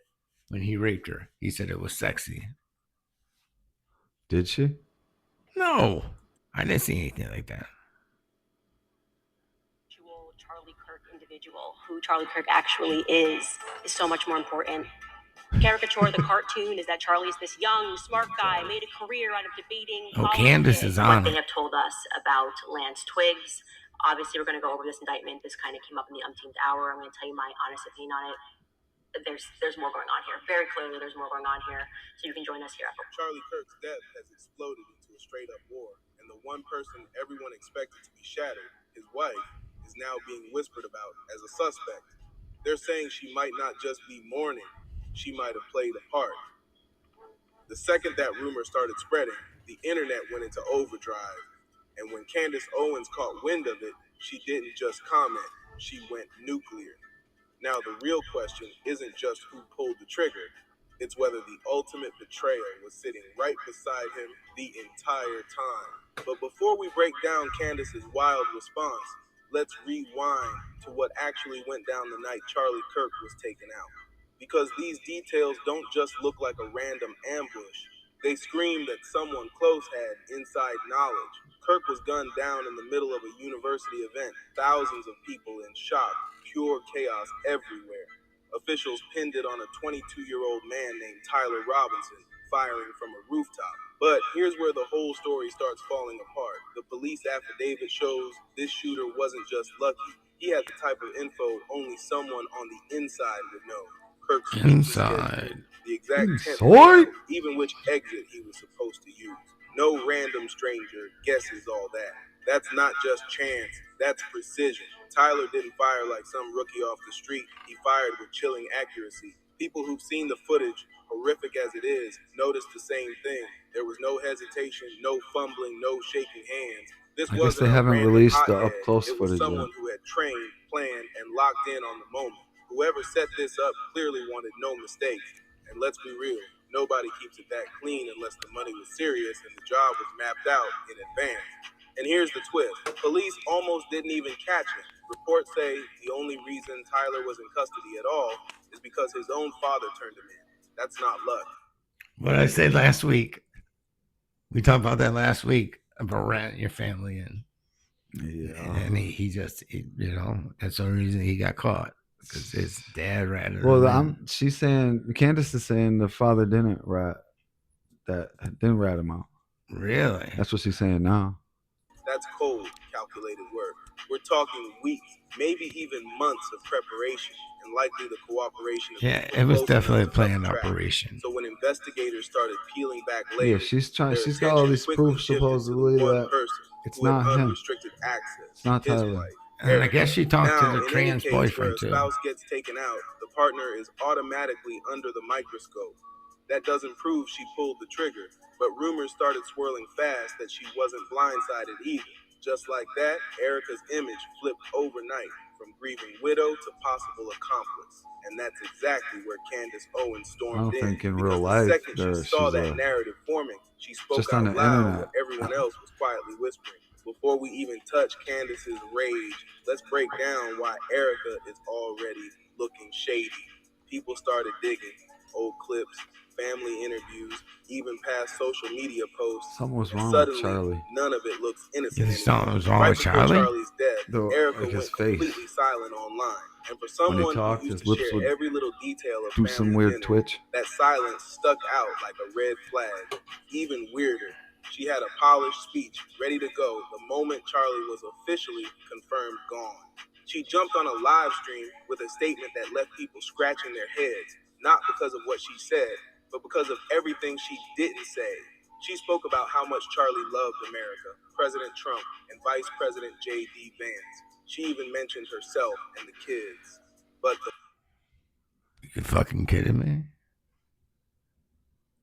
Speaker 2: when he raped her. He said it was sexy.
Speaker 3: Did she?
Speaker 2: No, I didn't see anything like that.
Speaker 14: Charlie Kirk individual, who Charlie Kirk actually is so much more important. Caricature, the cartoon, is that Charlie's this young, smart guy, made a career out of debating.
Speaker 2: Oh, Candice is on
Speaker 14: What they
Speaker 2: it.
Speaker 14: have told us about Lance Twiggs. Obviously, we're going to go over this indictment. This kind of came up in the umpteenth hour. I'm going to tell you my honest opinion on it. There's more going on here. Very clearly, there's more going on here. So you can join us here.
Speaker 6: Charlie Kirk's death has exploded into a straight-up war, and the one person everyone expected to be shattered, his wife, is now being whispered about as a suspect. They're saying she might not just be mourning, she might have played a part. The second that rumor started spreading, the internet went into overdrive, and when Candice Owens caught wind of it, she didn't just comment, she went nuclear. Now the real question isn't just who pulled the trigger, it's whether the ultimate betrayer was sitting right beside him the entire time. But before we break down Candice's wild response, let's rewind to what actually went down the night Charlie Kirk was taken out. Because these details don't just look like a random ambush. They scream that someone close had inside knowledge. Kirk was gunned down in the middle of a university event. Thousands of people in shock. Pure chaos everywhere. Officials pinned it on a 22-year-old man named Tyler Robinson, firing from a rooftop. But here's where the whole story starts falling apart. The police affidavit shows this shooter wasn't just lucky. He had the type of info only someone on the inside would know. Kirk's
Speaker 2: Inside.
Speaker 6: the exact tent, even which exit he was supposed to use. No random stranger guesses all that. That's not just chance, that's precision. Tyler didn't fire like some rookie off the street. He fired with chilling accuracy. People who've seen the footage, horrific as it is, noticed the same thing. There was no hesitation, no fumbling, no shaking hands. This
Speaker 3: I guess
Speaker 6: wasn't
Speaker 3: they
Speaker 6: a
Speaker 3: haven't
Speaker 6: random
Speaker 3: released the
Speaker 6: hothead.
Speaker 3: up close
Speaker 6: It was
Speaker 3: footage
Speaker 6: someone
Speaker 3: yet.
Speaker 6: who had trained, planned, and locked in on the moment. Whoever set this up clearly wanted no mistakes. And let's be real, nobody keeps it that clean unless the money was serious and the job was mapped out in advance. And here's the twist. Police almost didn't even catch him. Reports say the only reason Tyler was in custody at all is because his own father turned him in. That's not luck.
Speaker 2: What I said last week. We talked about that last week about ratting your family in.
Speaker 3: Yeah.
Speaker 2: And he just, that's the reason he got caught. Because his dad ratted
Speaker 3: Well,
Speaker 2: him in.
Speaker 3: she's saying, Candice is saying the father didn't rat him out.
Speaker 2: Really?
Speaker 3: That's what she's saying now.
Speaker 6: That's cold, calculated work. We're talking weeks, maybe even months of preparation, and likely the cooperation of
Speaker 2: Yeah,
Speaker 6: people
Speaker 2: it was
Speaker 6: close enough
Speaker 2: definitely a
Speaker 6: to cover
Speaker 2: planned
Speaker 6: tracks.
Speaker 2: operation.
Speaker 6: So when investigators started peeling back
Speaker 3: Yeah,
Speaker 6: layers,
Speaker 3: she's trying.
Speaker 6: their
Speaker 3: She's got all
Speaker 6: attention
Speaker 3: these
Speaker 6: quickly
Speaker 3: proofs
Speaker 6: shifted to
Speaker 3: supposedly
Speaker 6: the one
Speaker 3: that
Speaker 6: person
Speaker 3: it's
Speaker 6: who had
Speaker 3: not him.
Speaker 6: unrestricted access
Speaker 3: It's
Speaker 6: to
Speaker 3: not
Speaker 6: his
Speaker 3: Tyler.
Speaker 6: wife.
Speaker 2: And I guess she talked to
Speaker 6: Now,
Speaker 2: the
Speaker 6: in any
Speaker 2: trans
Speaker 6: case where
Speaker 2: boyfriend
Speaker 6: a
Speaker 2: too.
Speaker 6: spouse gets taken out, the partner is automatically under the microscope. That doesn't prove she pulled the trigger, but rumors started swirling fast that she wasn't blindsided either. Just like that, Erica's image flipped overnight from grieving widow to possible accomplice. And that's exactly where Candice Owens
Speaker 3: I
Speaker 6: stormed
Speaker 3: don't
Speaker 6: in.
Speaker 3: think in
Speaker 6: Because
Speaker 3: real
Speaker 6: the
Speaker 3: life
Speaker 6: second she
Speaker 3: there
Speaker 6: saw
Speaker 3: she's
Speaker 6: that narrative forming, she spoke
Speaker 3: just on
Speaker 6: out
Speaker 3: the
Speaker 6: loud
Speaker 3: internet.
Speaker 6: what everyone else was quietly whispering. Before we even touch Candice's rage, let's break down why Erica is already looking shady. People started digging old clips, family interviews, even past social media posts.
Speaker 3: Something was
Speaker 6: And
Speaker 3: wrong with
Speaker 6: suddenly,
Speaker 3: Charlie.
Speaker 6: none of it looks innocent
Speaker 2: You
Speaker 6: anymore.
Speaker 2: something was wrong
Speaker 6: Right
Speaker 2: with
Speaker 6: before
Speaker 2: Charlie?
Speaker 6: Charlie's death,
Speaker 3: Though,
Speaker 6: Erica
Speaker 3: like his
Speaker 6: went
Speaker 3: face.
Speaker 6: completely silent online. And for
Speaker 3: When he
Speaker 6: someone
Speaker 3: talked,
Speaker 6: who used
Speaker 3: his
Speaker 6: to
Speaker 3: lips
Speaker 6: share
Speaker 3: would
Speaker 6: every little detail of
Speaker 3: do
Speaker 6: family
Speaker 3: some weird
Speaker 6: dinners,
Speaker 3: twitch.
Speaker 6: that silence stuck out like a red flag. Even weirder, she had a polished speech ready to go the moment Charlie was officially confirmed gone. She jumped on a live stream with a statement that left people scratching their heads, not because of what she said, but because of everything she didn't say. She spoke about how much Charlie loved America, President Trump, and Vice President J.D. Vance. She even mentioned herself and the kids. But
Speaker 2: You fucking kidding me?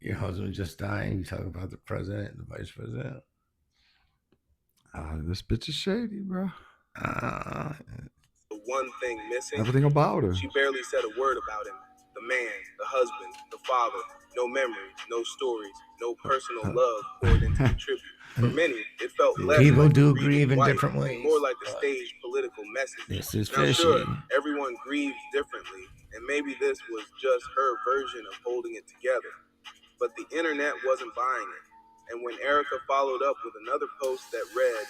Speaker 2: Your husband just died. You talk about the president and the vice president.
Speaker 3: This bitch is shady, bro.
Speaker 6: the one thing missing,
Speaker 3: Everything about her.
Speaker 6: she barely said a word about him. The man, the husband, the father. No memories, no stories, no personal love poured into the tribute. For many, it felt less
Speaker 2: People
Speaker 6: like
Speaker 2: do
Speaker 6: a grieving
Speaker 2: grieve in
Speaker 6: wife
Speaker 2: different
Speaker 6: and
Speaker 2: ways.
Speaker 6: more like a staged political message.
Speaker 2: This is
Speaker 6: Now,
Speaker 2: fishy.
Speaker 6: sure, everyone grieves differently, and maybe this was just her version of holding it together. But the internet wasn't buying it. And when Erica followed up with another post that read,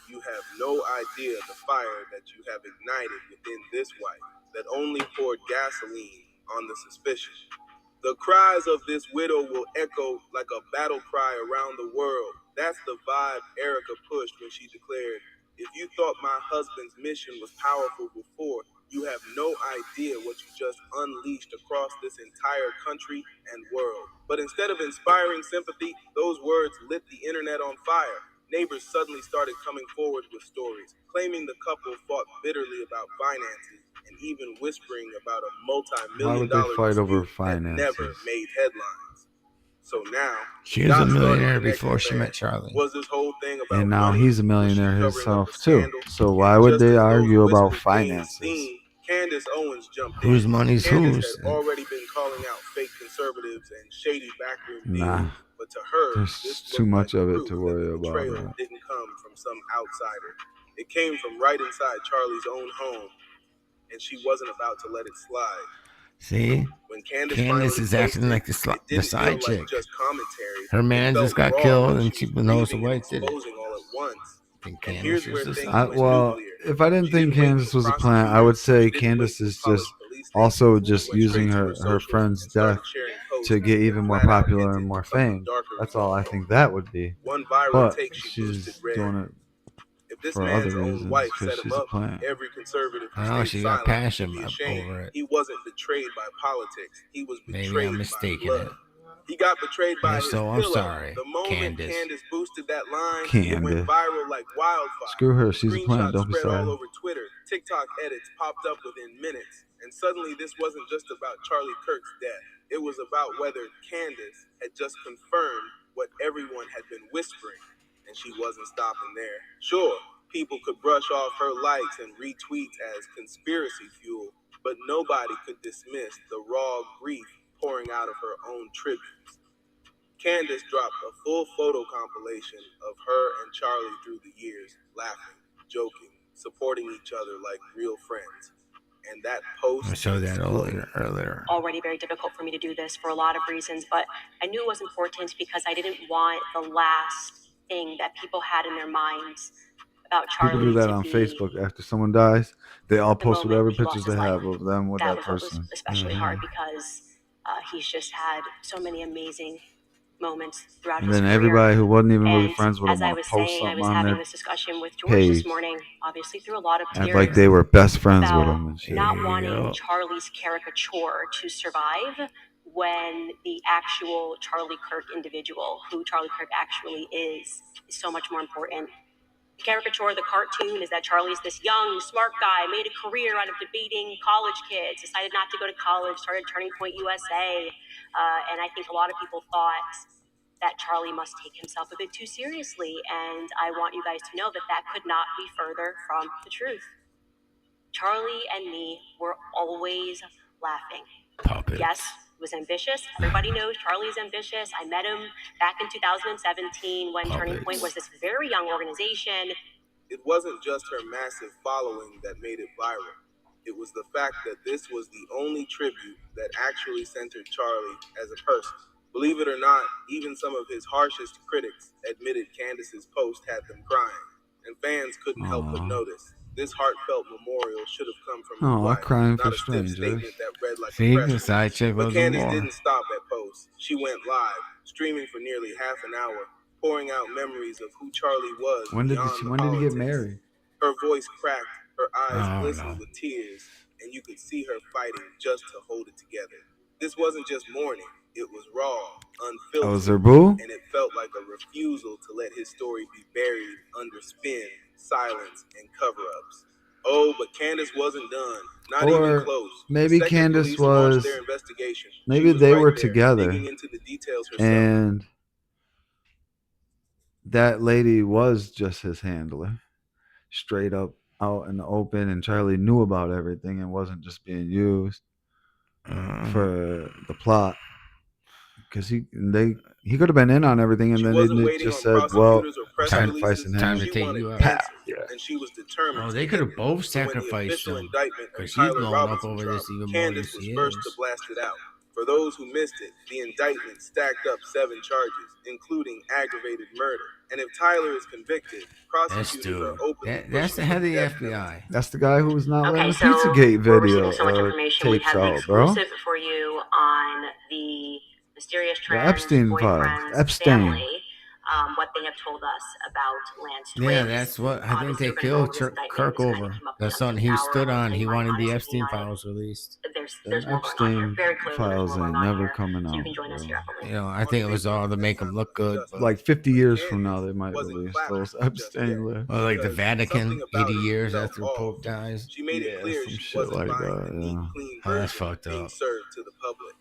Speaker 6: "You have no idea the fire that you have ignited within this wife that only poured gasoline on the suspicion. The cries of this widow will echo like a battle cry around the world." That's the vibe Erica pushed when she declared, "If you thought my husband's mission was powerful before, you have no idea what you just unleashed across this entire country and world." But instead of inspiring sympathy, those words lit the internet on fire. Neighbors suddenly started coming forward with stories, claiming the couple fought bitterly about finances and even whispering about a
Speaker 3: Why
Speaker 6: multi-million
Speaker 3: would they
Speaker 6: dollar
Speaker 3: fight over
Speaker 6: dispute that never
Speaker 3: finances?
Speaker 6: made headlines. So now,
Speaker 2: She was a millionaire before she met Charlie.
Speaker 6: Was this whole thing about
Speaker 3: And now
Speaker 6: money?
Speaker 3: he's a millionaire himself too. So why would
Speaker 6: Just
Speaker 3: they
Speaker 6: as those
Speaker 3: argue about
Speaker 6: whispers gained
Speaker 3: finances?
Speaker 6: steam, Candice Owens jumped
Speaker 2: Whose
Speaker 6: in.
Speaker 2: money's
Speaker 6: Candice
Speaker 2: whose?
Speaker 6: had already been calling out fake conservatives and shady backroom
Speaker 3: Nah,
Speaker 6: deals, but to her,
Speaker 3: there's
Speaker 6: this
Speaker 3: too
Speaker 6: looked
Speaker 3: much
Speaker 6: like
Speaker 3: of it
Speaker 6: proof
Speaker 3: to
Speaker 6: that
Speaker 3: worry
Speaker 6: the
Speaker 3: about.
Speaker 6: betrayal
Speaker 3: Right?
Speaker 6: didn't come from some outsider. It came from right inside Charlie's own home, and she wasn't about to let it slide.
Speaker 2: See?
Speaker 6: When Candice
Speaker 2: Candice is acting like the side chick.
Speaker 6: just commentary.
Speaker 2: Her man
Speaker 6: It
Speaker 2: just
Speaker 6: felt
Speaker 2: got
Speaker 6: raw,
Speaker 2: killed
Speaker 6: like
Speaker 2: and she knows the
Speaker 6: grieving and
Speaker 2: wife did it.
Speaker 6: exposing all at once.
Speaker 2: And
Speaker 6: And
Speaker 2: Candice
Speaker 6: here's
Speaker 2: is
Speaker 6: where
Speaker 2: the
Speaker 6: things
Speaker 2: side
Speaker 6: went
Speaker 3: Well,
Speaker 6: nuclear.
Speaker 3: if I didn't think Candice was a plant, I would say Candice is just also just using her friend's death to get even more popular and more fame. That's all I think that would be.
Speaker 6: One viral
Speaker 3: But
Speaker 6: take she
Speaker 3: she's
Speaker 6: boosted read,
Speaker 3: doing it
Speaker 6: "If this
Speaker 3: for
Speaker 6: man's
Speaker 3: other
Speaker 6: own
Speaker 3: reasons
Speaker 6: wife
Speaker 3: because
Speaker 6: set him
Speaker 3: she's a
Speaker 6: up,
Speaker 3: plant.
Speaker 6: every conservative who
Speaker 2: Oh,
Speaker 6: stayed
Speaker 2: she got
Speaker 6: silent should
Speaker 2: passion
Speaker 6: be
Speaker 2: over
Speaker 6: ashamed."
Speaker 2: it.
Speaker 6: He wasn't betrayed by politics. He was
Speaker 2: Maybe
Speaker 6: betrayed
Speaker 2: I'm
Speaker 6: by
Speaker 2: mistaken
Speaker 6: blood.
Speaker 2: it.
Speaker 6: He got betrayed by
Speaker 2: If
Speaker 6: his
Speaker 2: so, I'm
Speaker 6: pillow.
Speaker 2: sorry,
Speaker 6: The moment
Speaker 2: Candice.
Speaker 6: Candice boosted that line, it went
Speaker 3: Candice.
Speaker 6: viral like wildfire.
Speaker 3: Screw her, she's a plant.
Speaker 6: Screenshots
Speaker 3: Don't be
Speaker 6: spread all
Speaker 3: sorry.
Speaker 6: over Twitter. TikTok edits popped up within minutes. And suddenly this wasn't just about Charlie Kirk's death. It was about whether Candice had just confirmed what everyone had been whispering. And she wasn't stopping there. Sure, people could brush off her likes and retweets as conspiracy fuel, but nobody could dismiss the raw grief pouring out of her own tributes. Candice dropped a full photo compilation of her and Charlie through the years, laughing, joking, supporting each other like real friends. And that post
Speaker 2: I showed that
Speaker 6: exploded.
Speaker 2: earlier.
Speaker 14: Already very difficult for me to do this for a lot of reasons, but I knew it was important because I didn't want the last thing that people had in their minds about Charlie
Speaker 3: People do that
Speaker 14: to
Speaker 3: on
Speaker 14: be
Speaker 3: Facebook after someone dies. They all
Speaker 14: the
Speaker 3: post
Speaker 14: moment
Speaker 3: whatever
Speaker 14: he lost
Speaker 3: pictures
Speaker 14: his
Speaker 3: they
Speaker 14: life.
Speaker 3: have of them with
Speaker 14: That
Speaker 3: that
Speaker 14: was what was
Speaker 3: person.
Speaker 14: especially hard because he's just had so many amazing moments throughout
Speaker 3: And
Speaker 14: his
Speaker 3: then
Speaker 14: career.
Speaker 3: everybody who wasn't even really
Speaker 14: And
Speaker 3: friends with him
Speaker 14: as I
Speaker 3: want
Speaker 14: was
Speaker 3: to post
Speaker 14: saying, I
Speaker 3: something
Speaker 14: was
Speaker 3: on
Speaker 14: having
Speaker 3: their
Speaker 14: this discussion with George
Speaker 3: page.
Speaker 14: this morning, obviously through a lot of
Speaker 3: Act
Speaker 14: tears,
Speaker 3: like they were best friends with
Speaker 14: about
Speaker 3: him and shit.
Speaker 14: not wanting Charlie's caricature to survive when the actual Charlie Kirk individual, who Charlie Kirk actually is so much more important. The caricature, the cartoon, is that Charlie's this young, smart guy, made a career out of debating college kids, decided not to go to college, started Turning Point USA, and I think a lot of people thought that Charlie must take himself a bit too seriously, and I want you guys to know that that could not be further from the truth. Charlie and me were always laughing.
Speaker 2: Puppets.
Speaker 14: Yes, he was ambitious. Everybody knows Charlie's ambitious. I met him back in 2017 when Turning Point was this very young organization.
Speaker 6: It wasn't just her massive following that made it viral. It was the fact that this was the only tribute that actually centered Charlie as a person. Believe it or not, even some of his harshest critics admitted Candice's post had them crying, and fans couldn't help but notice. This heartfelt memorial should have come from his wife,
Speaker 3: crying
Speaker 6: not
Speaker 3: for
Speaker 6: a stiff
Speaker 3: strangers.
Speaker 6: statement that read like
Speaker 2: See,
Speaker 6: a press
Speaker 2: the side chick
Speaker 6: But
Speaker 2: loves him
Speaker 6: Candice
Speaker 2: more.
Speaker 6: didn't stop at posts. She went live, streaming for nearly half an hour, pouring out memories of who Charlie was
Speaker 3: When did
Speaker 6: beyond the
Speaker 3: he get
Speaker 6: politics.
Speaker 3: married?
Speaker 6: Her voice cracked, her eyes
Speaker 2: Oh,
Speaker 6: glistened
Speaker 2: no.
Speaker 6: with tears, and you could see her fighting just to hold it together. This wasn't just mourning, it was raw, unfiltered,
Speaker 3: Oh, was her boo?
Speaker 6: and it felt like a refusal to let his story be buried under spin, silence, and cover-ups. Oh, but Candice wasn't done, not even
Speaker 3: Or
Speaker 6: close.
Speaker 3: maybe
Speaker 6: The second
Speaker 3: Candice
Speaker 6: police launched
Speaker 3: was.
Speaker 6: their investigation, she
Speaker 3: Maybe
Speaker 6: was
Speaker 3: they
Speaker 6: right
Speaker 3: were
Speaker 6: there,
Speaker 3: together,
Speaker 6: digging into the details herself.
Speaker 3: and that lady was just his handler, straight up out in the open, and Charlie knew about everything and wasn't just being used for the plot. Because he could have been in on everything, and
Speaker 6: She
Speaker 3: then
Speaker 6: wasn't
Speaker 3: they
Speaker 6: waiting
Speaker 3: just
Speaker 6: on
Speaker 3: said, "Well,
Speaker 6: prosecutors or press
Speaker 3: sacrificing
Speaker 6: releases.
Speaker 3: him."
Speaker 2: Time to
Speaker 6: She
Speaker 2: take
Speaker 6: wanted
Speaker 2: you out.
Speaker 6: answers,
Speaker 3: Yeah.
Speaker 6: and she was determined.
Speaker 2: Oh,
Speaker 6: to
Speaker 2: they
Speaker 6: get
Speaker 2: could have
Speaker 6: them.
Speaker 2: both
Speaker 6: So when the
Speaker 2: sacrificed
Speaker 6: official
Speaker 2: him.
Speaker 6: indictment of
Speaker 2: Because she's
Speaker 6: Tyler
Speaker 2: blowing up
Speaker 6: Robinson
Speaker 2: over this
Speaker 6: dropped,
Speaker 2: even more than
Speaker 6: Candice was
Speaker 2: she
Speaker 6: first
Speaker 2: is.
Speaker 6: to blast it out. For those who missed it, the indictment stacked up 7 charges, including aggravated murder. And if Tyler is convicted, prosecutors are openly
Speaker 2: That's the
Speaker 6: pushing
Speaker 2: head
Speaker 6: for
Speaker 2: of the
Speaker 6: death
Speaker 2: FBI.
Speaker 3: That's the guy who was not
Speaker 14: Okay,
Speaker 3: letting the
Speaker 14: so
Speaker 3: Pizzagate
Speaker 14: we're
Speaker 3: video
Speaker 14: receiving so much information. We
Speaker 3: tapes
Speaker 14: have the
Speaker 3: out, bro.
Speaker 14: exclusive for you on the mysterious
Speaker 3: The
Speaker 14: trans
Speaker 3: Epstein files.
Speaker 14: boyfriend's
Speaker 3: Epstein.
Speaker 14: family, what they have told us about Lance Twiggs.
Speaker 2: Yeah, that's what I think they
Speaker 14: Obviously, we're gonna go
Speaker 2: killed
Speaker 14: over this indictment.
Speaker 2: Kirk
Speaker 14: This kinda
Speaker 2: over.
Speaker 14: came up in
Speaker 2: That's
Speaker 14: the
Speaker 2: something
Speaker 14: umpteenth
Speaker 2: he
Speaker 14: hour.
Speaker 2: stood
Speaker 14: I'm gonna
Speaker 2: on.
Speaker 14: tell
Speaker 2: He
Speaker 14: you my
Speaker 2: wanted the
Speaker 14: honest
Speaker 2: Epstein
Speaker 14: opinion on it.
Speaker 2: files released.
Speaker 14: There's more going on here. Very clearly, there's more
Speaker 3: Files
Speaker 14: going
Speaker 3: ain't
Speaker 14: on
Speaker 3: never
Speaker 14: here.
Speaker 3: coming
Speaker 14: So you
Speaker 3: out,
Speaker 14: can join us
Speaker 3: bro.
Speaker 14: here.
Speaker 2: You know, I think it was all to make him look good. But
Speaker 3: Like 50 years from now, they might release those Epstein lists.
Speaker 2: well, like the Vatican, 80 years
Speaker 6: felt
Speaker 2: after
Speaker 6: off.
Speaker 2: Pope dies.
Speaker 6: She made it clear
Speaker 3: some
Speaker 6: she
Speaker 3: shit
Speaker 6: wasn't
Speaker 3: like
Speaker 6: buying
Speaker 3: that,
Speaker 6: the neat,
Speaker 3: yeah.
Speaker 6: clean
Speaker 2: Oh, that's
Speaker 6: version
Speaker 2: fucked
Speaker 6: being
Speaker 2: up.
Speaker 6: served to the public.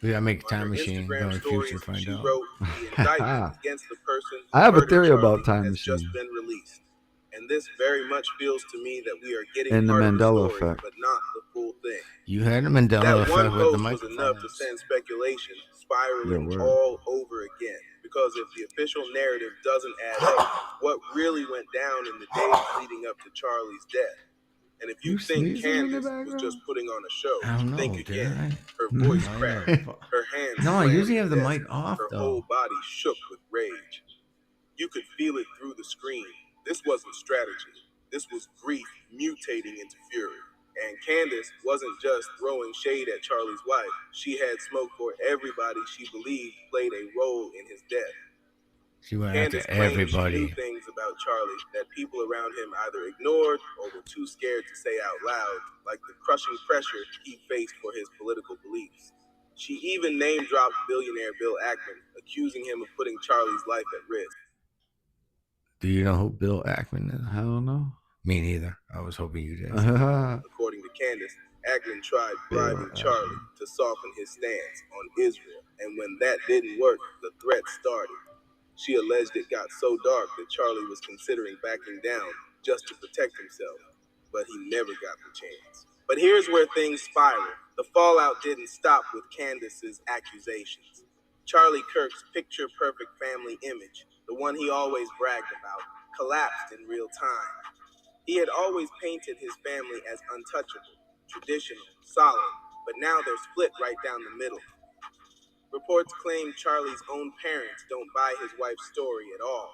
Speaker 2: We gotta make a
Speaker 6: On
Speaker 2: time
Speaker 6: her
Speaker 2: machine, go
Speaker 6: Instagram
Speaker 2: in the future,
Speaker 6: stories,
Speaker 2: find
Speaker 6: she
Speaker 2: out.
Speaker 6: wrote, "The indictment against the person who
Speaker 3: I have a
Speaker 6: murdered
Speaker 3: theory
Speaker 6: Charlie
Speaker 3: about Time
Speaker 6: has
Speaker 3: Machine
Speaker 6: just been released." And this very much feels to me that we are getting
Speaker 3: and the
Speaker 6: part of the
Speaker 3: Mandela
Speaker 6: story,
Speaker 3: effect.
Speaker 6: but not the full thing.
Speaker 2: You had a Mandela
Speaker 6: That one
Speaker 2: effect with the
Speaker 6: post was enough to
Speaker 2: microphones.
Speaker 6: send speculation spiraling
Speaker 3: Yeah, word.
Speaker 6: all over again. Because if the official narrative doesn't add up, what really went down in the days leading up to Charlie's death? And if you think
Speaker 3: sneezing in the
Speaker 6: Candice was just putting on a show,
Speaker 2: I don't know,
Speaker 6: think
Speaker 2: did
Speaker 6: again.
Speaker 2: I?
Speaker 6: Her voice
Speaker 2: I
Speaker 6: cracked,
Speaker 2: know.
Speaker 6: her hands
Speaker 2: No, I
Speaker 6: slammed
Speaker 2: usually have the
Speaker 6: desk,
Speaker 2: mic off,
Speaker 6: her
Speaker 2: though.
Speaker 6: whole body shook with rage. You could feel it through the screen. This wasn't strategy. This was grief mutating into fury. And Candice wasn't just throwing shade at Charlie's wife. She had smoke for everybody she believed played a role in his death.
Speaker 2: She went
Speaker 6: Candice
Speaker 2: after
Speaker 6: claimed she
Speaker 2: everybody.
Speaker 6: knew things about Charlie that people around him either ignored or were too scared to say out loud, like the crushing pressure he faced for his political beliefs. She even name-dropped billionaire Bill Ackman, accusing him of putting Charlie's life at risk.
Speaker 2: Do you know who Bill Ackman is?
Speaker 3: I don't know.
Speaker 2: Me neither. I was hoping you did.
Speaker 6: According to Candice, Ackman tried bribing
Speaker 3: Bill
Speaker 6: Charlie to soften his stance on Israel, and when that didn't work, the threat started. She alleged it got so dark that Charlie was considering backing down just to protect himself, but he never got the chance. But here's where things spiraled. The fallout didn't stop with Candice's accusations. Charlie Kirk's picture-perfect family image, the one he always bragged about, collapsed in real time. He had always painted his family as untouchable, traditional, solid, but now they're split right down the middle. Reports claim Charlie's own parents don't buy his wife's story at all.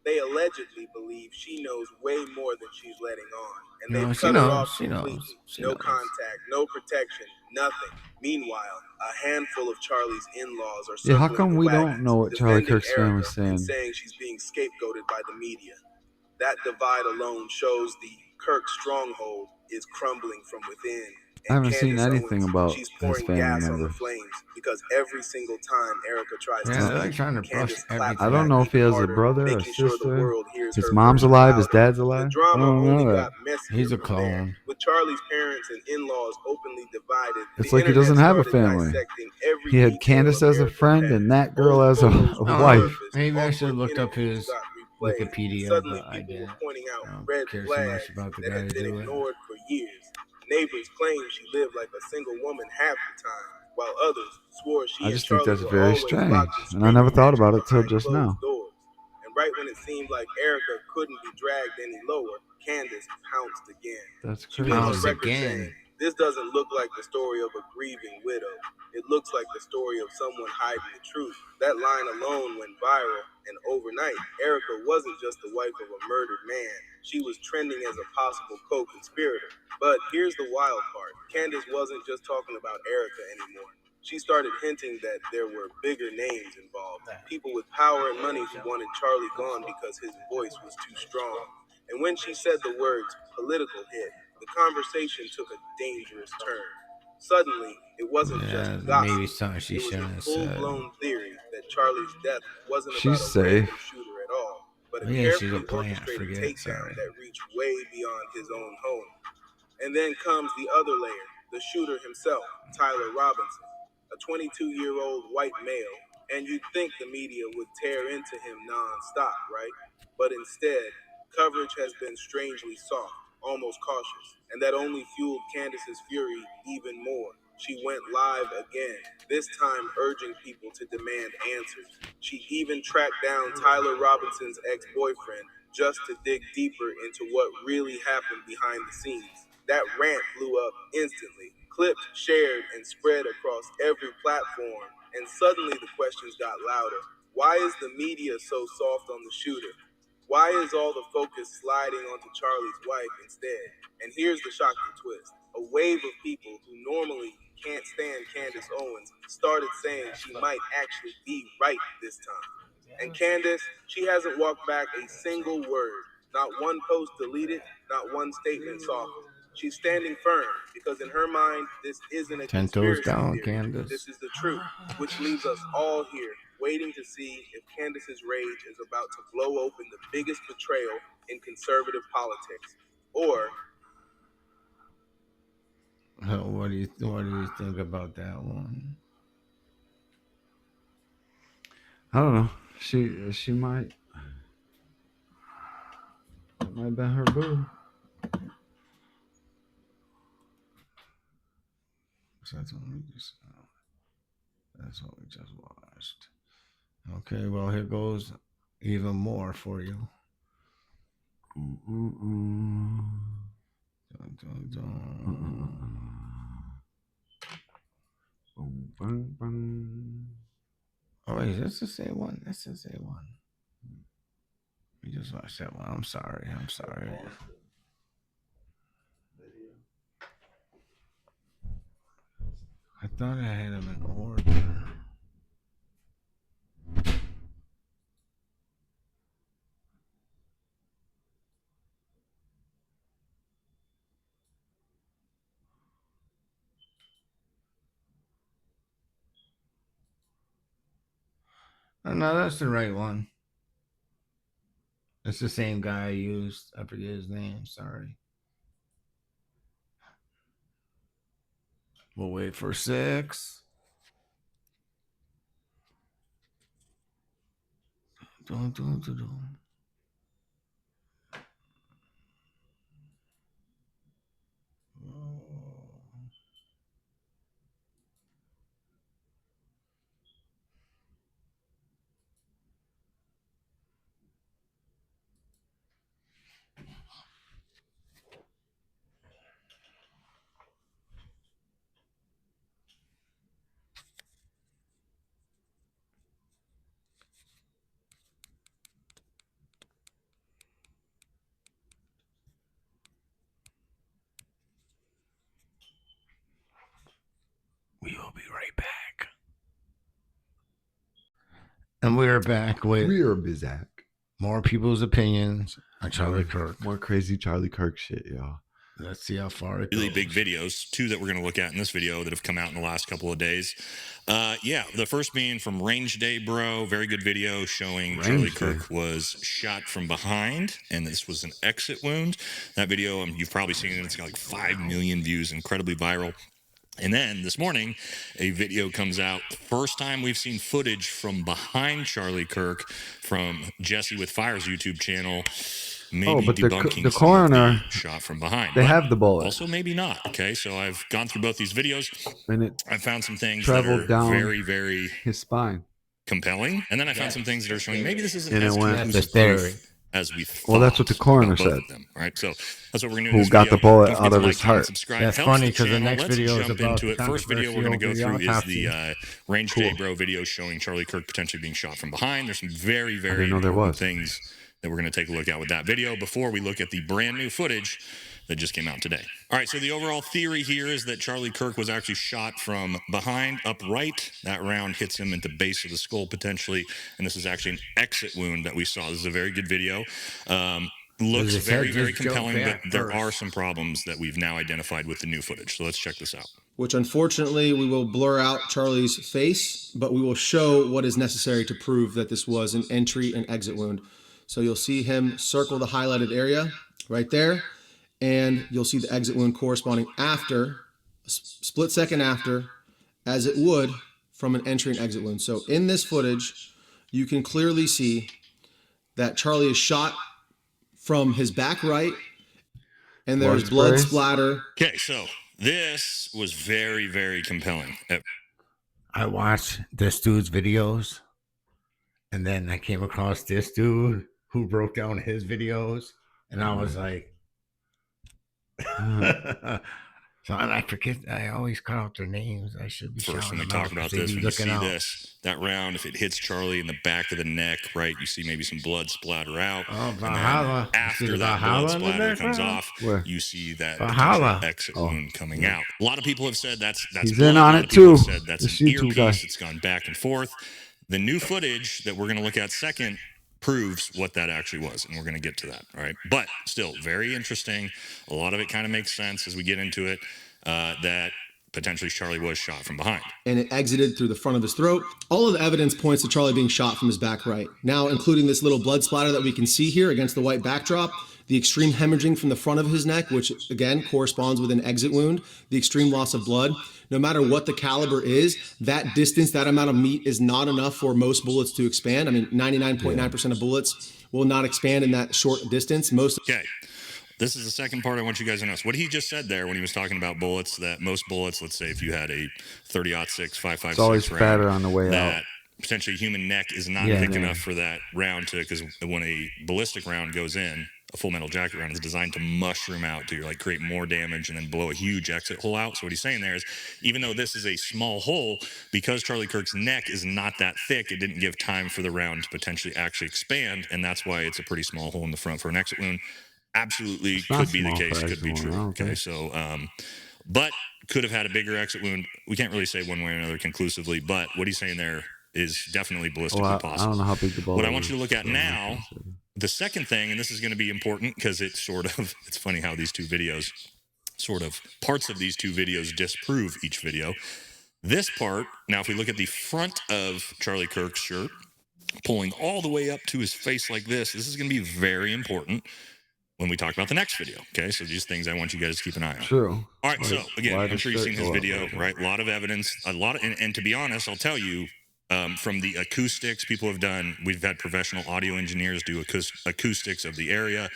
Speaker 6: They allegedly believe she knows way more than she's letting on. and they've cut her off completely. No contact, no protection, nothing. Meanwhile, a handful of Charlie's in-laws are
Speaker 3: Yeah, how
Speaker 6: circling
Speaker 3: come
Speaker 6: the
Speaker 3: we
Speaker 6: wagons,
Speaker 3: don't know what Charlie
Speaker 6: defending
Speaker 3: Kirk's
Speaker 6: Erica
Speaker 3: family's
Speaker 6: and
Speaker 3: saying?
Speaker 6: saying she's being scapegoated by the media. That divide alone shows the Kirk stronghold is crumbling from within.
Speaker 3: I haven't
Speaker 6: Candice
Speaker 3: seen anything
Speaker 6: Owens,
Speaker 3: about
Speaker 6: she's
Speaker 3: his
Speaker 6: pouring
Speaker 3: family
Speaker 6: gas on the
Speaker 3: members.
Speaker 6: flames because every single time Erica tries to
Speaker 2: Yeah, they're
Speaker 6: speak,
Speaker 2: like trying to brush
Speaker 6: Candice claps
Speaker 3: I don't know if he
Speaker 6: even
Speaker 3: has a
Speaker 6: harder,
Speaker 3: brother or
Speaker 6: making sure the
Speaker 3: sister.
Speaker 6: world hears
Speaker 3: His
Speaker 6: her
Speaker 3: mom's
Speaker 6: version
Speaker 3: alive. His
Speaker 6: louder.
Speaker 3: dad's alive.
Speaker 6: The drama
Speaker 3: I don't
Speaker 6: only
Speaker 3: know
Speaker 6: got
Speaker 3: that.
Speaker 6: messier
Speaker 2: He's a
Speaker 6: from there.
Speaker 2: clone.
Speaker 6: With Charlie's parents and in-laws openly divided,
Speaker 3: It's
Speaker 6: the
Speaker 3: like he
Speaker 6: internet
Speaker 3: doesn't have a
Speaker 6: started
Speaker 3: family.
Speaker 6: dissecting every
Speaker 3: He had
Speaker 6: detail
Speaker 3: Candice
Speaker 6: of
Speaker 3: as a
Speaker 6: Erica's
Speaker 3: friend
Speaker 6: past.
Speaker 3: and that girl
Speaker 6: Old
Speaker 3: as a
Speaker 6: photos
Speaker 3: wife.
Speaker 6: resurfaced,
Speaker 2: Maybe I should
Speaker 6: awkward
Speaker 2: have looked up
Speaker 6: interviews
Speaker 2: his
Speaker 6: got replayed, and
Speaker 2: Wikipedia,
Speaker 6: suddenly
Speaker 2: but I
Speaker 6: people
Speaker 2: didn't.
Speaker 6: were pointing out
Speaker 2: I don't
Speaker 6: red
Speaker 2: care so
Speaker 6: flags
Speaker 2: much about the
Speaker 6: that
Speaker 2: guy
Speaker 6: had
Speaker 2: to
Speaker 6: been
Speaker 2: do it.
Speaker 6: ignored for years. Neighbors claimed she lived like a single woman half the time, while others swore she
Speaker 3: I
Speaker 6: and
Speaker 3: just think
Speaker 6: Charlie
Speaker 3: that's
Speaker 6: were
Speaker 3: very
Speaker 6: always
Speaker 3: strange,
Speaker 6: locked
Speaker 3: and I never
Speaker 6: screaming
Speaker 3: thought about
Speaker 6: matches
Speaker 3: it till
Speaker 6: behind
Speaker 3: just
Speaker 6: closed
Speaker 3: now.
Speaker 6: doors. And right when it seemed like Erica couldn't be dragged any lower, Candice pounced again.
Speaker 3: That's
Speaker 6: She went on
Speaker 2: Pounced
Speaker 6: record
Speaker 2: again.
Speaker 6: saying, "This doesn't look like the story of a grieving widow. It looks like the story of someone hiding the truth." That line alone went viral, and overnight, Erica wasn't just the wife of a murdered man. She was trending as a possible co-conspirator. But here's the wild part. Candice wasn't just talking about Erica anymore. She started hinting that there were bigger names involved. People with power and money who wanted Charlie gone because his voice was too strong. And when she said the words political hit, the conversation took a dangerous turn. Suddenly, it wasn't just
Speaker 2: Yeah,
Speaker 6: gossip.
Speaker 2: maybe something she
Speaker 6: It was
Speaker 2: shouldn't
Speaker 6: a
Speaker 2: have said.
Speaker 6: full-blown theory that Charlie's death wasn't
Speaker 3: She's
Speaker 6: about a random
Speaker 3: safe.
Speaker 6: shooter at all, but a
Speaker 2: Yeah, she's
Speaker 6: carefully
Speaker 2: a plant.
Speaker 6: orchestrated
Speaker 2: Forget.
Speaker 6: takedown
Speaker 2: Sorry.
Speaker 6: that reached way beyond his own home. And then comes the other layer, the shooter himself, Tyler Robinson, a 22-year-old white male, and you'd think the media would tear into him non-stop, right? But instead, coverage has been strangely soft, almost cautious, and that only fueled Candice's fury even more. She went live again, this time urging people to demand answers. She even tracked down Tyler Robinson's ex-boyfriend just to dig deeper into what really happened behind the scenes. That rant blew up instantly, clipped, shared, and spread across every platform, and suddenly the questions got louder. Why is the media so soft on the shooter? Why is all the focus sliding onto Charlie's wife instead? And here's the shocking twist. A wave of people who normally can't stand Candice Owens started saying she might actually be right this time. And Candice, she hasn't walked back a single word. Not one post deleted, not one statement softened. She's standing firm because in her mind, this isn't a
Speaker 2: 10 toes
Speaker 6: conspiracy
Speaker 2: down,
Speaker 6: theory.
Speaker 2: Candice.
Speaker 6: This is the truth, which leaves us all here waiting to see if Candice's rage is about to blow open the biggest betrayal in conservative politics, or
Speaker 2: What do you think about that one?
Speaker 3: I don't know. She might. It might have been her boo.
Speaker 2: That's what we just watched. Okay, well here goes even more for you. Dun, dun, dun. Oh wait, is this the same one? That's the same one. We just watched that one. I'm sorry. I thought I had them in order. Oh, no, that's the right one. It's the same guy I used. I forget his name. Sorry. We'll wait for 6. Dun, dun, dun, dun. We will be right back. And we're back with
Speaker 3: Bizak.
Speaker 2: More people's opinions on Charlie Kirk.
Speaker 3: More crazy Charlie Kirk shit, y'all.
Speaker 2: Let's see how far it
Speaker 1: Really
Speaker 2: goes.
Speaker 1: big videos, 2 that we're going to look at in this video that have come out in the last couple of days. The first being from Range Day Bro. Very good video showing Charlie Kirk was shot from behind, and this was an exit wound. That video, you've probably seen it. It's got like 5 million views, incredibly viral. And then this morning, a video comes out. First time we've seen footage from behind Charlie Kirk from Jesse with Fire's YouTube channel. Maybe
Speaker 3: but
Speaker 1: debunking
Speaker 3: the
Speaker 1: some of
Speaker 3: coroner
Speaker 1: shot from behind.
Speaker 3: They have the bullet.
Speaker 1: Also, maybe not. Okay, so I've gone through both these videos.
Speaker 3: And it
Speaker 1: I found some things that
Speaker 3: traveled
Speaker 1: are
Speaker 3: down
Speaker 1: very, very
Speaker 3: his spine.
Speaker 1: compelling, and then I found some things that are showing maybe this isn't
Speaker 3: And
Speaker 1: as
Speaker 3: it went-
Speaker 1: conclusive
Speaker 2: That's
Speaker 1: proof as we thought.
Speaker 3: Well, that's what the coroner
Speaker 1: about both
Speaker 3: said.
Speaker 1: of them, right? So that's what we're going to do.
Speaker 3: Who
Speaker 1: in this
Speaker 3: got
Speaker 1: video.
Speaker 3: the bullet
Speaker 1: Don't forget
Speaker 3: out
Speaker 1: to
Speaker 3: of
Speaker 1: like,
Speaker 3: his
Speaker 1: comment,
Speaker 3: heart.
Speaker 1: subscribe.
Speaker 2: That's
Speaker 1: Helps
Speaker 2: funny
Speaker 1: the
Speaker 2: 'cause the
Speaker 1: channel.
Speaker 2: next
Speaker 1: Let's
Speaker 2: video is
Speaker 1: jump
Speaker 2: about
Speaker 1: into it.
Speaker 2: the
Speaker 1: First video we're going to go
Speaker 2: controversial
Speaker 1: through is
Speaker 2: video
Speaker 1: the Range Day Bro video showing Charlie Kirk potentially being shot from behind. There's some very, very
Speaker 3: didn't know there
Speaker 1: important
Speaker 3: was.
Speaker 1: things that we're going to take a look at with that video before we look at the brand new footage that just came out today. All right, so the overall theory here is that Charlie Kirk was actually shot from behind, upright. That round hits him at the base of the skull potentially, and this is actually an exit wound that we saw. This is a very good video. Looks
Speaker 2: his
Speaker 1: very,
Speaker 2: head
Speaker 1: very
Speaker 2: just jumped
Speaker 1: compelling, but
Speaker 2: back
Speaker 1: there
Speaker 2: first?
Speaker 1: are some problems that we've now identified with the new footage. So let's check this out.
Speaker 22: Which unfortunately we will blur out Charlie's face, but we will show what is necessary to prove that this was an entry and exit wound. So you'll see him circle the highlighted area right there, and you'll see the exit wound corresponding after, a split second after, as it would from an entry and exit wound. So in this footage, you can clearly see that Charlie is shot from his back right, and there's blood splatter.
Speaker 1: Okay, so this was very, very compelling.
Speaker 2: I watched this dude's videos, and then I came across this dude who broke down his videos, and I was like, so I forget. I always cut out their names. I should be
Speaker 1: First, when we
Speaker 2: shouting them
Speaker 1: talk
Speaker 2: out
Speaker 1: about
Speaker 2: 'cause they
Speaker 1: this,
Speaker 2: be
Speaker 1: when you see
Speaker 2: looking out.
Speaker 1: this, that round, if it hits Charlie in the back of the neck, right, you see maybe some blood splatter out.
Speaker 2: Oh,
Speaker 1: And then
Speaker 2: Valhalla. You see
Speaker 1: after
Speaker 2: the
Speaker 1: that
Speaker 2: Valhalla
Speaker 1: blood
Speaker 2: in the
Speaker 1: splatter comes
Speaker 2: background?
Speaker 1: off,
Speaker 3: Where?
Speaker 1: you see that
Speaker 2: Valhalla.
Speaker 1: potential exit wound coming out. A lot of people have said that's
Speaker 3: He's
Speaker 1: blood.
Speaker 3: in
Speaker 1: A
Speaker 3: on
Speaker 1: lot
Speaker 3: it
Speaker 1: of people have
Speaker 3: too,
Speaker 1: said that's
Speaker 3: this
Speaker 1: an
Speaker 3: YouTube guy.
Speaker 1: earpiece. It's gone back and forth. The new footage that we're going to look at second proves what that actually was, and we're going to get to that, all right? But still, very interesting. A lot of it kind of makes sense as we get into it, that potentially Charlie was shot from behind.
Speaker 22: And it exited through the front of his throat. All of the evidence points to Charlie being shot from his back right. Now, including this little blood splatter that we can see here against the white backdrop, the extreme hemorrhaging from the front of his neck, which again corresponds with an exit wound, the extreme loss of blood. No matter what the caliber is, that distance, that amount of meat is not enough for most bullets to expand. I mean, 99.9% of bullets will not expand in that short distance.
Speaker 1: Okay. This is the second part I want you guys to notice. What he just said there when he was talking about bullets, that most bullets, let's say if you had a 30-06, 5.56
Speaker 3: It's always
Speaker 1: round,
Speaker 3: fatter on the way
Speaker 1: that
Speaker 3: out.
Speaker 1: potentially a human neck is not
Speaker 3: Yeah,
Speaker 1: thick
Speaker 3: man.
Speaker 1: enough for that round to, because when a ballistic round goes in, a full metal jacket round is designed to mushroom out to like create more damage and then blow a huge exit hole out. So what he's saying there is, even though this is a small hole, because Charlie Kirk's neck is not that thick, it didn't give time for the round to potentially actually expand, and that's why it's a pretty small hole in the front for an exit wound. Absolutely
Speaker 3: It's not
Speaker 1: could be the
Speaker 3: small
Speaker 1: case,
Speaker 3: for
Speaker 1: could be
Speaker 3: exit
Speaker 1: true.
Speaker 3: wound,
Speaker 1: Okay,
Speaker 3: okay.
Speaker 1: so but could have had a bigger exit wound. We can't really say one way or another conclusively, but what he's saying there is definitely ballistically
Speaker 3: Well, I
Speaker 1: possible.
Speaker 3: don't know how big the bullet
Speaker 1: What I want
Speaker 3: is,
Speaker 1: you to look at
Speaker 3: so I'm not
Speaker 1: now, the second thing, and this is going to be important because it's sort of, it's funny how these two videos, sort of parts of these two videos disprove each video. This part, now if we look at the front of Charlie Kirk's shirt, pulling all the way up to his face like this is going to be very important when we talk about the next video. Okay, so these things I want you guys to keep an eye on.
Speaker 3: True.
Speaker 1: All right, so again,
Speaker 3: Why
Speaker 1: I'm
Speaker 3: does
Speaker 1: sure you've
Speaker 3: shirt
Speaker 1: seen his
Speaker 3: go up
Speaker 1: video,
Speaker 3: like that?
Speaker 1: right? A lot of evidence, and to be honest, I'll tell you, from the acoustics people have done, we've had professional audio engineers do acoustics of the area.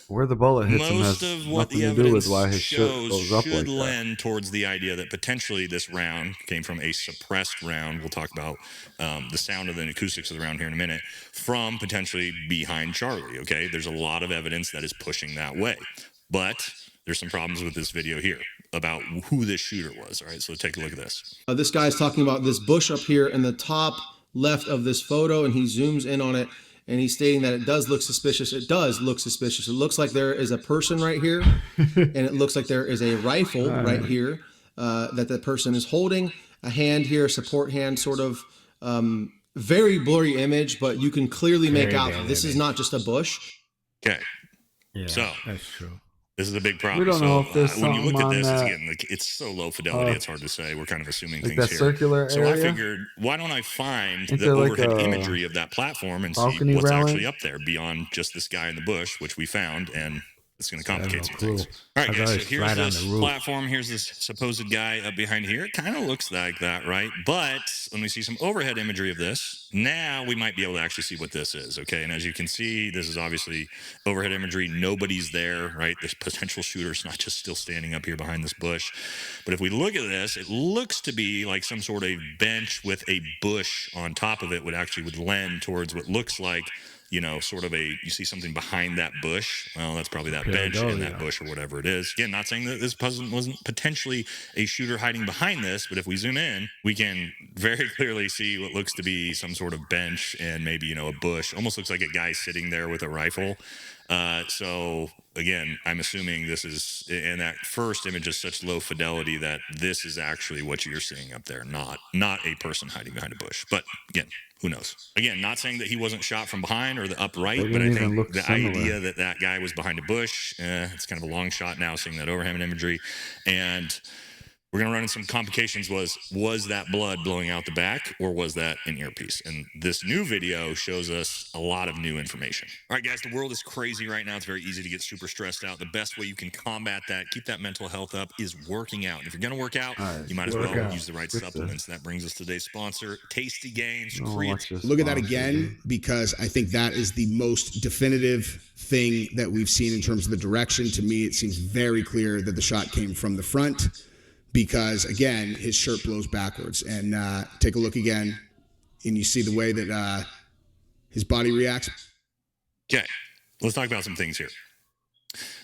Speaker 3: Where the bullet hits him
Speaker 1: Most
Speaker 3: has
Speaker 1: of what
Speaker 3: nothing
Speaker 1: the
Speaker 3: to do
Speaker 1: evidence
Speaker 3: with why his shirt
Speaker 1: shows
Speaker 3: goes up
Speaker 1: should
Speaker 3: like that.
Speaker 1: lend towards the idea that potentially this round came from a suppressed round. We'll talk about the sound of the acoustics of the round here in a minute, from potentially behind Charlie, okay? There's a lot of evidence that is pushing that way. But there's some problems with this video here about who this shooter was, all right? So take a look at this.
Speaker 22: This guy's talking about this bush up here in the top left of this photo, and he zooms in on it, and he's stating that it does look suspicious. It does look suspicious. It looks like there is a person right here, and it looks like there is a rifle right here. that the person is holding a hand here, a support hand, sort of very blurry image, but you can clearly make out this is not just a bush.
Speaker 1: Okay.
Speaker 2: Yeah,
Speaker 1: so
Speaker 2: that's true.
Speaker 1: This is a big problem.
Speaker 5: We don't know if there's
Speaker 1: when you look
Speaker 5: something
Speaker 1: at this,
Speaker 5: on
Speaker 1: it's,
Speaker 5: that,
Speaker 1: again, like, it's so low fidelity, it's hard to say. We're kind of assuming
Speaker 5: like
Speaker 1: things
Speaker 5: that
Speaker 1: here.
Speaker 5: circular
Speaker 1: So I
Speaker 5: area?
Speaker 1: figured, why don't I find
Speaker 5: Ain't
Speaker 1: the
Speaker 5: there like
Speaker 1: overhead
Speaker 5: a
Speaker 1: imagery of that platform and see
Speaker 5: balcony
Speaker 1: what's
Speaker 5: railing?
Speaker 1: actually up there beyond just this guy in the bush, which we found, and it's going to complicate some things.
Speaker 2: I
Speaker 1: All right,
Speaker 2: thought
Speaker 1: guys,
Speaker 2: it
Speaker 1: so
Speaker 2: was
Speaker 1: here's
Speaker 2: flat on
Speaker 1: this
Speaker 2: the roof.
Speaker 1: platform. Here's this supposed guy up behind here. It kind of looks like that, right? But when we see some overhead imagery of this, now we might be able to actually see what this is, okay? And as you can see, this is obviously overhead imagery. Nobody's there, right? This potential shooter's not just still standing up here behind this bush. But if we look at this, it looks to be like some sort of bench with a bush on top of it would lend towards what looks like, you know, sort of you see something behind that bush. Well, that's probably that bench in that bush or whatever it is. Again, not saying that this wasn't potentially a shooter hiding behind this, but if we zoom in, we can very clearly see what looks to be some sort of bench and maybe, you know, a bush. Almost looks like a guy sitting there with a rifle. So again, I'm assuming this is, and that first image is such low fidelity that this is actually what you're seeing up there, not a person hiding behind a bush. But again, who knows? Again, not saying that he wasn't shot from behind or the upright,
Speaker 5: They
Speaker 1: but I
Speaker 5: didn't even
Speaker 1: think
Speaker 5: look
Speaker 1: the
Speaker 5: similar.
Speaker 1: idea that that guy was behind a bush, it's kind of a long shot now, seeing that overhead imagery. And we're going to run into some complications. Was that blood blowing out the back, or was that an earpiece? And this new video shows us a lot of new information. All right, guys, the world is crazy right now. It's very easy to get super stressed out. The best way you can combat that, keep that mental health up, is working out. And if you're going to work out, you might as well use the right supplements. That brings us to today's sponsor, Tasty Gains.
Speaker 11: Look at that again, because I think that is the most definitive thing that we've seen in terms of the direction. To me, it seems very clear that the shot came from the front, because again, his shirt blows backwards. And take a look again, and you see the way that his body reacts.
Speaker 1: Okay, let's talk about some things here.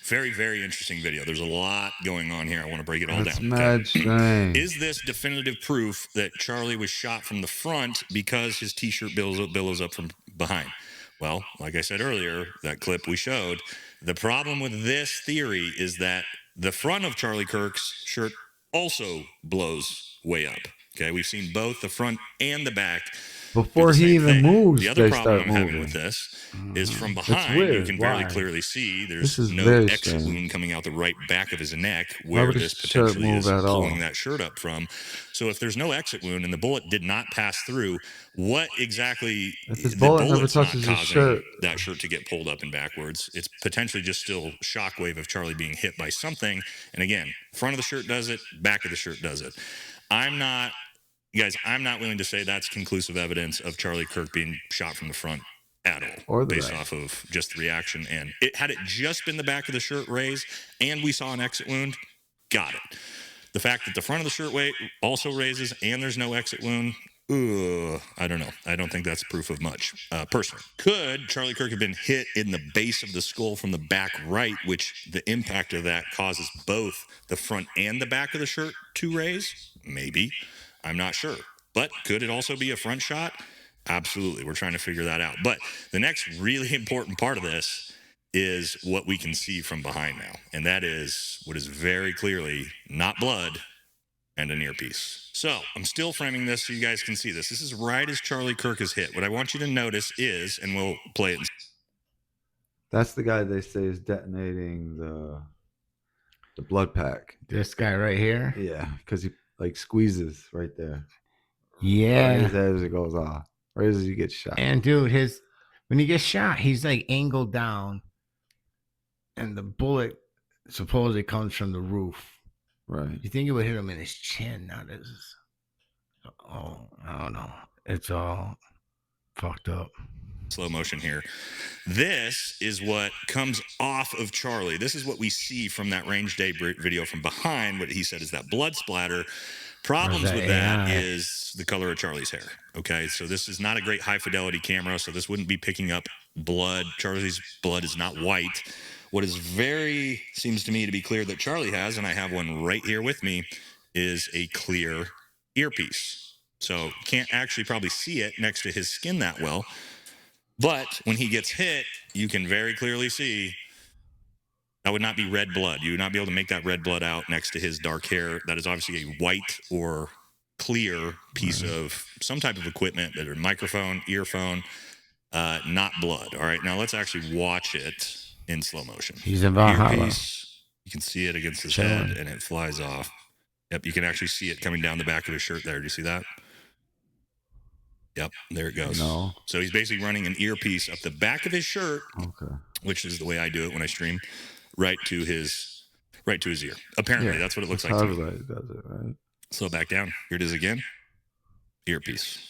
Speaker 1: Very, very interesting video. There's a lot going on here. I want to break it all down.
Speaker 5: mad strange.
Speaker 1: Is this definitive proof that Charlie was shot from the front because his t-shirt billows up from behind? Well, like I said earlier, that clip we showed, the problem with this theory is that the front of Charlie Kirk's shirt also blows way up. Okay, we've seen both the front and the back.
Speaker 5: Before he even moves,
Speaker 1: the other
Speaker 5: they
Speaker 1: problem
Speaker 5: start
Speaker 1: I'm having
Speaker 5: moving.
Speaker 1: with this is from
Speaker 5: That's
Speaker 1: behind,
Speaker 5: weird.
Speaker 1: you can barely
Speaker 5: Why?
Speaker 1: clearly see
Speaker 5: This
Speaker 1: there's
Speaker 5: is
Speaker 1: no
Speaker 5: very
Speaker 1: exit
Speaker 5: strange.
Speaker 1: wound coming out the right back of his neck
Speaker 5: Why
Speaker 1: where
Speaker 5: would
Speaker 1: this
Speaker 5: his shirt
Speaker 1: potentially
Speaker 5: move
Speaker 1: is
Speaker 5: at all?
Speaker 1: pulling that shirt up from. So if there's no exit wound and the bullet did not pass through, what exactly
Speaker 5: If his
Speaker 1: the
Speaker 5: bullet never
Speaker 1: bullet's not
Speaker 5: touches his
Speaker 1: causing
Speaker 5: shirt.
Speaker 1: that shirt to get pulled up and backwards? It's potentially just still shockwave of Charlie being hit by something. And again, front of the shirt does it, back of the shirt does it. I'm not willing to say that's conclusive evidence of Charlie Kirk being shot from the front at all,
Speaker 5: Or the
Speaker 1: based
Speaker 5: back.
Speaker 1: off of just the reaction. And had it just been the back of the shirt raised and we saw an exit wound, got it. The fact that the front of the shirt also raises and there's no exit wound, I don't know. I don't think that's proof of much, personally. Could Charlie Kirk have been hit in the base of the skull from the back right, which the impact of that causes both the front and the back of the shirt to raise? Maybe. I'm not sure. But could it also be a front shot? Absolutely. We're trying to figure that out. But the next really important part of this is what we can see from behind now. And that is what is very clearly not blood and an earpiece. So I'm still framing this so you guys can see this. This is right as Charlie Kirk is hit. What I want you to notice is, and we'll play it.
Speaker 5: That's the guy they say is detonating the blood pack.
Speaker 2: This guy right here?
Speaker 5: Yeah, because he like squeezes right there.
Speaker 2: Yeah.
Speaker 5: Right as it goes off. Right as he gets shot.
Speaker 2: And dude, when he gets shot, he's like angled down, and the bullet supposedly comes from the roof.
Speaker 5: Right.
Speaker 2: You think it would hit him in his chin? Now this is, I don't know. It's all fucked up.
Speaker 1: Slow motion here. This is what comes off of Charlie. This is what we see from that range day video from behind. What he said is that blood splatter. Problems with that is the color of Charlie's hair. Okay, so this is not a great high fidelity camera, so this wouldn't be picking up blood. Charlie's blood is not white. What is seems to me to be clear that Charlie has, and I have one right here with me, is a clear earpiece. So can't actually probably see it next to his skin that well. But when he gets hit, you can very clearly see That would not be red blood. You would not be able to make that red blood out next to his dark hair. That is obviously a white or clear piece of some type of equipment, whether microphone, earphone, not blood. All right, now let's actually watch it in slow motion.
Speaker 2: He's in Valhalla.
Speaker 1: Earpiece, you can see it against his head, and it flies off. Yep, you can actually see it coming down the back of his shirt there. Do you see that? Yep, there it goes.
Speaker 5: No.
Speaker 1: So he's basically running an earpiece up the back of his shirt,
Speaker 5: Okay.
Speaker 1: which is the way I do it when I stream, right to his ear. Apparently, that's what it looks like to me.
Speaker 5: Everybody does it, right?
Speaker 1: Slow back down. Here it is again. Earpiece.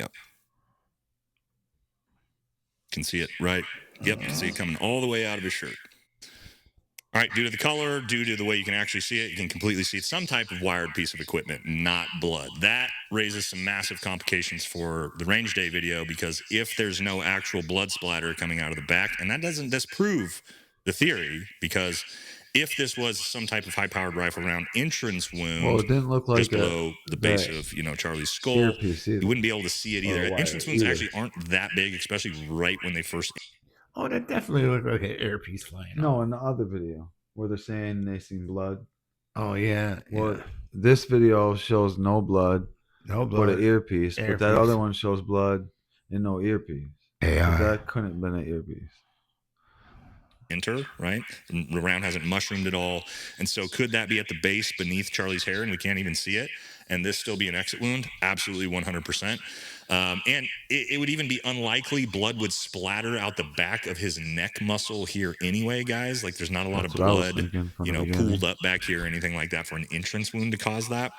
Speaker 1: Yep. Can see it right. Yep, you can see it coming all the way out of his shirt. All right, due to the color, due to the way you can actually see it, you can completely see it's some type of wired piece of equipment, not blood. That raises some massive complications for the range day video, because if there's no actual blood splatter coming out of the back, and that doesn't disprove the theory, because if this was some type of high-powered rifle round entrance wound,
Speaker 5: Well, it didn't look like
Speaker 1: just below the base of Charlie's skull, you wouldn't be able to see it either. Entrance wounds actually aren't that big, especially right when they first.
Speaker 2: Oh, that definitely looked like an earpiece flying.
Speaker 5: No, in the other video where they're saying they seen blood.
Speaker 2: Oh yeah.
Speaker 5: Well, this video shows no blood, but an earpiece. But that other one shows blood and no earpiece.
Speaker 2: Yeah.
Speaker 5: That couldn't have been an earpiece.
Speaker 1: Right? The round hasn't mushroomed at all. And so could that be at the base beneath Charlie's hair and we can't even see it? And this still be an exit wound? Absolutely 100%. And it would even be unlikely blood would splatter out the back of his neck muscle here anyway, guys. Like there's not a lot of blood, pooled up back here or anything like that for an entrance wound to cause that.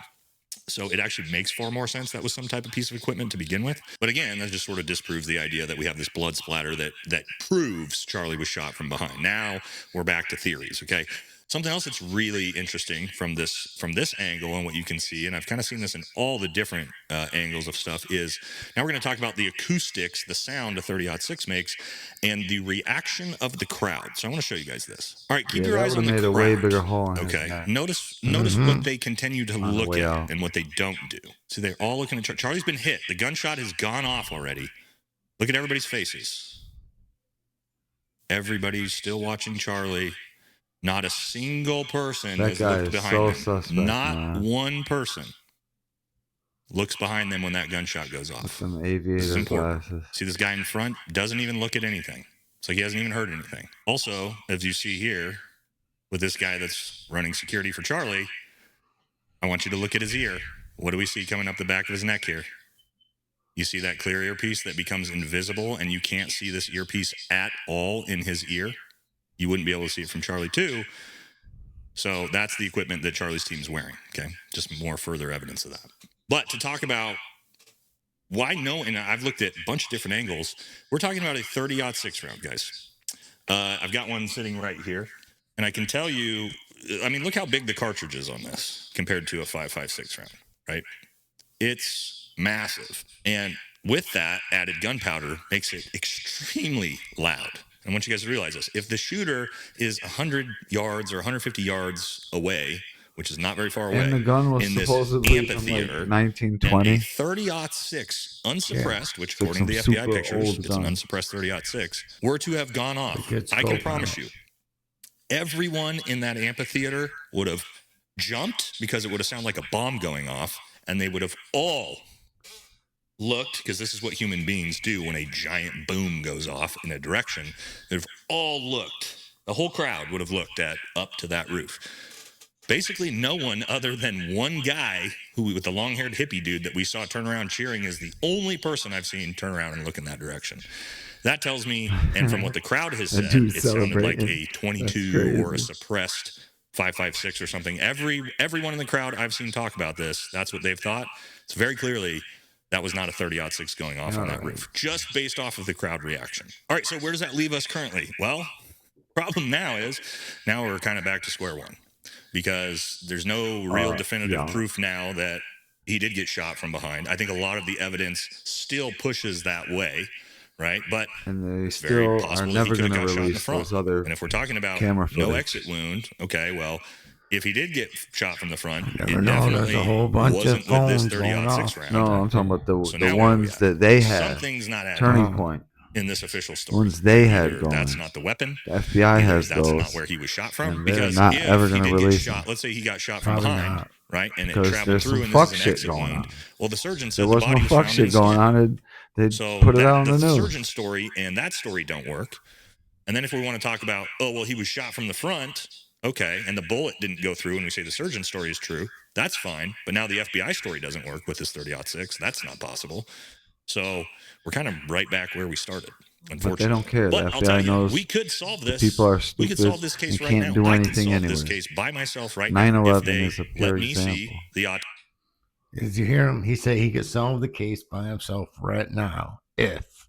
Speaker 1: So it actually makes far more sense that was some type of piece of equipment to begin with. But again, that just sort of disproves the idea that we have this blood splatter that proves Charlie was shot from behind. Now we're back to theories, okay? Something else that's really interesting from this angle and what you can see, and I've kind of seen this in all the different angles of stuff, is now we're going to talk about the acoustics, the sound a 30-06 makes, and the reaction of the crowd. So I want to show you guys this. All right, keep your eyes on the crowd.
Speaker 5: Made a way bigger hole in
Speaker 1: okay,
Speaker 5: it.
Speaker 1: notice what they continue to look at and what they don't do. So they're all looking at Charlie's been hit. The gunshot has gone off already. Look at everybody's faces. Everybody's still watching Charlie. Not a single person has looked behind them.
Speaker 5: Suspect,
Speaker 1: Not one person looks behind them when that gunshot goes off.
Speaker 5: With some aviator glasses.
Speaker 1: See this guy in front? Doesn't even look at anything. It's like he hasn't even heard anything. Also, as you see here, with this guy that's running security for Charlie, I want you to look at his ear. What do we see coming up the back of his neck here? You see that clear earpiece that becomes invisible, and you can't see this earpiece at all in his ear? You wouldn't be able to see it from Charlie too. So that's the equipment that Charlie's team's wearing. Okay, just more further evidence of that. But to talk about why no, and I've looked at a bunch of different angles. We're talking about a 30-06 round, guys. I've got one sitting right here, and I can tell you. I mean, look how big the cartridge is on this compared to a 5.56 round. Right? It's massive, and with that added gunpowder, makes it extremely loud. I want you guys to realize this. If the shooter is 100 yards or 150 yards away, which is not very far away,
Speaker 5: and the gun was
Speaker 1: in this
Speaker 5: supposedly
Speaker 1: amphitheater,
Speaker 5: from like 1920,
Speaker 1: and a 30-06 unsuppressed, which according to the FBI pictures, it's an unsuppressed 30-06, were to have gone off, I can promise you, everyone in that amphitheater would have jumped because it would have sounded like a bomb going off, and they would have all looked, because this is what human beings do when a giant boom goes off in a direction. They've all looked. The whole crowd would have looked up to that roof. Basically, no one other than one guy who, with the long-haired hippie dude that we saw turn around cheering, is the only person I've seen turn around and look in that direction. That tells me, and from what the crowd has said, it sounded like a 22 or a suppressed 5.56 or something. Everyone in the crowd I've seen talk about this, that's what they've thought. It's very clearly that was not a 30-06 going off on that roof, just based off of the crowd reaction. All right, so where does that leave us currently? Well, problem now is, now we're kind of back to square one, because there's no real definitive proof now that he did get shot from behind. I think a lot of the evidence still pushes that way, right? But
Speaker 5: and they
Speaker 1: it's very
Speaker 5: still
Speaker 1: possible
Speaker 5: are never
Speaker 1: going to
Speaker 5: release those other.
Speaker 1: And if we're talking about
Speaker 5: camera
Speaker 1: no
Speaker 5: footage.
Speaker 1: exit wound, okay, well, if he did get shot from the front, it
Speaker 2: Never know. There's
Speaker 1: definitely
Speaker 2: a whole bunch
Speaker 1: wasn't
Speaker 2: of
Speaker 1: with this
Speaker 2: phones going
Speaker 1: 30-06
Speaker 2: off.
Speaker 1: round.
Speaker 5: No, I'm talking about
Speaker 1: So
Speaker 5: the
Speaker 1: now
Speaker 5: ones that they had.
Speaker 1: Something's not adding
Speaker 5: Turning
Speaker 1: up.
Speaker 5: point.
Speaker 1: in this official story.
Speaker 5: Ones they had
Speaker 1: Either
Speaker 5: going.
Speaker 1: That's not the weapon.
Speaker 5: The FBI has
Speaker 1: that's
Speaker 5: those.
Speaker 1: not where he was shot from.
Speaker 5: And they're
Speaker 1: Because
Speaker 5: not
Speaker 1: if
Speaker 5: ever
Speaker 1: he
Speaker 5: going to
Speaker 1: did get
Speaker 5: release
Speaker 1: shot,
Speaker 5: them.
Speaker 1: let's say he got shot from
Speaker 2: Probably
Speaker 1: behind,
Speaker 2: not.
Speaker 1: right, and it
Speaker 5: Because
Speaker 1: traveled
Speaker 5: there's
Speaker 1: through,
Speaker 5: some
Speaker 1: and
Speaker 5: fuck
Speaker 1: this is an
Speaker 5: shit
Speaker 1: exit
Speaker 5: going
Speaker 1: wound.
Speaker 5: on.
Speaker 1: Well, the surgeon said
Speaker 5: There
Speaker 1: the
Speaker 5: was
Speaker 1: body
Speaker 5: no
Speaker 1: was
Speaker 5: fuck
Speaker 1: found in
Speaker 5: shit going
Speaker 1: skin.
Speaker 5: on. They'd
Speaker 1: So
Speaker 5: put it out on
Speaker 1: the
Speaker 5: the news.
Speaker 1: surgeon story and that story don't work. And then if we want to talk about, oh, well, he was shot from the front, okay, and the bullet didn't go through, and we say the surgeon story is true, that's fine. But now the FBI story doesn't work with this 30-06. That's not possible. So we're kind of right back where we started, unfortunately.
Speaker 5: But they don't care.
Speaker 1: But
Speaker 5: The
Speaker 1: I'll tell
Speaker 5: FBI
Speaker 1: you,
Speaker 5: knows
Speaker 1: we could solve this.
Speaker 5: the people are
Speaker 1: We
Speaker 5: stupid
Speaker 1: could solve this case
Speaker 5: and
Speaker 1: right
Speaker 5: can't
Speaker 1: now.
Speaker 5: do
Speaker 1: I could
Speaker 5: anything
Speaker 1: solve
Speaker 5: anyways.
Speaker 1: this case by myself right now.
Speaker 5: 9/11
Speaker 1: if they
Speaker 5: is a
Speaker 1: let
Speaker 5: pure
Speaker 1: me
Speaker 5: example.
Speaker 1: see the
Speaker 2: Did you hear him? He said he could solve the case by himself right now if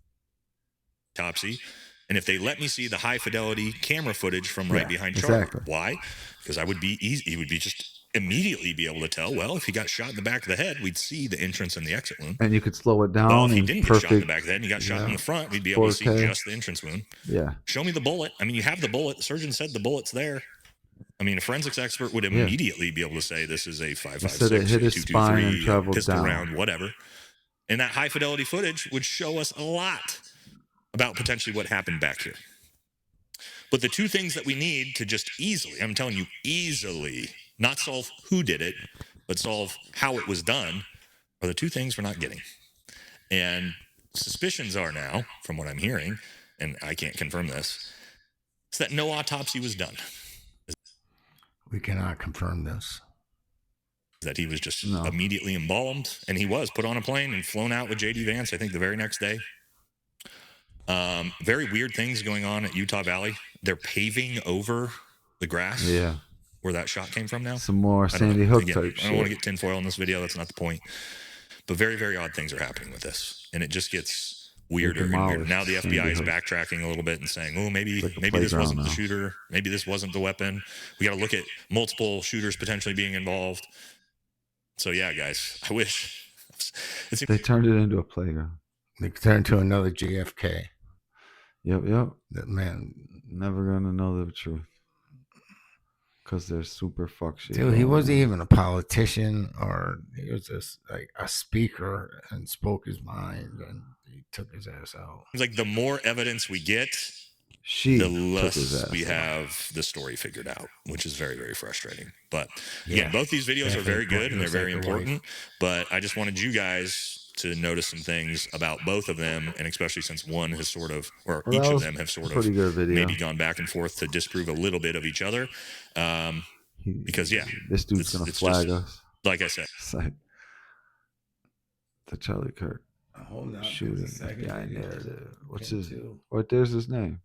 Speaker 1: autopsy, and if they let me see the high fidelity camera footage from right behind Charlie.
Speaker 5: Exactly.
Speaker 1: Why? Because I would be easy. He would be just immediately be able to tell. Well, if he got shot in the back of the head, we'd see the entrance and the exit wound.
Speaker 5: And you could slow it down.
Speaker 1: Well, if he
Speaker 5: in
Speaker 1: didn't
Speaker 5: perfect,
Speaker 1: get shot in the back of the head and he got shot in the front, we'd be able to see
Speaker 5: 4K.
Speaker 1: just the entrance wound.
Speaker 5: Yeah.
Speaker 1: Show me the bullet. I mean, you have the bullet. The surgeon said the bullet's there. I mean, a forensics expert would immediately be able to say this is a 5.56,
Speaker 5: said it hit his spine and
Speaker 1: 223,
Speaker 5: traveled
Speaker 1: pistol
Speaker 5: down.
Speaker 1: round, whatever. And that high fidelity footage would show us a lot about potentially what happened back here. But the two things that we need to just easily, I'm telling you, easily, not solve who did it, but solve how it was done, are the two things we're not getting. And suspicions are now, from what I'm hearing, and I can't confirm this, is that no autopsy was done.
Speaker 2: we cannot confirm this.
Speaker 1: That he was just immediately embalmed, and he was put on a plane and flown out with J.D. Vance, I think the very next day. Very weird things going on at Utah Valley. They're paving over the grass where that shot came from now.
Speaker 5: Some more
Speaker 1: I don't
Speaker 5: Sandy
Speaker 1: know.
Speaker 5: Hook
Speaker 1: Again,
Speaker 5: type
Speaker 1: I don't
Speaker 5: shit.
Speaker 1: want to get tinfoil in this video. That's not the point. But very, very odd things are happening with this. And it just gets weirder and weirder. Now the FBI is backtracking a little bit and saying, oh, maybe this wasn't the shooter. Maybe this wasn't the weapon. We got to look at multiple shooters potentially being involved. So, yeah, guys, I wish.
Speaker 5: They turned it into a playground.
Speaker 2: They turned to another JFK.
Speaker 5: Yep.
Speaker 2: That man.
Speaker 5: Never going to know the truth. Because they're super fuck shit.
Speaker 2: Dude, he wasn't even a politician, or he was just like a speaker and spoke his mind, and he took his ass out.
Speaker 1: It's like the more evidence we get, the less we have the story figured out, which is very, very frustrating. But again, both these videos are very good and they're very important. But I just wanted you guys to notice some things about both of them, and especially since one has sort of, or each of them have sort of maybe gone back and forth to disprove a little bit of each other. Because
Speaker 5: this dude's gonna flag us.
Speaker 1: Like I said,
Speaker 5: it's like the Charlie Kirk shooting guy there. What's his? What? There's his name.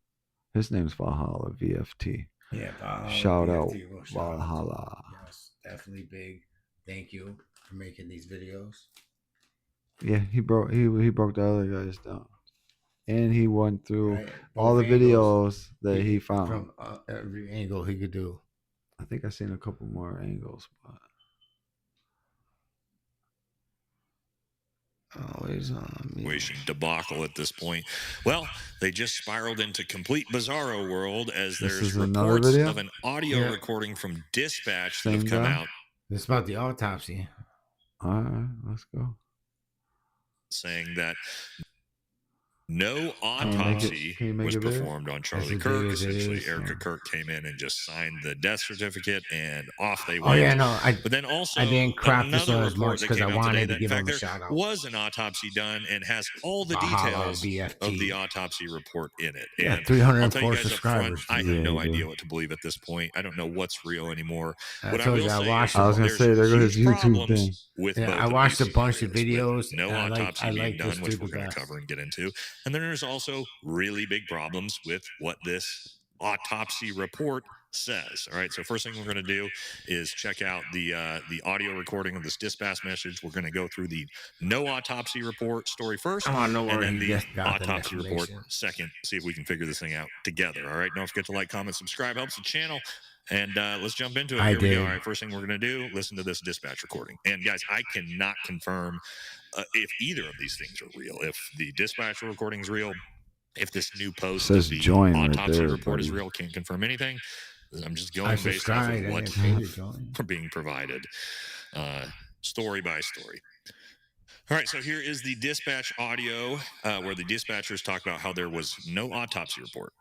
Speaker 5: His name's Valhalla VFT.
Speaker 2: Yeah, Valhalla.
Speaker 5: Shout out
Speaker 2: VFT,
Speaker 5: Valhalla.
Speaker 2: Yes, definitely big. Thank you for making these videos.
Speaker 5: Yeah, he broke the other guys down, and he went through all the videos that he found
Speaker 2: from every angle he could do.
Speaker 5: I think I seen a couple more angles, but
Speaker 2: always on
Speaker 1: debacle at this point. Well, they just spiraled into complete bizarro world as
Speaker 5: This
Speaker 1: there's
Speaker 5: is another
Speaker 1: reports
Speaker 5: video?
Speaker 1: of an audio recording from dispatch that
Speaker 5: Same
Speaker 1: have come
Speaker 5: guy?
Speaker 1: out.
Speaker 2: It's about the autopsy.
Speaker 5: All right, let's go.
Speaker 1: Saying that no autopsy was performed on Charlie Kirk. Essentially, Erica Kirk came in and just signed the death certificate, and off they went.
Speaker 2: Oh yeah, no,
Speaker 1: but then also
Speaker 2: I didn't crap this
Speaker 1: another
Speaker 2: one as
Speaker 1: report
Speaker 2: much
Speaker 1: that
Speaker 2: because
Speaker 1: came
Speaker 2: I
Speaker 1: out today
Speaker 2: wanted to
Speaker 1: that,
Speaker 2: give
Speaker 1: in
Speaker 2: him
Speaker 1: fact,
Speaker 2: a shout
Speaker 1: there
Speaker 2: out.
Speaker 1: was an autopsy done and has all the
Speaker 2: Valhalla
Speaker 1: details
Speaker 2: VFT.
Speaker 1: of the autopsy report in it.
Speaker 2: Yeah,
Speaker 1: And
Speaker 2: 304
Speaker 1: I'll tell you guys
Speaker 2: subscribers.
Speaker 1: up front, I have no idea what to believe at this point. I don't know what's real anymore.
Speaker 2: I
Speaker 1: What I
Speaker 2: told
Speaker 1: will
Speaker 2: you, I
Speaker 1: say
Speaker 2: watched
Speaker 1: is
Speaker 5: I was gonna say there goes his YouTube
Speaker 1: problems
Speaker 5: thing.
Speaker 1: with
Speaker 2: Yeah,
Speaker 1: both
Speaker 2: I
Speaker 1: of
Speaker 2: watched a
Speaker 1: these
Speaker 2: bunch of
Speaker 1: scenarios, with
Speaker 2: videos.
Speaker 1: no
Speaker 2: and
Speaker 1: autopsy
Speaker 2: I
Speaker 1: being
Speaker 2: like
Speaker 1: done,
Speaker 2: this
Speaker 1: which
Speaker 2: dude
Speaker 1: we're
Speaker 2: the
Speaker 1: going to
Speaker 2: best.
Speaker 1: cover and get into. And then there's also really big problems with what this autopsy report says. All right, so first thing we're going to do is check out the audio recording of this dispatch message. We're going to go through the no autopsy report story first,
Speaker 2: I don't know where
Speaker 1: and then
Speaker 2: he
Speaker 1: the
Speaker 2: just got the
Speaker 1: autopsy report
Speaker 2: information.
Speaker 1: second. See if we can figure this thing out together. All right, don't forget to like, comment, subscribe, helps the channel. And let's jump into it. Here we go. All right, first thing we're going to do, listen to this dispatch recording. And guys, I cannot confirm if either of these things are real. If the dispatch recording is real, if this new post
Speaker 5: Says
Speaker 1: of the
Speaker 5: join right
Speaker 1: autopsy
Speaker 5: there,
Speaker 1: report is
Speaker 5: buddy.
Speaker 1: real, can't confirm anything. I'm just
Speaker 2: I
Speaker 1: going based off
Speaker 2: subscribed,
Speaker 1: of
Speaker 2: I
Speaker 1: what
Speaker 2: didn't pay to join.
Speaker 1: are being provided, story by story. All right, so here is the dispatch audio where the dispatchers talk about how there was no autopsy report.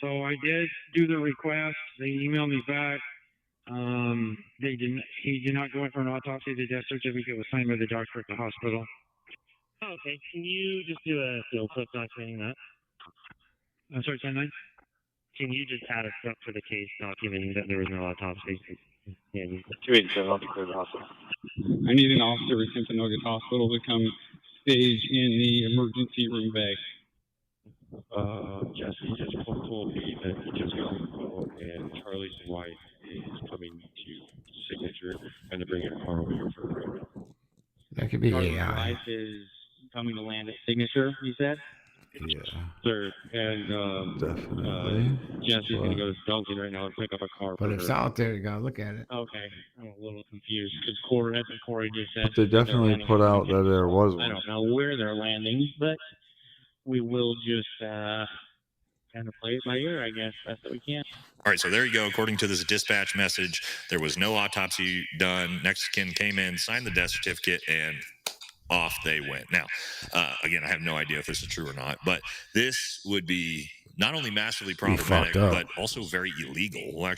Speaker 8: So I did do the request. They emailed me back. He did not go in for an autopsy. The death certificate was signed by the doctor at the hospital. Oh, okay. Can you just do a field clip documenting that? I'm sorry, 10-9? Can you just add a step for the case documenting that there was no autopsy? Yeah, 287, I'll declare the hospital.
Speaker 9: I need an officer at Timpanogos Hospital to come stage in the emergency room bay.
Speaker 8: Jesse just told me that he just got a call and Charlie's wife is coming to signature and to bring a car over here for her.
Speaker 2: That could be
Speaker 8: Charlie's
Speaker 2: AI.
Speaker 8: wife is coming to land at signature, you said?
Speaker 5: Yeah.
Speaker 8: Sir, and
Speaker 5: Definitely.
Speaker 8: Jesse's going to go to Duncan right now and pick up a car
Speaker 2: But
Speaker 8: for
Speaker 2: if it's
Speaker 8: her.
Speaker 2: out there, you gotta look at it.
Speaker 8: Okay, I'm a little confused because Corey just said
Speaker 5: They
Speaker 8: that they're
Speaker 5: definitely
Speaker 8: landing
Speaker 5: put
Speaker 8: at
Speaker 5: out that there was
Speaker 8: I
Speaker 5: one.
Speaker 8: don't know where they're landing, but we will just kind of play it by ear, I guess. Best that we can.
Speaker 1: All right, so there you go. According to this dispatch message, there was no autopsy done. Next of kin came in, signed the death certificate, and off they went. Now, again, I have no idea if this is true or not, but this would be not only massively problematic, but also very illegal. I'll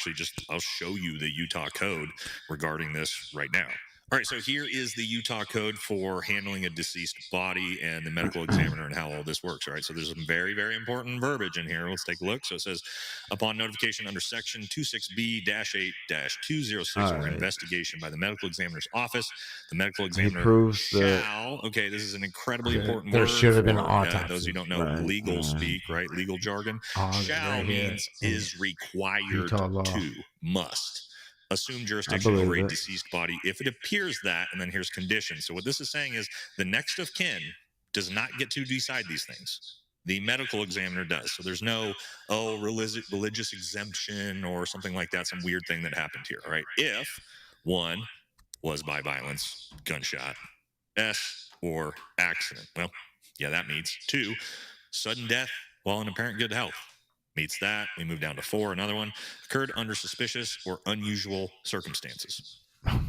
Speaker 1: show you the Utah code regarding this right now. All right, so here is the Utah code for handling a deceased body and the medical examiner and how all this works. All right, so there's some very, very important verbiage in here. Let's take a look. So it says, upon notification under section 26B-8-206 or investigation by the medical examiner's office, the medical examiner shall, okay, this is an incredibly important word.
Speaker 2: There should have been an
Speaker 1: for,
Speaker 2: autopsy.
Speaker 1: those who don't know legal speak, right? Legal jargon. Shall
Speaker 2: right here.
Speaker 1: means is required
Speaker 2: Utah law.
Speaker 1: to, must. Assume jurisdiction over a
Speaker 5: it.
Speaker 1: deceased body if it appears that, and then here's conditions. So what this is saying is the next of kin does not get to decide these things. The medical examiner does. So there's no, religious exemption or something like that, some weird thing that happened here, all right? If one was by violence, gunshot, S, or accident. Well, yeah, that meets. 2, sudden death while in apparent good health. Meets that. We move down to 4. Another one occurred under suspicious or unusual circumstances.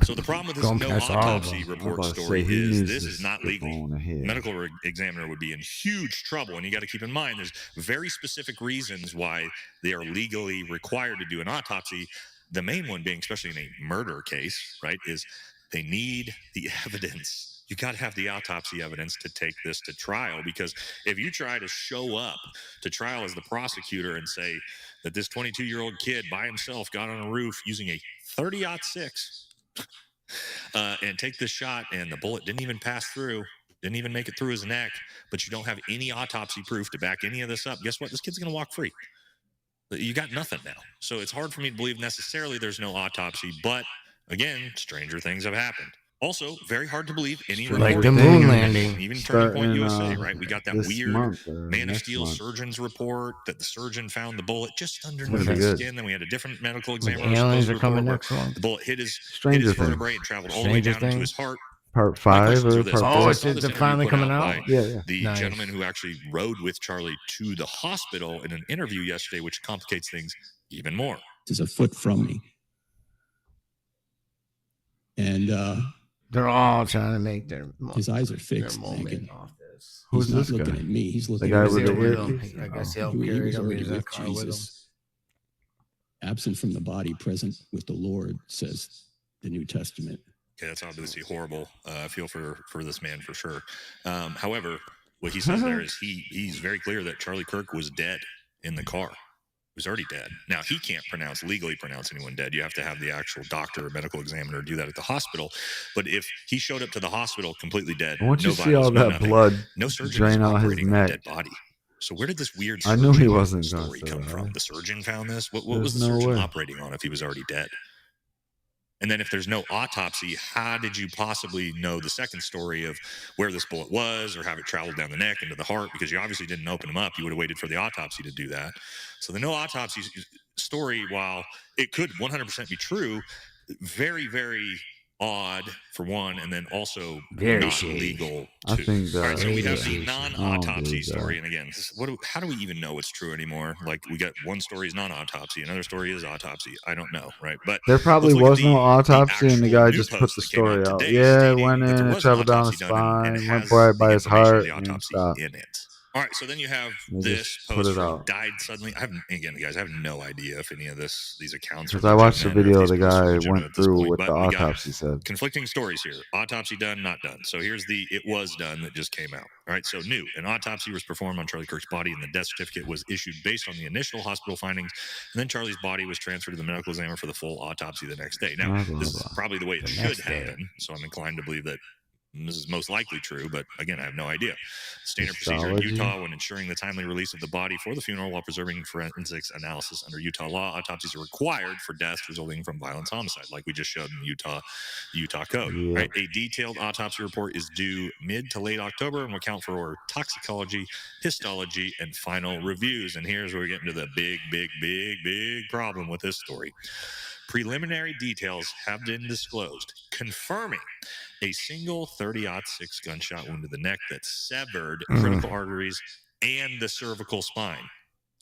Speaker 1: So the problem with this no autopsy report story is this is not legal. Medical examiner would be in huge trouble, and you got to keep in mind there's very specific reasons why they are legally required to do an autopsy. The main one being, especially in a murder case, right, is they need the evidence. You got to have the autopsy evidence to take this to trial, because if you try to show up to trial as the prosecutor and say that this 22-year-old kid by himself got on a roof using a 30-06 and take this shot and the bullet didn't even pass through, didn't even make it through his neck, but you don't have any autopsy proof to back any of this up, guess what? This kid's going to walk free. You got nothing now. So it's hard for me to believe necessarily there's no autopsy, but again, stranger things have happened. Also, very hard to believe any
Speaker 2: like the moon landing.
Speaker 1: Even Turning Point USA, right? We got that weird Man of Steel
Speaker 5: month.
Speaker 1: surgeon's report that the surgeon found the bullet just underneath his skin. Then we had a different medical examiner.
Speaker 2: Aliens are coming next month.
Speaker 1: The bullet hit his
Speaker 5: Stranger
Speaker 1: vertebrae and traveled all the way down into his heart.
Speaker 5: Part 5 or part 4?
Speaker 1: Oh,
Speaker 2: it's finally coming out?
Speaker 5: Yeah.
Speaker 1: The gentleman who actually rode with Charlie to the hospital in an interview yesterday, which complicates things even more.
Speaker 23: Is a foot from me. And
Speaker 2: they're all trying to make
Speaker 23: his eyes are fixed. Megan.
Speaker 5: Who's
Speaker 23: He's not
Speaker 5: this
Speaker 23: looking
Speaker 5: guy?
Speaker 23: at me. He's looking
Speaker 5: the guy
Speaker 23: at
Speaker 5: with the
Speaker 2: with
Speaker 5: earpiece?
Speaker 2: him. I guess he'll
Speaker 23: He
Speaker 2: carry
Speaker 23: was
Speaker 2: him
Speaker 23: already
Speaker 2: in that
Speaker 23: with
Speaker 2: car with him.
Speaker 23: Jesus. Absent from the body, present with the Lord, says the New Testament.
Speaker 1: Okay, that's obviously horrible. I feel for this man for sure. However, what he says there is he's very clear that Charlie Kirk was dead in the car. He was already dead. Now, he can't legally pronounce anyone dead. You have to have the actual doctor or medical examiner do that at the hospital. But if he showed up to the hospital completely dead,
Speaker 5: Once
Speaker 1: no
Speaker 5: you see
Speaker 1: vitals,
Speaker 5: all
Speaker 1: no
Speaker 5: that
Speaker 1: nothing,
Speaker 5: blood
Speaker 1: no surgeon
Speaker 5: drain
Speaker 1: is
Speaker 5: out his
Speaker 1: operating on a
Speaker 5: neck.
Speaker 1: dead body. So where did this weird
Speaker 5: I knew he
Speaker 1: surgeon
Speaker 5: wasn't going
Speaker 1: story
Speaker 5: to
Speaker 1: come
Speaker 5: say
Speaker 1: from?
Speaker 5: that.
Speaker 1: The surgeon found this? What
Speaker 5: There's
Speaker 1: was the
Speaker 5: no
Speaker 1: surgeon
Speaker 5: way.
Speaker 1: operating on if he was already dead? And then if there's no autopsy, how did you possibly know the second story of where this bullet was or have it traveled down the neck into the heart? Because you obviously didn't open him up. You would have waited for the autopsy to do that. So the no autopsy story, while it could 100% be true, very, very odd for one, and then also
Speaker 2: Very
Speaker 1: not
Speaker 2: shady.
Speaker 1: legal
Speaker 5: I
Speaker 1: too.
Speaker 5: think
Speaker 1: All right, so we have
Speaker 2: shady.
Speaker 1: the
Speaker 5: I don't
Speaker 1: non-autopsy
Speaker 5: believe
Speaker 1: story,
Speaker 5: that.
Speaker 1: and again, how do we even know what's true anymore? Like, we got one story is non-autopsy, another story is autopsy. I don't know, right? But
Speaker 5: There probably
Speaker 1: let's look at
Speaker 5: was no autopsy, and the
Speaker 1: actual
Speaker 5: guy
Speaker 1: new
Speaker 5: just put
Speaker 1: post
Speaker 5: the
Speaker 1: that came out
Speaker 5: story out.
Speaker 1: today
Speaker 5: Yeah, it
Speaker 1: stating
Speaker 5: went
Speaker 1: that
Speaker 5: in,
Speaker 1: there
Speaker 5: it
Speaker 1: was an
Speaker 5: traveled down the
Speaker 1: autopsy done, and it
Speaker 5: spine, went
Speaker 1: has
Speaker 5: right by
Speaker 1: the
Speaker 5: his
Speaker 1: information of
Speaker 5: heart,
Speaker 1: the
Speaker 5: and
Speaker 1: autopsy
Speaker 5: stopped.
Speaker 1: in it. All right, so then you have
Speaker 5: They
Speaker 1: this
Speaker 5: just put
Speaker 1: post
Speaker 5: it
Speaker 1: from
Speaker 5: out.
Speaker 1: died suddenly. I haven't, again, guys, I have no idea if any of these accounts are
Speaker 5: Because I watched the
Speaker 1: legitimate or if
Speaker 5: video,
Speaker 1: these
Speaker 5: the
Speaker 1: posts are
Speaker 5: guy
Speaker 1: legitimate
Speaker 5: went
Speaker 1: at this
Speaker 5: through
Speaker 1: point.
Speaker 5: what
Speaker 1: But
Speaker 5: the
Speaker 1: we got
Speaker 5: autopsy said.
Speaker 1: conflicting stories here. Autopsy done, not done. So here's the it was done that just came out. All right, so new. An autopsy was performed on Charlie Kirk's body, and the death certificate was issued based on the initial hospital findings. And then Charlie's body was transferred to the medical examiner for the full autopsy the next day. Now, this is probably the way it should happen, so I'm inclined to believe that this is most likely true, but again, I have no idea. Standard procedure in
Speaker 5: Astrology?
Speaker 1: Utah when ensuring the timely release of the body for the funeral while preserving forensics analysis. Under Utah law, autopsies are required for deaths resulting from violent homicide, like we just showed in the Utah code.
Speaker 5: Yep.
Speaker 1: Right? A detailed autopsy report is due mid to late October and will account for toxicology, histology, and final reviews. And here's where we get into the big problem with this story. Preliminary details have been disclosed, confirming a single 30-06 gunshot wound to the neck that severed critical arteries and the cervical spine,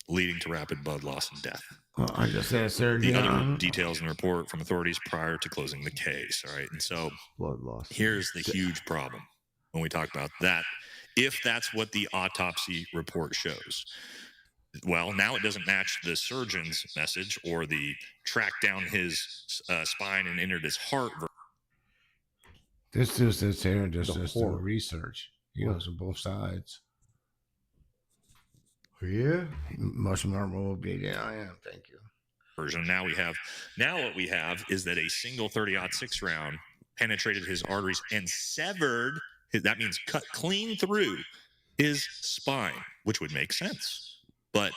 Speaker 1: leading to rapid blood loss and death.
Speaker 2: Well, I just had surgery.
Speaker 1: The other details in the report from authorities prior to closing the case. All right, and so
Speaker 5: blood loss.
Speaker 1: Here's the huge problem when we talk about that. If that's what the autopsy report shows, well, now it doesn't match the surgeon's message or the track down his spine and entered his heart.
Speaker 2: This dude sits here and just
Speaker 5: The
Speaker 2: does
Speaker 5: horror.
Speaker 2: research. He goes on both sides.
Speaker 5: Yeah.
Speaker 2: Much more movie. Yeah, I am. Thank you.
Speaker 1: Version. Now what we have is that a single 30-06 round penetrated his arteries and severed. That means cut clean through his spine, which would make sense. But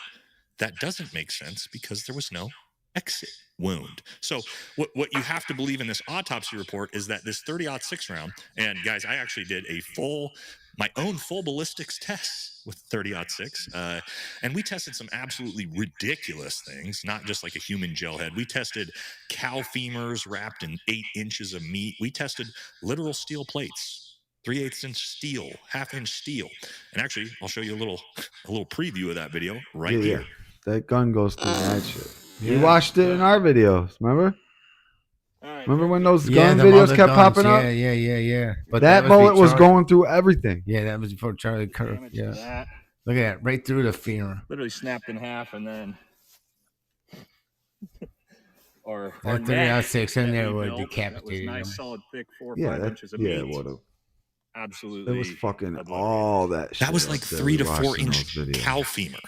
Speaker 1: that doesn't make sense because there was no exit wound. So what you have to believe in this autopsy report is that this 30-06 round, and guys, I actually did my own full ballistics test with 30-06, and we tested some absolutely ridiculous things, not just like a human gel head. We tested cow femurs wrapped in 8 inches of meat. We tested literal steel plates, 3/8 inch steel, 1/2 inch steel. And actually, I'll show you a little preview of that video right here.
Speaker 5: That gun goes through that shit.
Speaker 2: Yeah.
Speaker 5: You watched it in our videos, remember?
Speaker 2: Right,
Speaker 5: remember when those
Speaker 2: yeah,
Speaker 5: gun
Speaker 2: the
Speaker 5: videos
Speaker 2: other
Speaker 5: kept
Speaker 2: guns.
Speaker 5: popping up?
Speaker 2: Yeah. But
Speaker 5: that bullet was going through everything.
Speaker 2: Yeah, that was before Charlie Kirk. Yeah. Look at that, right through the femur.
Speaker 1: Literally snapped in half, and then or
Speaker 2: that 30-06 in there would decapitate him.
Speaker 1: Nice, solid, thick 4 or 5 inches of
Speaker 5: meat.
Speaker 1: meat.
Speaker 5: Would have.
Speaker 1: Absolutely.
Speaker 5: It was fucking all that shit.
Speaker 1: That was like 3 to 4 inch cow femur.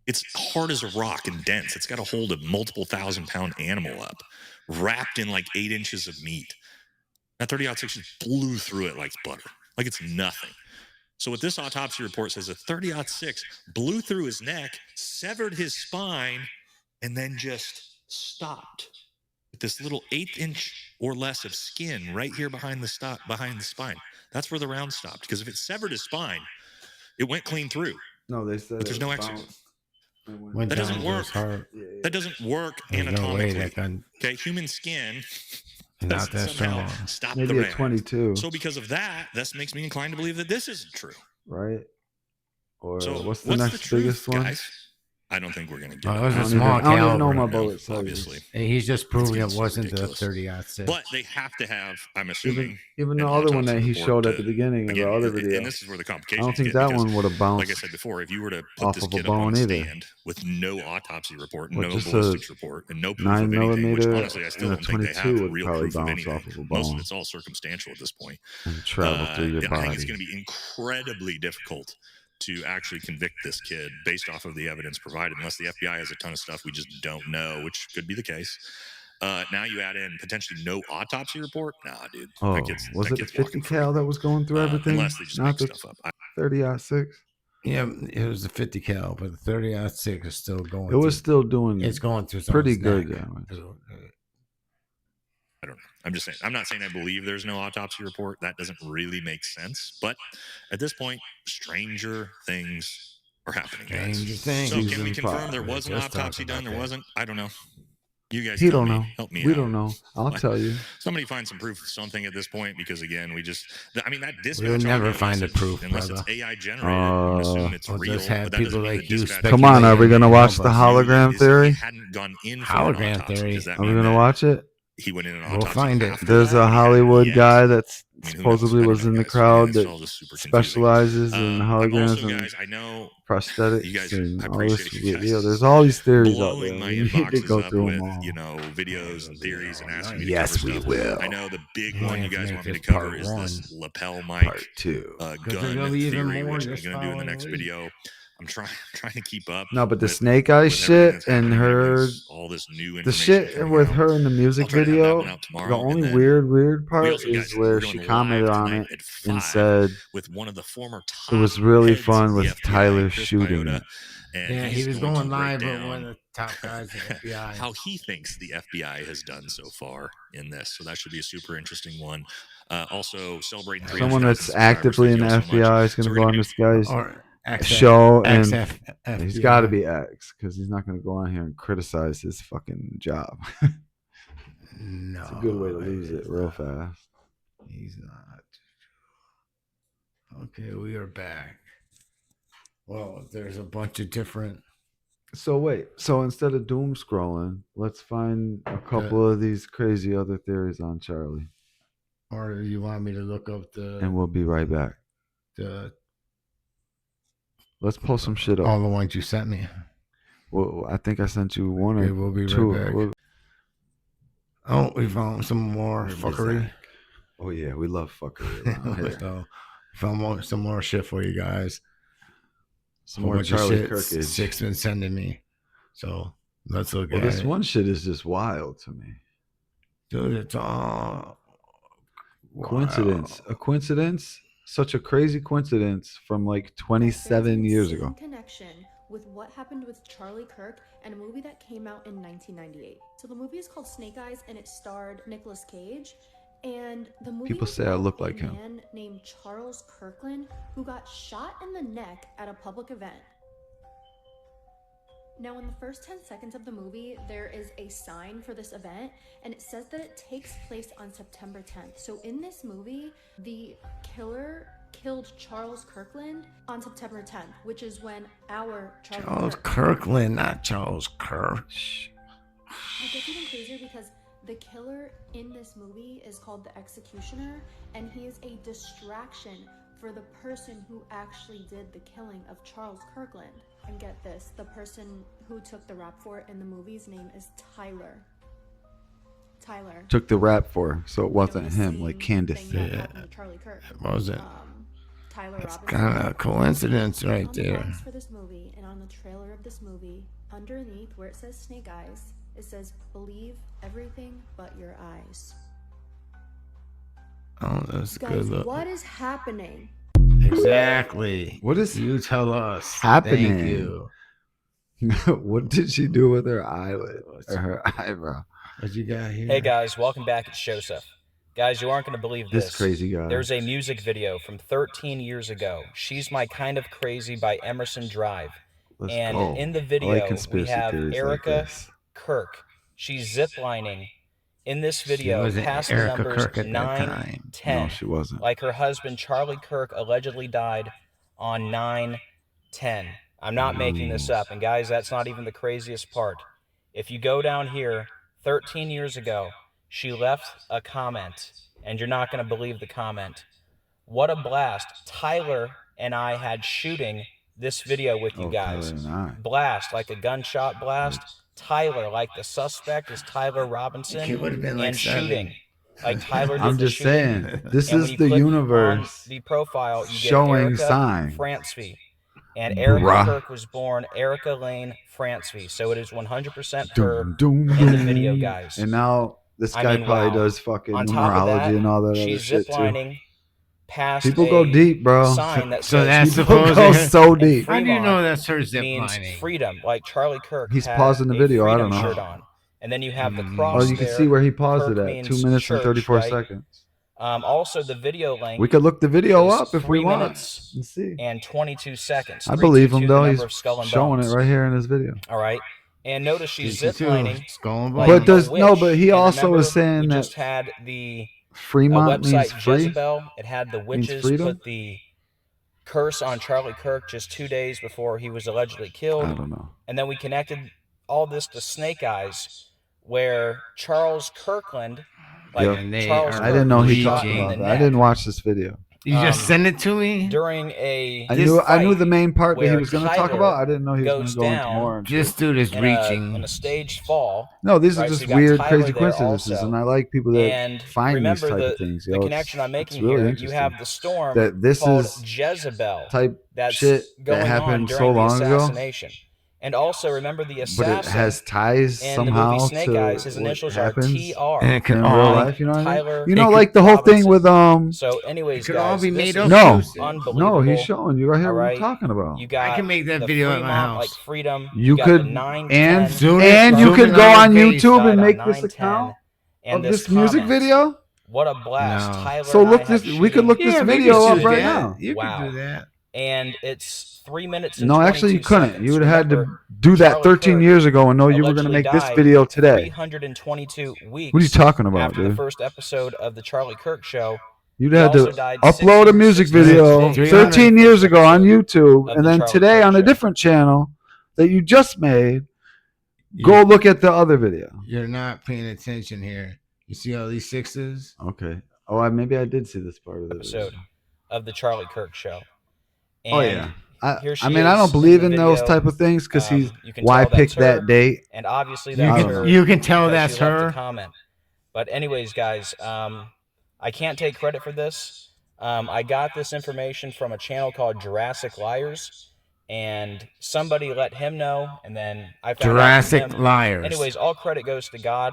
Speaker 1: It's hard as a rock and dense. It's got a hold of multiple 1,000-pound animal up, wrapped in like 8 inches of meat. That 30-06 just blew through it like butter, like it's nothing. So what this autopsy report says, a 30-06 blew through his neck, severed his spine, and then just stopped with this little 1/8 inch or less of skin right here behind the spine. That's where the round stopped. Because if it severed his spine, it went clean through.
Speaker 5: No, they said
Speaker 1: but there's no exit.
Speaker 2: That
Speaker 1: doesn't work. That doesn't work anatomically. Okay, human skin
Speaker 2: not that strong.
Speaker 1: Stop
Speaker 5: maybe
Speaker 1: the
Speaker 5: a
Speaker 1: round.
Speaker 5: 22.
Speaker 1: So because of that, this makes me inclined to believe that this isn't true.
Speaker 5: Right? Or
Speaker 1: so
Speaker 5: what's the next biggest one?
Speaker 1: Guys? I don't think we're going to get
Speaker 2: it. Was a small caliber.
Speaker 5: I don't even know my bullets,
Speaker 1: obviously.
Speaker 2: And he's just proving it wasn't the 30-06.
Speaker 1: But they have to have, I'm assuming.
Speaker 5: Even the other one that he showed at the beginning of the other video.
Speaker 1: And this is where the complications
Speaker 5: I don't think
Speaker 1: get,
Speaker 5: that one would have bounced.
Speaker 1: Like I said before, if you were to put this kid up on a stand with no autopsy report, no ballistics report, and no proof of anything, which honestly I still don't think they have real proof of anything. Most of it's all circumstantial at this point.
Speaker 5: And travel through your body.
Speaker 1: I think it's going to be incredibly difficult to actually convict this kid based off of the evidence provided, unless the FBI has a ton of stuff we just don't know, which could be the case. Now you add in potentially no autopsy report. Nah, dude.
Speaker 5: Oh, was it the 50 cal that was going through everything?
Speaker 1: Unless they just make stuff up.
Speaker 5: 30-06?
Speaker 2: Yeah, it was the 50 cal, but the 30-06 is still going.
Speaker 5: It was still doing.
Speaker 2: It's going through
Speaker 5: pretty good. Yeah.
Speaker 1: I don't know. I'm just saying. I'm not saying I believe there's no autopsy report. That doesn't really make sense. But at this point, stranger things are happening.
Speaker 2: Stranger things.
Speaker 1: So can we confirm there was an autopsy done? There wasn't. I don't know. You guys
Speaker 5: He
Speaker 1: tell
Speaker 5: don't
Speaker 1: me.
Speaker 5: know.
Speaker 1: Help me
Speaker 5: We
Speaker 1: out.
Speaker 5: don't know. I'll tell you.
Speaker 1: Somebody find some proof of something at this point, because again, that dispatch
Speaker 2: We'll never
Speaker 1: audio
Speaker 2: find the
Speaker 1: message,
Speaker 2: proof,
Speaker 1: unless
Speaker 2: brother.
Speaker 1: it's AI generated. I'm gonna assume it's
Speaker 2: We'll
Speaker 1: real,
Speaker 2: just have
Speaker 1: but that doesn't
Speaker 2: people
Speaker 1: mean
Speaker 2: like
Speaker 1: the
Speaker 2: you
Speaker 1: dispatch.
Speaker 5: Come on, are we gonna watch the
Speaker 2: speculating.
Speaker 5: hologram theory?
Speaker 1: He hadn't gone in for an
Speaker 2: Hologram
Speaker 1: autopsy.
Speaker 2: theory.
Speaker 1: Does that
Speaker 5: Are we
Speaker 1: mean
Speaker 5: gonna
Speaker 1: that
Speaker 5: watch it?
Speaker 1: he went in an
Speaker 2: We'll
Speaker 1: autopsy
Speaker 2: find it.
Speaker 1: after
Speaker 5: There's
Speaker 1: that,
Speaker 5: a
Speaker 1: but he hadn't
Speaker 5: Hollywood
Speaker 1: yet?
Speaker 5: guy that's
Speaker 1: I mean, who knows?
Speaker 5: supposedly
Speaker 1: I don't
Speaker 5: was
Speaker 1: know,
Speaker 5: in the
Speaker 1: guys.
Speaker 5: crowd
Speaker 1: It's
Speaker 5: that
Speaker 1: all just super confusing.
Speaker 5: specializes in
Speaker 1: I'm
Speaker 5: holograms
Speaker 1: also,
Speaker 5: and
Speaker 1: guys, I know
Speaker 5: prosthetics
Speaker 1: you guys.
Speaker 5: and
Speaker 1: I
Speaker 5: all this.
Speaker 1: appreciate you guys.
Speaker 5: There's all these theories out there.
Speaker 1: Blowing my
Speaker 5: We need to
Speaker 1: inboxes
Speaker 5: go
Speaker 1: up
Speaker 5: through
Speaker 1: with,
Speaker 5: them all.
Speaker 1: videos and theories and asking me to
Speaker 2: Yes,
Speaker 1: cover
Speaker 2: we
Speaker 1: stuff.
Speaker 2: will.
Speaker 1: I know the big
Speaker 2: We
Speaker 1: one you
Speaker 2: have to
Speaker 1: guys
Speaker 2: make
Speaker 1: want me to
Speaker 2: this
Speaker 1: cover
Speaker 2: part
Speaker 1: is this
Speaker 2: one.
Speaker 1: lapel mic
Speaker 5: Part 2.
Speaker 1: gun
Speaker 2: there'll be even
Speaker 1: theory,
Speaker 2: more
Speaker 1: which I'm
Speaker 2: this
Speaker 1: going to do in the
Speaker 2: following
Speaker 1: next
Speaker 2: week.
Speaker 1: video. I'm trying to keep up.
Speaker 5: No, but the
Speaker 1: with
Speaker 5: snake eye
Speaker 1: everything
Speaker 5: shit
Speaker 1: that's
Speaker 5: and
Speaker 1: happening.
Speaker 5: her,
Speaker 1: Everything's all this new
Speaker 5: the
Speaker 1: information
Speaker 5: shit
Speaker 1: coming
Speaker 5: with
Speaker 1: out.
Speaker 5: her in the music
Speaker 1: I'll try to have that
Speaker 5: video.
Speaker 1: one out tomorrow,
Speaker 5: The
Speaker 1: and
Speaker 5: only
Speaker 1: then
Speaker 5: weird part
Speaker 1: also,
Speaker 5: is
Speaker 1: guys,
Speaker 5: where
Speaker 1: we're
Speaker 5: she
Speaker 1: going
Speaker 5: commented
Speaker 1: live
Speaker 5: on
Speaker 1: tonight
Speaker 5: it
Speaker 1: at
Speaker 5: and
Speaker 1: 5
Speaker 5: said
Speaker 1: with one of the former top
Speaker 5: it was really
Speaker 1: heads
Speaker 5: fun
Speaker 1: of the
Speaker 5: with
Speaker 1: FBI,
Speaker 5: Tyler
Speaker 1: Chris
Speaker 5: shooting
Speaker 1: Biota,
Speaker 5: it.
Speaker 1: and
Speaker 2: Yeah, he
Speaker 1: he's
Speaker 2: was
Speaker 1: going
Speaker 2: going
Speaker 1: to break
Speaker 2: live with
Speaker 1: down
Speaker 2: one of the top guys at FBI.
Speaker 1: how he thinks the FBI has done so far in this. So that should be a super interesting one. Also, celebrating 300,000
Speaker 5: Someone that's
Speaker 1: subscribers.
Speaker 5: actively in
Speaker 1: Thank
Speaker 5: the
Speaker 1: you all so much.
Speaker 5: FBI is going
Speaker 1: So
Speaker 5: to
Speaker 1: we're
Speaker 5: go
Speaker 1: gonna
Speaker 5: on
Speaker 1: do-
Speaker 5: this guy's
Speaker 2: Or
Speaker 5: show, and
Speaker 2: XF
Speaker 5: he's got to be X because he's not going to go on here and criticize his fucking job.
Speaker 2: No,
Speaker 5: it's a good way to lose it real
Speaker 2: not.
Speaker 5: fast.
Speaker 2: He's not. Okay, we are back. Well, there's a bunch of different.
Speaker 5: So wait, so instead of doom scrolling, let's find a couple of these crazy other theories on Charlie.
Speaker 2: Or you want me to look up
Speaker 5: And we'll be right back. Let's pull some shit up.
Speaker 2: All the ones you sent me.
Speaker 5: Well, I think I sent you one
Speaker 2: Okay,
Speaker 5: or
Speaker 2: we'll be
Speaker 5: two.
Speaker 2: right back. Oh, we found some more fuckery.
Speaker 5: Oh yeah, we love fuckery around here.
Speaker 2: So, found some more shit for you guys.
Speaker 5: Some more Charlie Kirkage.
Speaker 2: Six been sending me. So let's look at
Speaker 5: this
Speaker 2: it.
Speaker 5: one shit is just wild to me.
Speaker 2: Dude, it's all
Speaker 5: coincidence. A coincidence? Such a crazy coincidence from like 27 years ago.
Speaker 4: Connection with what happened with Charlie Kirk and a movie that came out in 1998. So the movie is called Snake Eyes and it starred Nicolas Cage. And the movie
Speaker 5: People say I look like him.
Speaker 4: A man named Charles Kirkland who got shot in the neck at a public event. Now, in the first 10 seconds of the movie, there is a sign for this event, and it says that it takes place on September 10th. So in this movie, the killer killed Charles Kirkland on September 10th, which is when our
Speaker 2: Charles Kirkland, not Charles Kirk.
Speaker 4: It gets even crazier because the killer in this movie is called the Executioner, and he is a distraction for the person who actually did the killing of Charles Kirkland. And get this, the person who took the rap for it in the movie's name is Tyler.
Speaker 5: Took the rap for, so it wasn't him, like Candice.
Speaker 2: Yeah,
Speaker 4: Charlie Kirk.
Speaker 2: it wasn't.
Speaker 4: Tyler
Speaker 2: That's
Speaker 4: Robinson.
Speaker 2: kind of a coincidence right
Speaker 4: On the
Speaker 2: there.
Speaker 4: box for this movie and on the trailer of this movie, underneath where it says Snake Eyes, it says "Believe everything but your eyes."
Speaker 2: Oh, that's a
Speaker 4: Guys,
Speaker 2: good look.
Speaker 4: what is happening?
Speaker 2: Exactly.
Speaker 5: What is
Speaker 2: you tell us?
Speaker 5: happening?
Speaker 2: Thank you.
Speaker 5: What did she do with her eyelid or her eyebrow?
Speaker 2: What you got here?
Speaker 12: Hey guys, welcome back at Joseph. Guys, you aren't going to believe this.
Speaker 5: This crazy guy.
Speaker 12: There's a music video from 13 years ago. She's My Kind of Crazy by Emerson Drive.
Speaker 5: Let's
Speaker 12: and
Speaker 5: go.
Speaker 12: in the
Speaker 5: I like
Speaker 12: video, we
Speaker 5: conspiracy
Speaker 12: have
Speaker 5: theories like
Speaker 12: Erica
Speaker 5: this.
Speaker 12: Kirk. She's ziplining in this video
Speaker 2: wasn't
Speaker 12: past the
Speaker 2: Erica
Speaker 12: numbers
Speaker 2: Kirk at that
Speaker 12: 9,
Speaker 2: time.
Speaker 12: 10.
Speaker 5: No, she wasn't.
Speaker 12: Like her husband, Charlie Kirk, allegedly died on 9/10. I'm not making this up. And guys, that's not even the craziest part. If you go down here, 13 years ago, she left a comment, and you're not going to believe the comment. What a blast. Tyler and I had shooting this video with you guys.
Speaker 5: Tyler and I.
Speaker 12: Blast, like a gunshot blast. Tyler, like the suspect is Tyler Robinson.
Speaker 2: It would've been like
Speaker 12: and
Speaker 2: 7.
Speaker 12: shooting. Like Tyler did
Speaker 5: I'm
Speaker 12: the
Speaker 5: just
Speaker 12: shooting.
Speaker 5: saying, this
Speaker 12: And
Speaker 5: is
Speaker 12: when you
Speaker 5: the
Speaker 12: click
Speaker 5: universe
Speaker 12: on the profile, you
Speaker 5: showing
Speaker 12: get Erica
Speaker 5: sign.
Speaker 12: Francevy. And Erica
Speaker 5: Bruh.
Speaker 12: Kirk was born Erica Lane Francevy. So it is 100% her
Speaker 5: Doom,
Speaker 12: in the video, guys.
Speaker 5: And now this guy probably
Speaker 12: wow.
Speaker 5: does fucking
Speaker 12: On top of
Speaker 5: numerology
Speaker 12: that,
Speaker 5: and all that other
Speaker 12: she's
Speaker 5: shit too.
Speaker 12: ziplining past
Speaker 5: People go deep, bro.
Speaker 12: sign that
Speaker 2: So
Speaker 12: says
Speaker 2: that's
Speaker 5: People
Speaker 2: supposed
Speaker 5: go
Speaker 2: to-
Speaker 5: so deep.
Speaker 2: How do you know
Speaker 12: Fremont
Speaker 2: that's her zip
Speaker 12: means
Speaker 2: lining?
Speaker 12: freedom, like Charlie Kirk.
Speaker 5: He's
Speaker 12: had
Speaker 5: pausing the
Speaker 12: a
Speaker 5: video, I
Speaker 12: freedom
Speaker 5: don't know.
Speaker 12: shirt on. And then you have the cross.
Speaker 5: Oh, you can
Speaker 12: there.
Speaker 5: see where he paused
Speaker 12: Kirk
Speaker 5: it at.
Speaker 12: means
Speaker 5: 2 minutes and
Speaker 12: church,
Speaker 5: 34
Speaker 12: right?
Speaker 5: seconds.
Speaker 12: Also, the video length.
Speaker 5: We could look the video
Speaker 12: is
Speaker 5: up if we
Speaker 12: 3
Speaker 5: want
Speaker 12: minutes
Speaker 5: and see.
Speaker 12: And 22 seconds.
Speaker 5: I believe
Speaker 12: 322,
Speaker 5: him
Speaker 12: the
Speaker 5: though.
Speaker 12: number
Speaker 5: He's
Speaker 12: of skull and
Speaker 5: showing
Speaker 12: bones.
Speaker 5: it right here in his video.
Speaker 12: All right. And notice she's
Speaker 2: She's
Speaker 12: ziplining.
Speaker 2: like
Speaker 5: But
Speaker 12: a witch.
Speaker 5: but he
Speaker 12: And
Speaker 5: also
Speaker 12: remember,
Speaker 5: was saying
Speaker 12: we
Speaker 5: that
Speaker 12: just had the
Speaker 5: Fremont means
Speaker 12: website
Speaker 5: free.
Speaker 12: Jezebel. It had the witches
Speaker 5: freedom?
Speaker 12: put the curse on Charlie Kirk just 2 days before he was allegedly killed.
Speaker 5: I don't know.
Speaker 12: And then we connected all this to Snake Eyes, where Charles Kirkland,
Speaker 5: Yep.
Speaker 12: Charles
Speaker 5: I didn't know
Speaker 12: Kirk was
Speaker 5: he
Speaker 12: shot
Speaker 5: talked
Speaker 12: in
Speaker 5: about
Speaker 12: the
Speaker 5: that.
Speaker 12: neck.
Speaker 5: I didn't watch this video.
Speaker 2: You just send it to me
Speaker 12: during a.
Speaker 5: I knew the main part that he
Speaker 12: where
Speaker 5: was going to talk
Speaker 12: Kyler
Speaker 5: about. I didn't know he was going
Speaker 12: goes
Speaker 5: to go into
Speaker 12: down
Speaker 5: more. Into
Speaker 2: This dude is
Speaker 12: in
Speaker 2: reaching.
Speaker 12: in a staged fall.
Speaker 5: No, these are
Speaker 12: right? So
Speaker 5: just
Speaker 12: you got
Speaker 5: weird,
Speaker 12: Tyler
Speaker 5: crazy
Speaker 12: there
Speaker 5: coincidences,
Speaker 12: also.
Speaker 5: and I like people that
Speaker 12: And
Speaker 5: find these
Speaker 12: remember
Speaker 5: type of things.
Speaker 12: the
Speaker 5: Yo,
Speaker 12: connection I'm making
Speaker 5: it's really
Speaker 12: here. You
Speaker 5: interesting.
Speaker 12: have the storm
Speaker 5: that this
Speaker 12: called
Speaker 5: is
Speaker 12: Jezebel
Speaker 5: type
Speaker 12: that's
Speaker 5: shit
Speaker 12: going
Speaker 5: that
Speaker 12: on
Speaker 5: happened
Speaker 12: during
Speaker 5: so long
Speaker 12: the
Speaker 5: ago.
Speaker 12: assassination. And also remember the
Speaker 5: But
Speaker 12: assassin.
Speaker 5: it has ties
Speaker 12: in
Speaker 5: somehow
Speaker 12: the movie Snake
Speaker 5: to
Speaker 12: Eyes. His
Speaker 5: what
Speaker 12: initials
Speaker 5: happens
Speaker 12: are TR.
Speaker 2: And it can
Speaker 5: in
Speaker 2: all-
Speaker 5: real life. You know what I mean?
Speaker 12: Tyler.
Speaker 5: You know, like the whole thing with
Speaker 12: So, anyways,
Speaker 2: It could
Speaker 12: guys,
Speaker 2: all be
Speaker 12: this
Speaker 2: made
Speaker 12: is
Speaker 2: up.
Speaker 5: No,
Speaker 12: unbelievable.
Speaker 5: no, he's showing you right here
Speaker 12: All
Speaker 5: what
Speaker 12: right?
Speaker 5: we're talking about.
Speaker 12: You got
Speaker 2: I can make that
Speaker 12: the
Speaker 2: video at
Speaker 12: Fremont,
Speaker 2: my house.
Speaker 12: like Freedom.
Speaker 5: You
Speaker 12: got
Speaker 5: could
Speaker 12: the 9,
Speaker 5: and
Speaker 12: 10,
Speaker 2: Zoom
Speaker 5: and
Speaker 2: it-
Speaker 5: you
Speaker 2: zoom
Speaker 5: could
Speaker 2: in
Speaker 5: go
Speaker 2: on
Speaker 5: on
Speaker 2: your face.
Speaker 5: YouTube and
Speaker 12: died
Speaker 5: make
Speaker 12: on
Speaker 5: this
Speaker 12: 9/10,
Speaker 5: account
Speaker 12: and
Speaker 5: of
Speaker 12: this
Speaker 5: this music
Speaker 12: comment.
Speaker 5: video.
Speaker 12: What a blast!
Speaker 2: No.
Speaker 12: Tyler.
Speaker 5: So
Speaker 12: and
Speaker 5: look
Speaker 12: I have
Speaker 5: this. We could look this
Speaker 2: Yeah, we
Speaker 5: video
Speaker 2: could
Speaker 5: up
Speaker 2: do
Speaker 5: right
Speaker 2: that.
Speaker 5: now.
Speaker 2: You
Speaker 12: Wow.
Speaker 2: could do that.
Speaker 12: And it's 3 minutes. And
Speaker 5: No, actually, you
Speaker 12: 22
Speaker 5: couldn't.
Speaker 12: seconds.
Speaker 5: You would have had to
Speaker 12: Remember,
Speaker 5: do that
Speaker 12: Charlie
Speaker 5: 13
Speaker 12: Kirk
Speaker 5: years ago and know you were going to
Speaker 12: allegedly
Speaker 5: make this
Speaker 12: died
Speaker 5: video today.
Speaker 12: 322 weeks.
Speaker 5: What are you talking about,
Speaker 12: after the
Speaker 5: dude?
Speaker 12: first episode of the Charlie Kirk Show.
Speaker 5: You'd
Speaker 12: He
Speaker 5: had to
Speaker 12: also died
Speaker 5: upload a music
Speaker 12: 66
Speaker 5: video
Speaker 12: minutes before
Speaker 5: 13 years ago on YouTube,
Speaker 12: of
Speaker 5: and
Speaker 12: the
Speaker 5: then
Speaker 12: Charlie
Speaker 5: today
Speaker 12: Kirk
Speaker 5: on a
Speaker 12: Show.
Speaker 5: different channel that you just made. Go look at the other video.
Speaker 2: You're not paying attention here. You see all these sixes?
Speaker 5: Okay. Oh, maybe I did see this part of the video.
Speaker 12: Episode of the Charlie Kirk Show.
Speaker 5: Oh
Speaker 12: And
Speaker 5: yeah.
Speaker 12: here she
Speaker 5: I mean, I don't
Speaker 12: is
Speaker 5: believe
Speaker 12: the
Speaker 5: in those
Speaker 12: video.
Speaker 5: type of things because he's
Speaker 12: You can
Speaker 5: why
Speaker 12: tell that's
Speaker 5: pick that
Speaker 12: her,
Speaker 5: date.
Speaker 12: And obviously
Speaker 2: You
Speaker 12: that's
Speaker 2: can-
Speaker 12: her.
Speaker 2: you can tell
Speaker 12: because
Speaker 2: that's
Speaker 12: she left
Speaker 2: her.
Speaker 12: a comment. But anyways, guys, I can't take credit for this. I got this information from a channel called Jurassic Liars, and somebody let him know, and then I found
Speaker 2: Jurassic
Speaker 12: out from him.
Speaker 2: Liars.
Speaker 12: Anyways, all credit goes to God.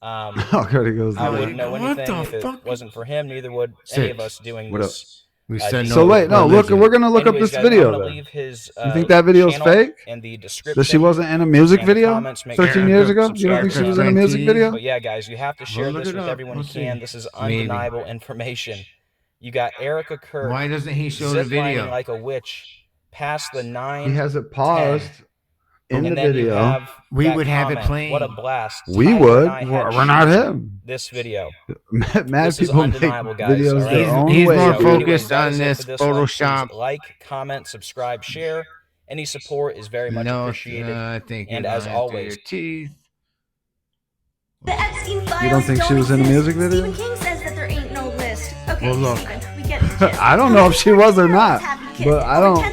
Speaker 5: All credit goes to
Speaker 12: I
Speaker 5: God.
Speaker 12: wouldn't know
Speaker 2: What
Speaker 12: anything
Speaker 2: the
Speaker 12: if it
Speaker 2: fuck?
Speaker 12: wasn't for him. Neither would any of us doing
Speaker 5: What
Speaker 12: this.
Speaker 2: We said
Speaker 5: So wait, no, look,
Speaker 2: religion.
Speaker 5: we're gonna look up
Speaker 12: Anyways,
Speaker 5: this
Speaker 12: guys,
Speaker 5: video.
Speaker 12: I'm gonna
Speaker 5: Then.
Speaker 12: leave his,
Speaker 5: You think that video's
Speaker 12: channel
Speaker 5: fake?
Speaker 12: in the
Speaker 5: That she
Speaker 12: description
Speaker 5: wasn't in a music
Speaker 12: and the
Speaker 5: video
Speaker 12: comments. Make
Speaker 5: 13
Speaker 12: sure
Speaker 5: years
Speaker 12: to
Speaker 5: ago? You don't think she was in a music video?
Speaker 12: But yeah, guys, you have to share
Speaker 2: look
Speaker 12: this
Speaker 2: it
Speaker 12: with
Speaker 2: up.
Speaker 12: everyone
Speaker 2: We'll
Speaker 12: you can.
Speaker 2: see.
Speaker 12: This is
Speaker 2: Maybe.
Speaker 12: undeniable information. You got Erica Kirk.
Speaker 2: Why doesn't he show the
Speaker 12: ziplining
Speaker 2: video?
Speaker 12: like a witch past the 9.
Speaker 5: He has it paused in
Speaker 12: and
Speaker 5: the
Speaker 12: then you
Speaker 5: video.
Speaker 12: have
Speaker 2: We
Speaker 12: that
Speaker 2: would have it
Speaker 12: comment.
Speaker 2: playing.
Speaker 12: What a blast!
Speaker 5: We
Speaker 12: Tyler
Speaker 5: would.
Speaker 12: and I had
Speaker 5: We're not
Speaker 12: chosen
Speaker 5: him.
Speaker 12: This video.
Speaker 5: Mad
Speaker 12: This is
Speaker 5: people make
Speaker 12: undeniable, guys,
Speaker 5: videos
Speaker 12: all
Speaker 5: their
Speaker 12: right?
Speaker 5: own
Speaker 2: He's
Speaker 5: way.
Speaker 2: more
Speaker 5: dude.
Speaker 2: focused
Speaker 12: that
Speaker 2: on
Speaker 12: is it
Speaker 2: this
Speaker 12: for this one. Please
Speaker 2: Photoshop.
Speaker 12: like, comment, subscribe, share. Any support is very much
Speaker 2: No,
Speaker 12: appreciated.
Speaker 2: I think
Speaker 12: and
Speaker 2: you're
Speaker 12: as
Speaker 2: lying through
Speaker 12: always,
Speaker 2: your teeth.
Speaker 10: The Epstein files
Speaker 5: You don't think she was in a music video?
Speaker 10: Stephen King says that there ain't no list. Okay,
Speaker 5: Well, look.
Speaker 10: Stephen, we get the gist.
Speaker 5: I don't know if she was or not, but I don't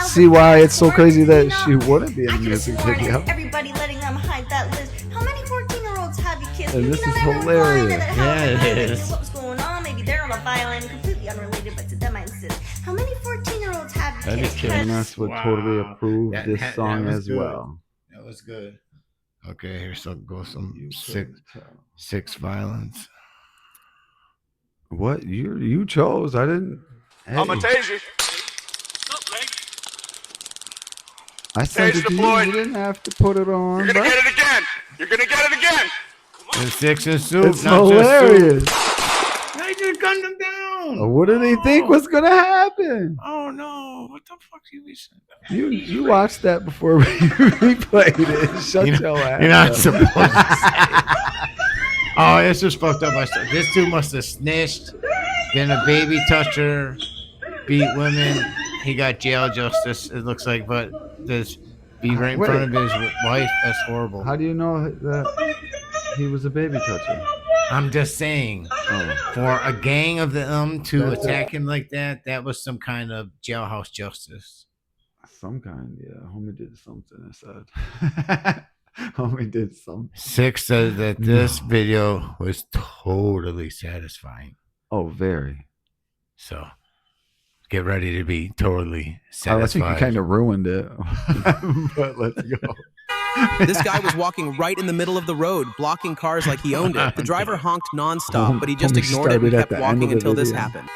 Speaker 5: see why it's so crazy that she wouldn't be in a music video.
Speaker 10: Everybody letting them hide that list. How many 14-year-olds have you kissed?
Speaker 5: And
Speaker 10: You
Speaker 5: this
Speaker 10: know,
Speaker 5: is
Speaker 10: everyone
Speaker 5: hilarious.
Speaker 10: lying to their
Speaker 2: Yeah, it
Speaker 10: house. They
Speaker 2: is.
Speaker 10: knew what was going on. Maybe they're on a violin, completely unrelated, but to them I insist. How many 14-year-olds have you
Speaker 2: That'd be
Speaker 10: kissed?
Speaker 2: kidding.
Speaker 5: And that's what totally approved
Speaker 2: That-
Speaker 5: this
Speaker 2: that
Speaker 5: song
Speaker 2: was
Speaker 5: as
Speaker 2: good.
Speaker 5: well.
Speaker 2: That was good. Okay, here's some six violence.
Speaker 5: What you chose? I didn't. Hey,
Speaker 13: I'ma tase you.
Speaker 5: I sent
Speaker 13: Tase
Speaker 5: it to you.
Speaker 13: deployed.
Speaker 5: You didn't have to put it on.
Speaker 13: You're gonna
Speaker 5: bro.
Speaker 13: get it again. You're gonna get it again.
Speaker 2: And six and soup.
Speaker 5: It's
Speaker 2: not just
Speaker 5: hilarious.
Speaker 2: soup. They just gunned him down.
Speaker 5: What did he think was gonna happen?
Speaker 2: Oh no! What the fuck you be saying?
Speaker 5: You watched that before we replayed it. Shut your ass.
Speaker 2: You're not
Speaker 5: up.
Speaker 2: supposed to say it. Oh, it's just fucked up. This dude must have snitched, been a baby toucher, beat women. He got jail justice, it looks like, but this be right in front of his wife. That's horrible.
Speaker 5: How do you know that he was a baby toucher?
Speaker 2: I'm just saying, for a gang of them to attack him like that, that was some kind of jailhouse justice.
Speaker 5: Some kind, yeah. Homie did something. I said. Homie did something.
Speaker 2: Six says that this video was totally satisfying.
Speaker 5: Oh, very.
Speaker 2: So get ready to be totally
Speaker 5: I
Speaker 2: satisfied.
Speaker 5: think you kind of ruined it. But let's go.
Speaker 16: This guy was walking right in the middle of the road, blocking cars like he owned it. The driver honked nonstop, but he just
Speaker 5: Homie
Speaker 16: ignored it and
Speaker 5: started at
Speaker 16: kept
Speaker 5: the end
Speaker 16: walking
Speaker 5: of the
Speaker 16: until this
Speaker 5: video.
Speaker 16: happened.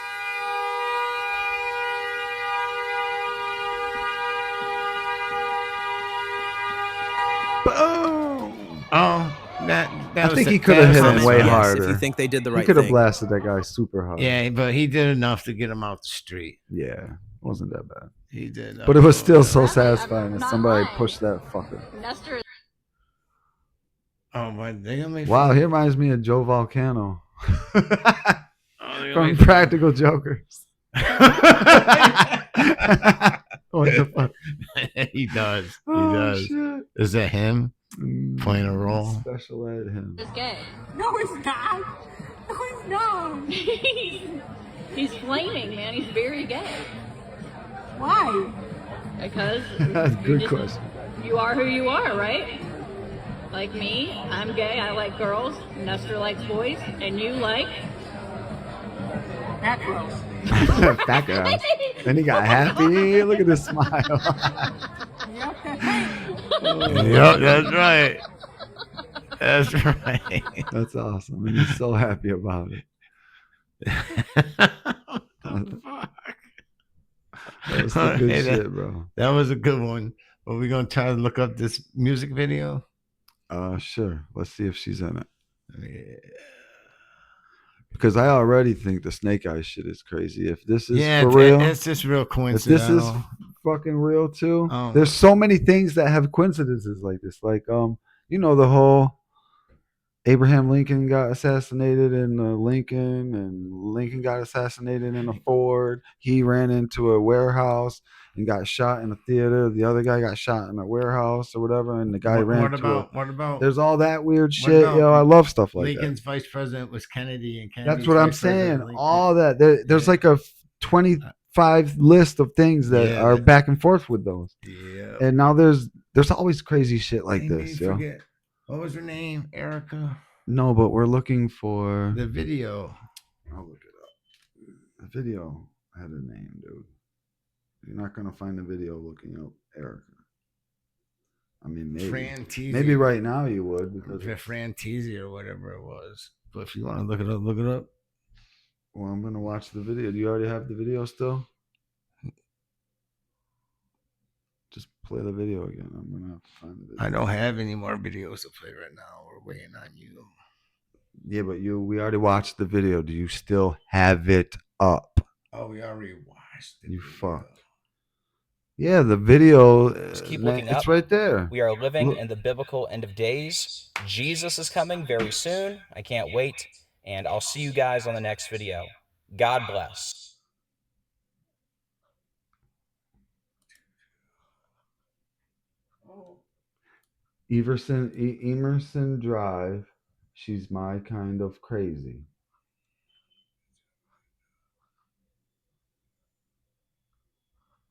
Speaker 5: Boom!
Speaker 2: Oh, that
Speaker 5: I
Speaker 2: was
Speaker 5: think
Speaker 2: a-
Speaker 5: he could have
Speaker 2: that
Speaker 5: hit
Speaker 2: was
Speaker 5: him
Speaker 2: a
Speaker 5: way
Speaker 2: mistake.
Speaker 5: harder.
Speaker 16: If you think they did the
Speaker 5: He
Speaker 16: right
Speaker 5: could have
Speaker 16: thing.
Speaker 5: blasted that guy super hard.
Speaker 2: Yeah, but he did enough to get him out the street.
Speaker 5: Yeah, wasn't that bad.
Speaker 2: He did.
Speaker 5: But it was still so satisfying that somebody pushed that fucker.
Speaker 24: Nestor
Speaker 2: Oh, but they gonna make
Speaker 5: Wow,
Speaker 2: fun.
Speaker 5: he reminds me of Joe Volcano
Speaker 2: They're
Speaker 5: from
Speaker 2: make
Speaker 5: Practical Jokers. What the fuck?
Speaker 2: He does. He
Speaker 5: Oh,
Speaker 2: does.
Speaker 5: shit.
Speaker 2: Is that him playing a role?
Speaker 5: Special ed him.
Speaker 15: It's gay. No, it's not. No, it's not. He's flaming, man. He's very gay. Why? Because
Speaker 5: That's a good question.
Speaker 15: you are who you are, right? Like me, I'm gay. I like girls. Nestor likes boys, and you like fat girls.
Speaker 5: Fat girl. Then he got happy. Look at this smile.
Speaker 2: Yep, that's right. That's right.
Speaker 5: That's awesome. And he's so happy about it. That was some good
Speaker 2: Hey,
Speaker 5: shit, bro.
Speaker 2: That was a good one. Are we gonna try to look up this music video?
Speaker 5: Sure. Let's see if she's in it. Because I already think the Snake Eyes shit is crazy. If this is for real,
Speaker 2: it's just real
Speaker 5: if
Speaker 2: coincidental.
Speaker 5: this is fucking real too, there's so many things that have coincidences like this. Like you know, the whole Abraham Lincoln got assassinated in Lincoln, and Lincoln got assassinated in a Ford. He ran into a warehouse and got shot in a theater. The other guy got shot in a warehouse or whatever, and the guy ran
Speaker 2: What about?
Speaker 5: There's all that weird shit. Yo, I love stuff like
Speaker 2: Lincoln's
Speaker 5: that.
Speaker 2: vice president was Kennedy, and
Speaker 5: That's
Speaker 2: Kennedy's
Speaker 5: what I'm
Speaker 2: vice president
Speaker 5: saying. All that. There's like a 25 list of things that are back and forth with those.
Speaker 2: Yeah.
Speaker 5: And now there's always crazy shit like this. Yo.
Speaker 2: Forget. What was her name? Erica.
Speaker 5: No, but we're looking for
Speaker 2: the video.
Speaker 5: I'll look it up. The video had a name, dude. You're not gonna find the video looking up Erica. I mean, maybe right now you would, because
Speaker 2: Fran Teasy or whatever it was. But if you want to look it up, look it up.
Speaker 5: Well, I'm gonna watch the video. Do you already have the video still? Just play the video again. I'm gonna have to find the video.
Speaker 2: I don't have any more videos to play right now. We're waiting on you.
Speaker 5: Yeah, but we already watched the video. Do you still have it up?
Speaker 2: Oh, we already watched it.
Speaker 5: You fuck. Yeah, the video.
Speaker 12: Just keep looking up.
Speaker 5: It's right there.
Speaker 12: We are living in the biblical end of days. Jesus is coming very soon. I can't wait. And I'll see you guys on the next video. God bless.
Speaker 5: Emerson Drive. She's my kind of crazy.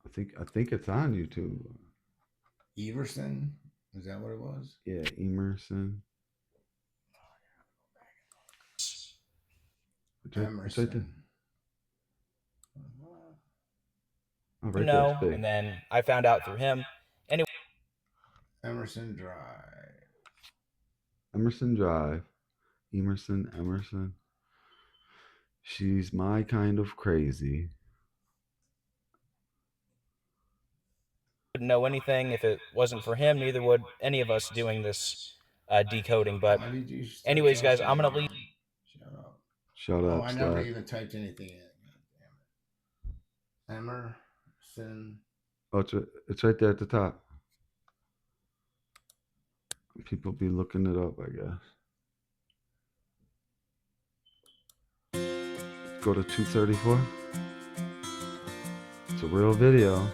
Speaker 5: I think it's on YouTube.
Speaker 2: Everson? Is that what it was?
Speaker 5: Yeah, Emerson.
Speaker 2: Emerson.
Speaker 5: Oh, right
Speaker 12: No,
Speaker 5: there, it's big.
Speaker 12: and then I found out through him. Anyway.
Speaker 2: Emerson Drive.
Speaker 5: Emerson Drive. Emerson. She's my kind of crazy.
Speaker 12: Wouldn't know anything if it wasn't for him. Neither would any of us doing this decoding. But anyways, guys, I'm going to leave.
Speaker 5: Shut up.
Speaker 2: Oh, I never even typed anything in. God damn it. Emerson.
Speaker 5: Oh, it's right there at the top. People be looking it up, I guess. Go to 234. It's a real video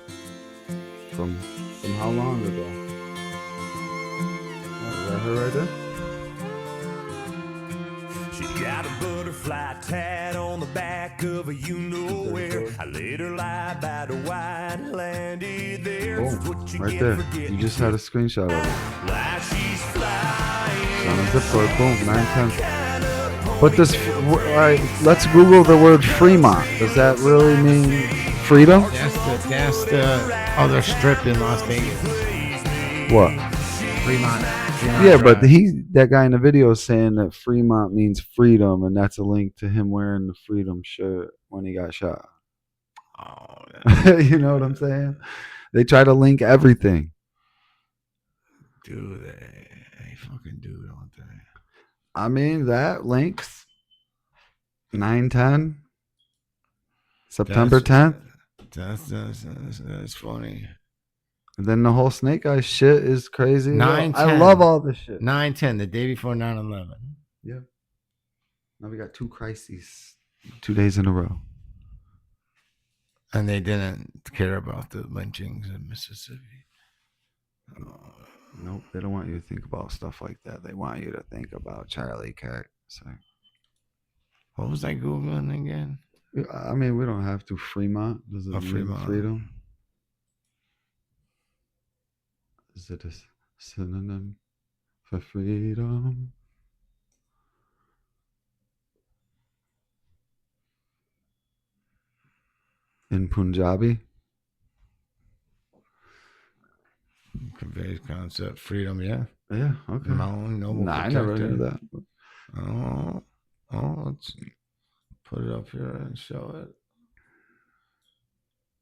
Speaker 5: from how long ago? Oh, is that her right there?
Speaker 17: She got a butterfly tat on the back of a you-know-where. I let her lie by the white landed there.
Speaker 5: Boom, right there. You just had a screenshot of it. It's on a zip code. Boom, 910. But this, all right, let's Google the word Fremont. Does that really mean freedom?
Speaker 2: That's the other strip in Las Vegas.
Speaker 5: What?
Speaker 2: Fremont.
Speaker 5: Yeah, but that guy in the video is saying that Fremont means freedom, and that's a link to him wearing the freedom shirt when he got shot.
Speaker 2: Oh,
Speaker 5: you know what I'm saying? They try to link everything.
Speaker 2: Do they? They fucking do, don't they?
Speaker 5: I mean, that links 9/10, September 10th.
Speaker 2: That's funny.
Speaker 5: And then the whole Snake Eyes shit is crazy.
Speaker 2: 9/10.
Speaker 5: I love all this shit.
Speaker 2: 9/10, the day before 9/11.
Speaker 5: Yeah. Now we got 2 crises 2 days in a row.
Speaker 2: And they didn't care about the lynchings in Mississippi.
Speaker 5: Nope, they don't want you to think about stuff like that. They want you to think about Chalie, Kirk. So,
Speaker 2: what was I Googling again?
Speaker 5: I mean, we don't have to. Fremont. Does it mean
Speaker 2: Fremont.
Speaker 5: freedom? Is it a synonym for freedom? In Punjabi?
Speaker 2: Conveys concept freedom, yeah.
Speaker 5: Yeah, okay.
Speaker 2: Mountain, noble protector.
Speaker 5: I never knew that.
Speaker 2: Let's put it up here and show it.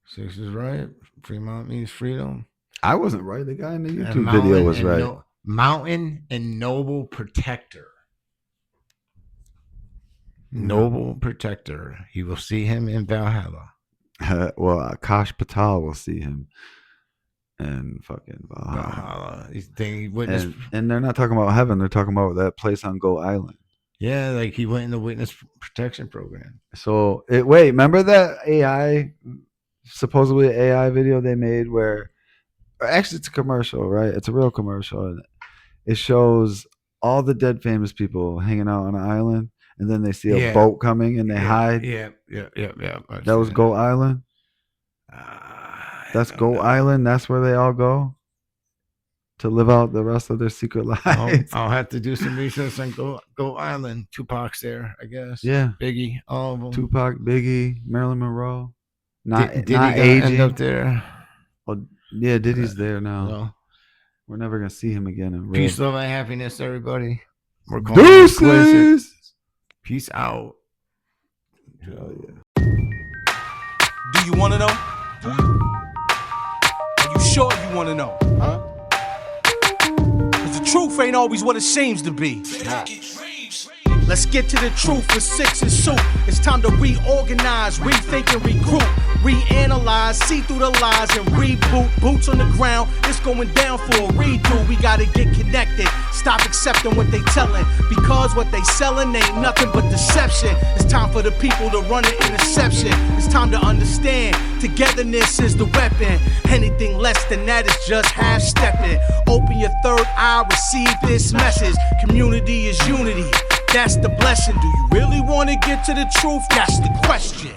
Speaker 2: 6 is right. Fremont means freedom.
Speaker 5: I wasn't right. The guy in the YouTube video was right.
Speaker 2: Mountain and noble protector. Noble protector. You will see him in Valhalla.
Speaker 5: Well, Akash Patel will see him in fucking
Speaker 2: Valhalla. He witnessed,
Speaker 5: and they're not talking about heaven. They're talking about that place on Goat Island.
Speaker 2: Yeah, like he went in the witness protection program.
Speaker 5: So wait, remember that AI, supposedly AI video they made where, actually it's a commercial, right? It's a real commercial. And it shows all the dead famous people hanging out on an island, and then they see a boat coming and they hide.
Speaker 2: Yeah.
Speaker 5: That was Goat Island. That's Goat Island. That's where they all go to live out the rest of their secret lives.
Speaker 2: I'll have to do some research on Goat Island. Tupac's there, I guess.
Speaker 5: Yeah.
Speaker 2: Biggie, all of them.
Speaker 5: Tupac, Biggie, Marilyn Monroe.
Speaker 2: Did he
Speaker 5: aging.
Speaker 2: end up there?
Speaker 5: Well, yeah, Diddy's there now.
Speaker 2: Well,
Speaker 5: we're never gonna see him again in real.
Speaker 2: Peace, love, and happiness, everybody. We're calling
Speaker 5: Deuces.
Speaker 2: Peace out.
Speaker 5: Hell yeah.
Speaker 19: Do you want to know? Are you sure you want to know? Huh? Because the truth ain't always what it seems to be. Let's get to the truth with 6 and soup. It's time to reorganize, rethink and recruit, reanalyze, see through the lies and reboot. Boots on the ground, it's going down for a redo. We gotta get connected, stop accepting what they telling, because what they selling ain't nothing but deception. It's time for the people to run an interception. It's time to understand, togetherness is the weapon. Anything less than that is just half-stepping. Open your third eye, receive this message. Community is unity. That's the blessing. Do you really want to get to the truth? That's the question.